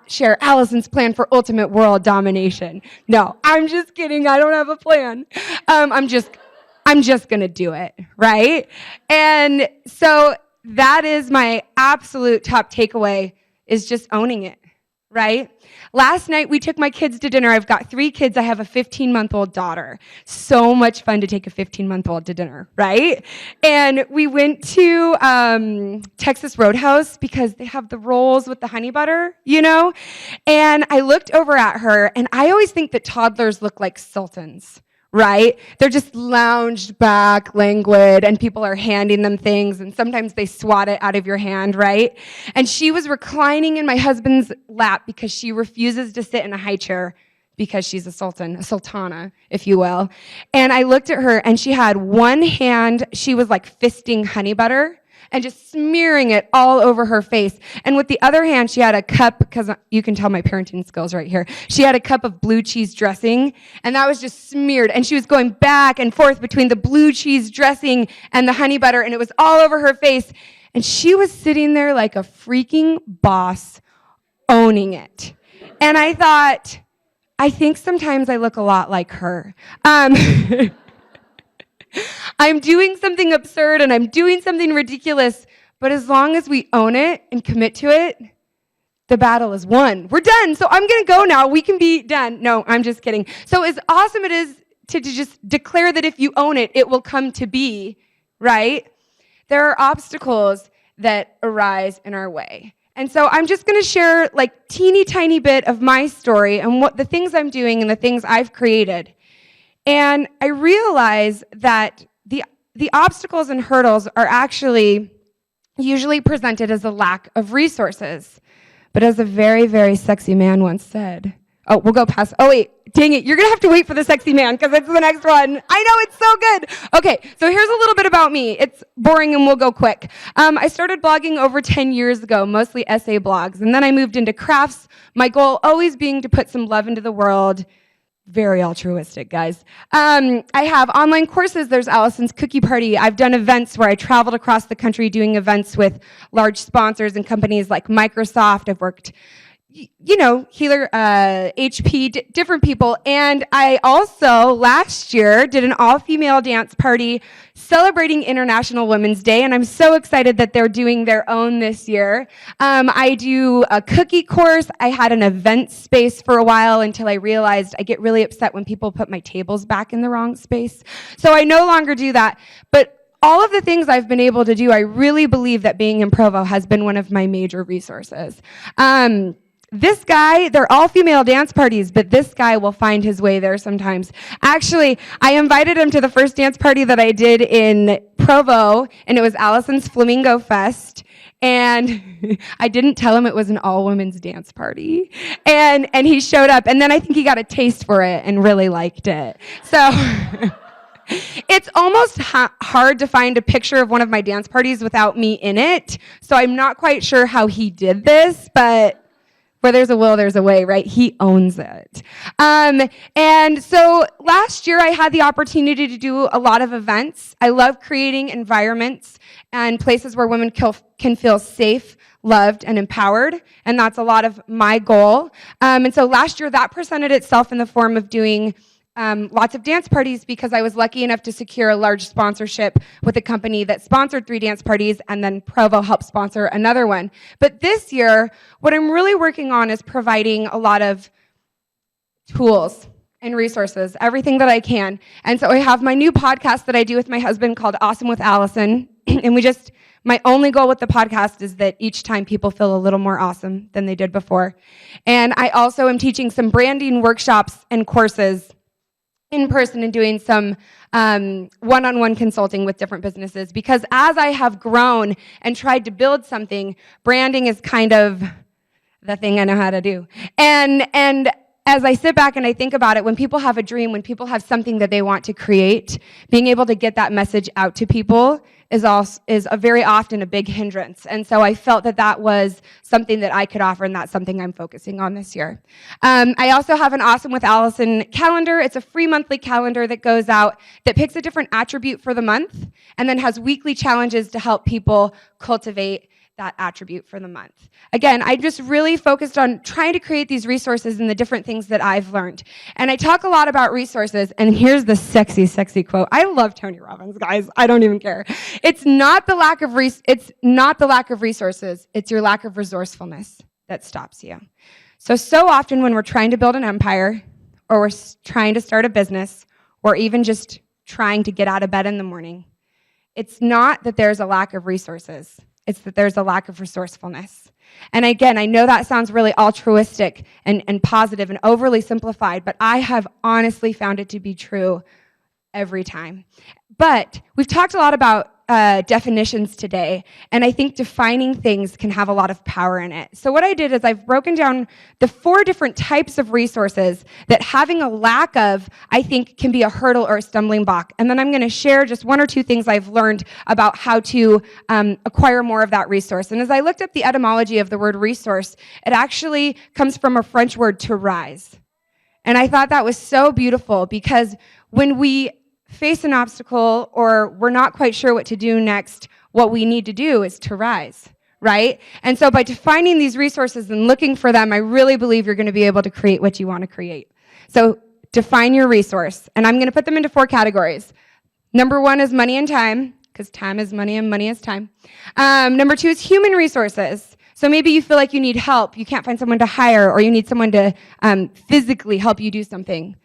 share Allison's plan for ultimate world domination. No, I'm just kidding. I don't have a plan. I'm just going to do it, right? And so that is my absolute top takeaway, is just owning it. right? Last night we took my kids to dinner. I've got 3 kids. I have a 15-month-old daughter. So much fun to take a 15-month-old to dinner, right? And we went to Texas Roadhouse because they have the rolls with the honey butter, you know? And I looked over at her, and I always think that toddlers look like sultans, right? They're just lounged back, languid, and people are handing them things, and sometimes they swat it out of your hand, right? And she was reclining in my husband's lap because she refuses to sit in a high chair because she's a sultan, a sultana, if you will. And I looked at her, and she had one hand, she was like fisting honey butter and just smearing it all over her face. And with the other hand, she had a cup, because you can tell my parenting skills right here. She had a cup of blue cheese dressing, and that was just smeared. And she was going back and forth between the blue cheese dressing and the honey butter, and it was all over her face. And she was sitting there like a freaking boss, owning it. And I thought, I think sometimes I look a lot like her. I'm doing something absurd and I'm doing something ridiculous, but as long as we own it and commit to it, the battle is won. We're done. So I'm going to go now. We can be done. No, I'm just kidding. So as awesome it is to just declare that if you own it, it will come to be, right? There are obstacles that arise in our way. And so I'm just going to share like teeny tiny bit of my story and what the things I'm doing and the things I've created. And I realize that the obstacles and hurdles are actually usually presented as a lack of resources. But as a very, very sexy man once said, oh, we'll go past, oh wait, dang it, you're gonna have to wait for the sexy man because it's the next one. I know, it's so good. Okay, so here's a little bit about me. It's boring and we'll go quick. I started blogging over 10 years ago, mostly essay blogs, and then I moved into crafts, my goal always being to put some love into the world. Very altruistic, guys. I have online courses. There's Allison's Cookie Party. I've done events where I traveled across the country doing events with large sponsors and companies like Microsoft. I've worked, you know, Healer, HP, different people. And I also, last year, did an all-female dance party celebrating International Women's Day, and I'm so excited that they're doing their own this year. I do a cookie course. I had an event space for a while until I realized I get really upset when people put my tables back in the wrong space. So I no longer do that. But all of the things I've been able to do, I really believe that being in Provo has been one of my major resources. This guy, they're all female dance parties, but this guy will find his way there sometimes. Actually, I invited him to the first dance party that I did in Provo, and it was Allison's Flamingo Fest. And I didn't tell him it was an all-women's dance party. And he showed up, and then I think he got a taste for it and really liked it. So it's almost hard to find a picture of one of my dance parties without me in it. So I'm not quite sure how he did this, but where there's a will, there's a way, right? He owns it. And so last year I had the opportunity to do a lot of events. I love creating environments and places where women can feel safe, loved, and empowered. And that's a lot of my goal. And so last year that presented itself in the form of doing lots of dance parties because I was lucky enough to secure a large sponsorship with a company that sponsored 3 dance parties, and then Provo helped sponsor another one. But this year, what I'm really working on is providing a lot of tools and resources, everything that I can. And so I have my new podcast that I do with my husband called Awesome with Allison. And my only goal with the podcast is that each time people feel a little more awesome than they did before. And I also am teaching some branding workshops and courses in person and doing some one-on-one consulting with different businesses, because as I have grown and tried to build something, branding is kind of the thing I know how to do. And as I sit back and I think about it, when people have a dream, when people have something that they want to create, being able to get that message out to people is very often a big hindrance. And so I felt that was something that I could offer, and that's something I'm focusing on this year. I also have an Awesome with Allison calendar. It's a free monthly calendar that goes out that picks a different attribute for the month and then has weekly challenges to help people cultivate that attribute for the month. Again, I just really focused on trying to create these resources and the different things that I've learned. And I talk a lot about resources, and here's the sexy, sexy quote. I love Tony Robbins, guys. I don't even care. It's not the lack of resources, it's your lack of resourcefulness that stops you. So often when we're trying to build an empire, or we're trying to start a business, or even just trying to get out of bed in the morning, it's not that there's a lack of resources. It's that there's a lack of resourcefulness. And again, I know that sounds really altruistic and positive and overly simplified, but I have honestly found it to be true every time. But we've talked a lot about definitions today, and I think defining things can have a lot of power in it. So what I did is I've broken down the 4 different types of resources that having a lack of, I think, can be a hurdle or a stumbling block. And then I'm going to share just 1 or 2 things I've learned about how to acquire more of that resource. And as I looked up the etymology of the word resource, it actually comes from a French word, to rise. And I thought that was so beautiful, because when we face an obstacle or we're not quite sure what to do next, what we need to do is to rise, right? And so by defining these resources and looking for them, I really believe you're going to be able to create what you want to create. So define your resource, and I'm going to put them into 4 categories. Number 1 is money and time, because time is money and money is time. Number 2 is human resources. So maybe you feel like you need help, you can't find someone to hire, or you need someone to physically help you do something.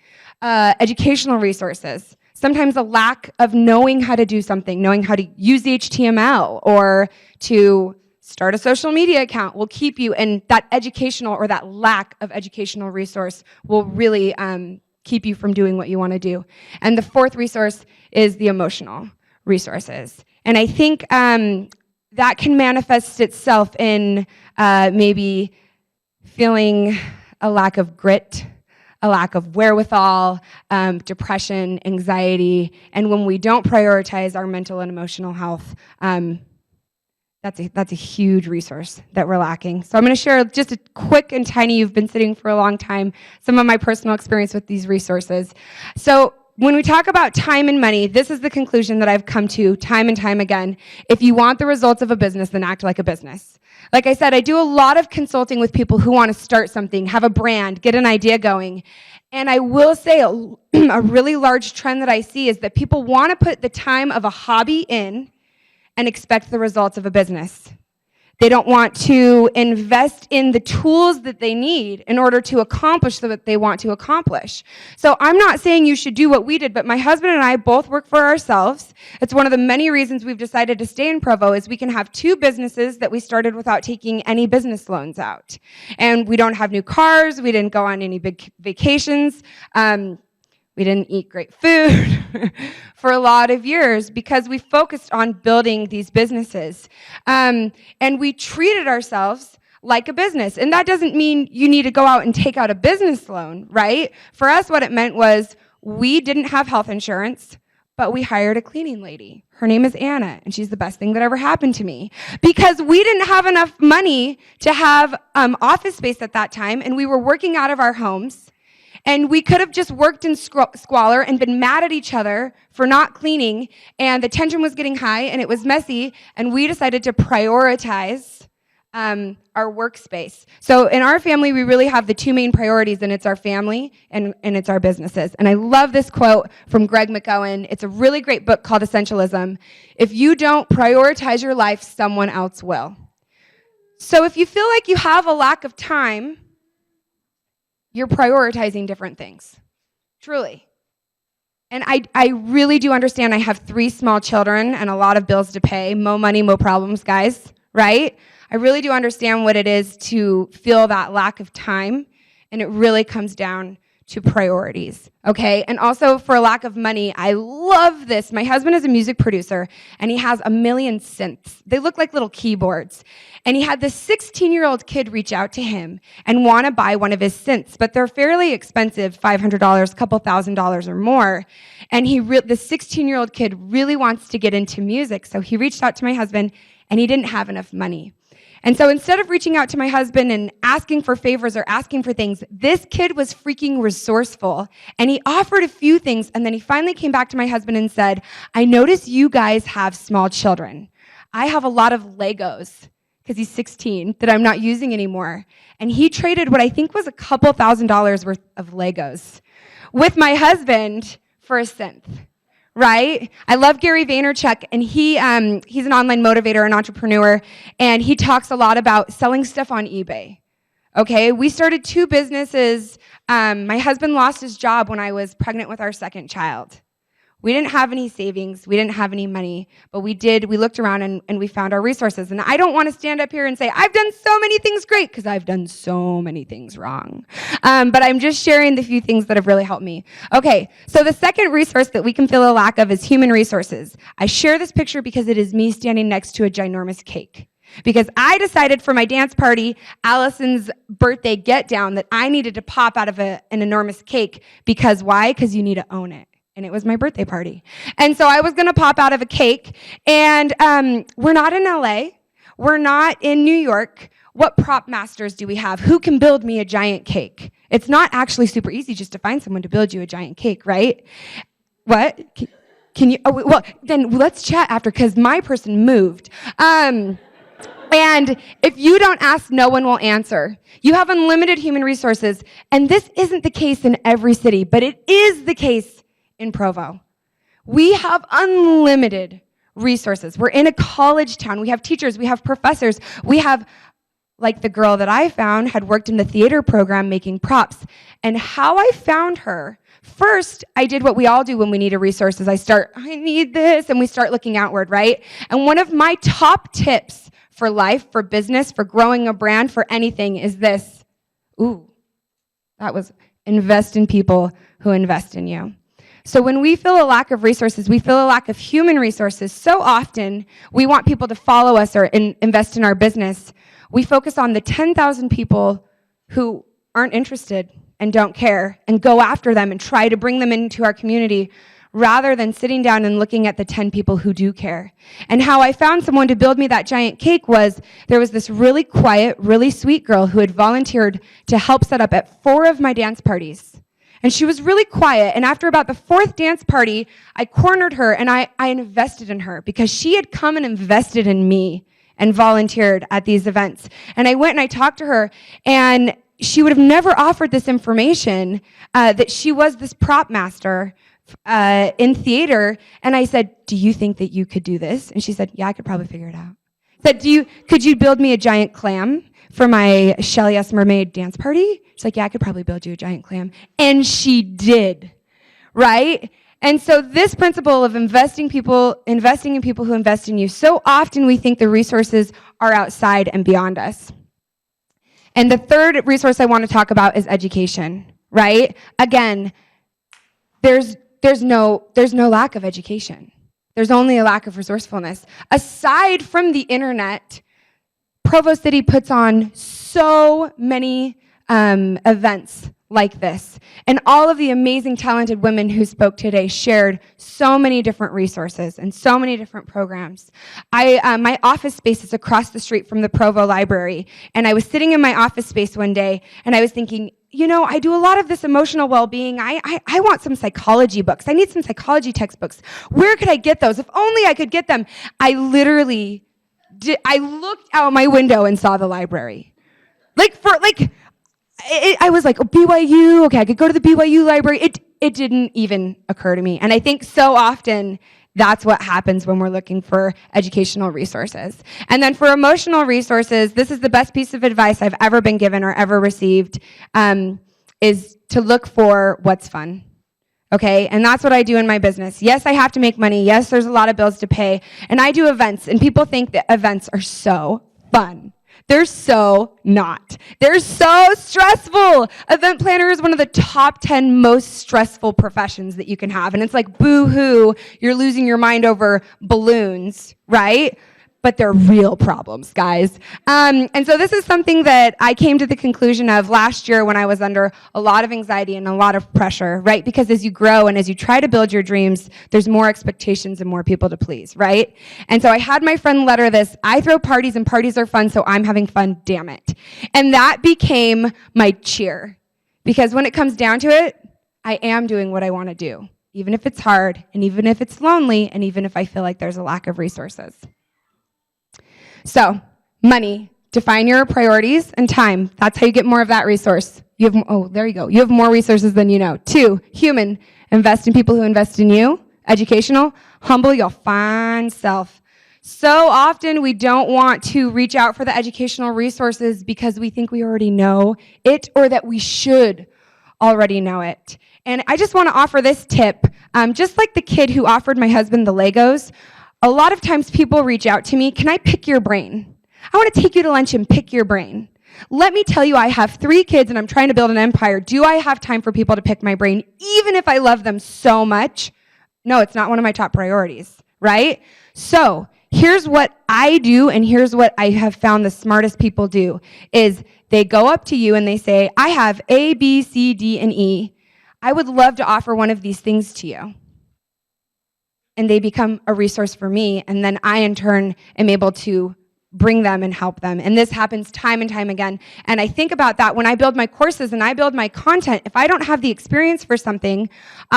Educational resources. Sometimes a lack of knowing how to do something, knowing how to use HTML or to start a social media account will keep you, and that educational or that lack of educational resource will really keep you from doing what you want to do. And the 4th resource is the emotional resources. And I think that can manifest itself in maybe feeling a lack of grit, a lack of wherewithal, depression, anxiety, and when we don't prioritize our mental and emotional health, that's a huge resource that we're lacking. So I'm going to share just a quick and tiny, you've been sitting for a long time, some of my personal experience with these resources. So when we talk about time and money, this is the conclusion that I've come to time and time again. If you want the results of a business, then act like a business. Like I said, I do a lot of consulting with people who want to start something, have a brand, get an idea going. And I will say a really large trend that I see is that people want to put the time of a hobby in and expect the results of a business. They don't want to invest in the tools that they need in order to accomplish what they want to accomplish. So I'm not saying you should do what we did, but my husband and I both work for ourselves. It's one of the many reasons we've decided to stay in Provo is we can have 2 businesses that we started without taking any business loans out. And we don't have new cars. We didn't go on any big vacations. We didn't eat great food for a lot of years because we focused on building these businesses. And we treated ourselves like a business. And that doesn't mean you need to go out and take out a business loan, right? For us, what it meant was we didn't have health insurance, but we hired a cleaning lady. Her name is Anna, and she's the best thing that ever happened to me because we didn't have enough money to have office space at that time, and we were working out of our homes. And we could have just worked in squalor and been mad at each other for not cleaning, and the tension was getting high, and it was messy, and we decided to prioritize our workspace. So in our family, we really have the 2 main priorities, and it's our family and it's our businesses. And I love this quote from Greg McKeown. It's a really great book called Essentialism. If you don't prioritize your life, someone else will. So if you feel like you have a lack of time, you're prioritizing different things, truly. And I really do understand I have 3 small children and a lot of bills to pay. Mo money, mo problems, guys, right? I really do understand what it is to feel that lack of time, and it really comes down to priorities, okay? And also for a lack of money, I love this. My husband is a music producer, and he has a million synths. They look like little keyboards. And he had this 16-year-old kid reach out to him and want to buy one of his synths, but they're fairly expensive, $500, a couple $1,000s or more. And the 16-year-old kid really wants to get into music, so he reached out to my husband, and he didn't have enough money. And so instead of reaching out to my husband and asking for favors or asking for things, this kid was freaking resourceful. And he offered a few things, and then he finally came back to my husband and said, I notice you guys have small children. I have a lot of Legos, because he's 16, that I'm not using anymore. And he traded what I think was a couple $1,000s worth of Legos with my husband for a synth. Right? I love Gary Vaynerchuk, and he's an online motivator, an entrepreneur, and he talks a lot about selling stuff on eBay. Okay, we started 2 businesses. My husband lost his job when I was pregnant with our second child. We didn't have any savings. We didn't have any money, but we looked around and we found our resources. And I don't want to stand up here and say, I've done so many things great, because I've done so many things wrong. But I'm just sharing the few things that have really helped me. Okay, so the second resource that we can feel a lack of is human resources. I share this picture because it is me standing next to a ginormous cake. Because I decided for my dance party, Allison's birthday get down, that I needed to pop out of an enormous cake. Because why? Because you need to own it. And it was my birthday party. And so I was going to pop out of a cake. And we're not in LA. We're not in New York. What prop masters do we have? Who can build me a giant cake? It's not actually super easy just to find someone to build you a giant cake, right? What? Can you? Oh, well, then let's chat after, because my person moved. And if you don't ask, no one will answer. You have unlimited human resources. And this isn't the case in every city, but it is the case in Provo. We have unlimited resources. We're in a college town. We have teachers. We have professors. We have, like the girl that I found, had worked in the theater program making props. And how I found her, first, I did what we all do when we need a resource, is I need this, and we start looking outward, right? And one of my top tips for life, for business, for growing a brand, for anything is this. Invest in people who invest in you. So when we feel a lack of resources, we feel a lack of human resources. So often, we want people to follow us or invest in our business. We focus on the 10,000 people who aren't interested and don't care, and go after them and try to bring them into our community, rather than sitting down and looking at the 10 people who do care. And how I found someone to build me that giant cake was, there was this really quiet, really sweet girl who had volunteered to help set up at 4 of my dance parties. And she was really quiet, and after about the 4th dance party, I cornered her and I invested in her, because she had come and invested in me and volunteered at these events. And I went and I talked to her, and she would have never offered this information, that she was this prop master in theater. And I said, do you think that you could do this? And she said, yeah, I could probably figure it out. I said, could you build me a giant clam for my Shelley S. Mermaid dance party? She's like, yeah, I could probably build you a giant clam. And she did, right? And so this principle of investing in people who invest in you, so often we think the resources are outside and beyond us. And the third resource I want to talk about is education, right? Again, there's no lack of education. There's only a lack of resourcefulness. Aside from the internet, Provo City puts on so many events like this. And all of the amazing, talented women who spoke today shared so many different resources and so many different programs. My office space is across the street from the Provo Library. And I was sitting in my office space one day, and I was thinking, I do a lot of this emotional well-being. I want some psychology books. I need some psychology textbooks. Where could I get those? If only I could get them. I looked out my window and saw the library. I was like, oh, BYU, okay, I could go to the BYU library. It didn't even occur to me. And I think so often that's what happens when we're looking for educational resources. And then for emotional resources, this is the best piece of advice I've ever been given or ever received, is to look for what's fun. Okay, and that's what I do in my business. Yes, I have to make money. Yes, there's a lot of bills to pay. And I do events, and people think that events are so fun. They're so not. They're so stressful. Event planner is one of the top 10 most stressful professions that you can have. And it's like, boo-hoo, you're losing your mind over balloons, right? But they're real problems, guys. And so this is something that I came to the conclusion of last year when I was under a lot of anxiety and a lot of pressure, right? Because as you grow and as you try to build your dreams, there's more expectations and more people to please, right? And so I had my friend letter this, I throw parties and parties are fun, so I'm having fun, damn it. And that became my cheer. Because when it comes down to it, I am doing what I want to do, even if it's hard, and even if it's lonely, and even if I feel like there's a lack of resources. So, money, define your priorities, and time. That's how you get more of that resource. There you go. You have more resources than you know. 2, human, invest in people who invest in you. Educational, humble your fine self. So often we don't want to reach out for the educational resources because we think we already know it or that we should already know it. And I just want to offer this tip. Just like the kid who offered my husband the Legos, a lot of times people reach out to me, can I pick your brain? I want to take you to lunch and pick your brain. Let me tell you, I have 3 kids and I'm trying to build an empire. Do I have time for people to pick my brain, even if I love them so much? No, it's not one of my top priorities, right? So here's what I do, and here's what I have found the smartest people do, is they go up to you and they say, I have A, B, C, D, and E. I would love to offer one of these things to you. And they become a resource for me, and then I, in turn, am able to bring them and help them. And this happens time and time again. And I think about that when I build my courses and I build my content. If I don't have the experience for something,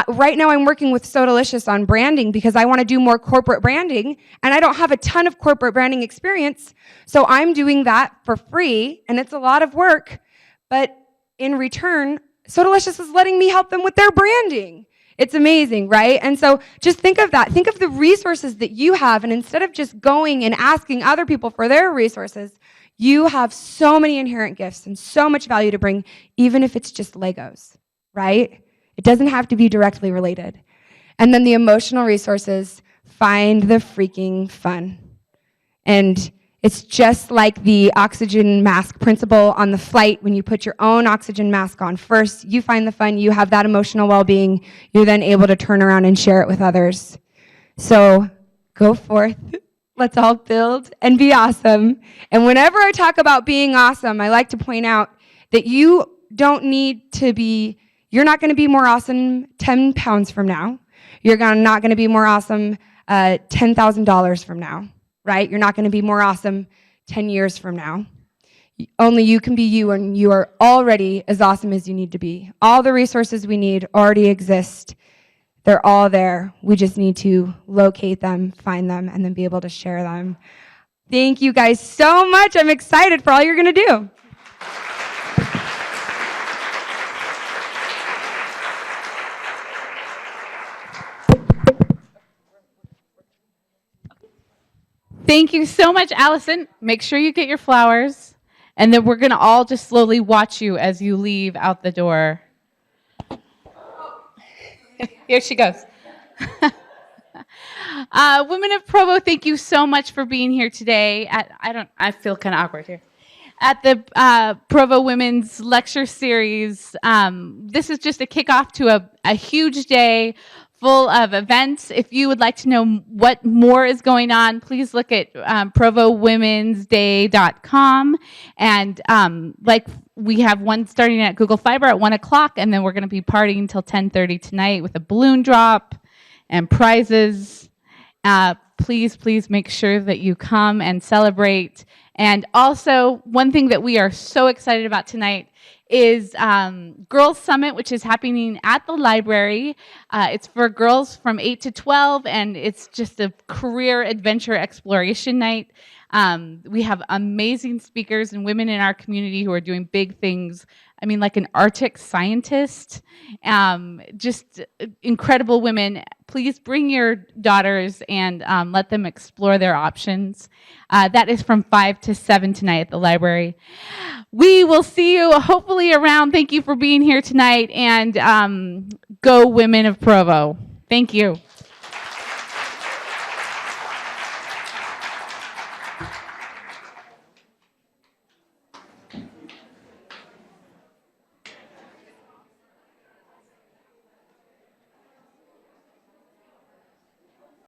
right now I'm working with So Delicious on branding because I want to do more corporate branding, and I don't have a ton of corporate branding experience. So I'm doing that for free, and it's a lot of work. But in return, So Delicious is letting me help them with their branding. It's amazing, right? And so just think of that. Think of the resources that you have, and instead of just going and asking other people for their resources, you have so many inherent gifts and so much value to bring, even if it's just Legos, right? It doesn't have to be directly related. And then the emotional resources, find the freaking fun. And it's just like the oxygen mask principle on the flight. When you put your own oxygen mask on first, you find the fun, you have that emotional well-being, you're then able to turn around and share it with others. So go forth, let's all build and be awesome. And whenever I talk about being awesome, I like to point out that you don't need to be, you're not gonna be more awesome 10 pounds from now. You're not gonna be more awesome $10,000 from now. Right? You're not going to be more awesome 10 years from now. Only you can be you, and you are already as awesome as you need to be. All the resources we need already exist. They're all there. We just need to locate them, find them, and then be able to share them. Thank you guys so much. I'm excited for all you're going to do. Thank you so much, Allison. Make sure you get your flowers, and then we're going to all just slowly watch you as you leave out the door. Here she goes. Women of Provo, thank you so much for being here today. I feel kind of awkward here. At the Provo Women's Lecture Series. This is just a kickoff to a huge day full of events. If you would like to know what more is going on, please look at provowomensday.com. And like we have one starting at Google Fiber at 1 o'clock, and then we're going to be partying until 10:30 tonight with a balloon drop and prizes. Please make sure that you come and celebrate. And also, one thing that we are so excited about tonight is Girls Summit, which is happening at the library. It's for girls from 8 to 12, and it's just a career adventure exploration night. We have amazing speakers and women in our community who are doing big things. I mean, like an Arctic scientist, just incredible women. Please bring your daughters and let them explore their options. That is from 5 to 7 tonight at the library. We will see you hopefully around. Thank you for being here tonight, and go Women of Provo. Thank you.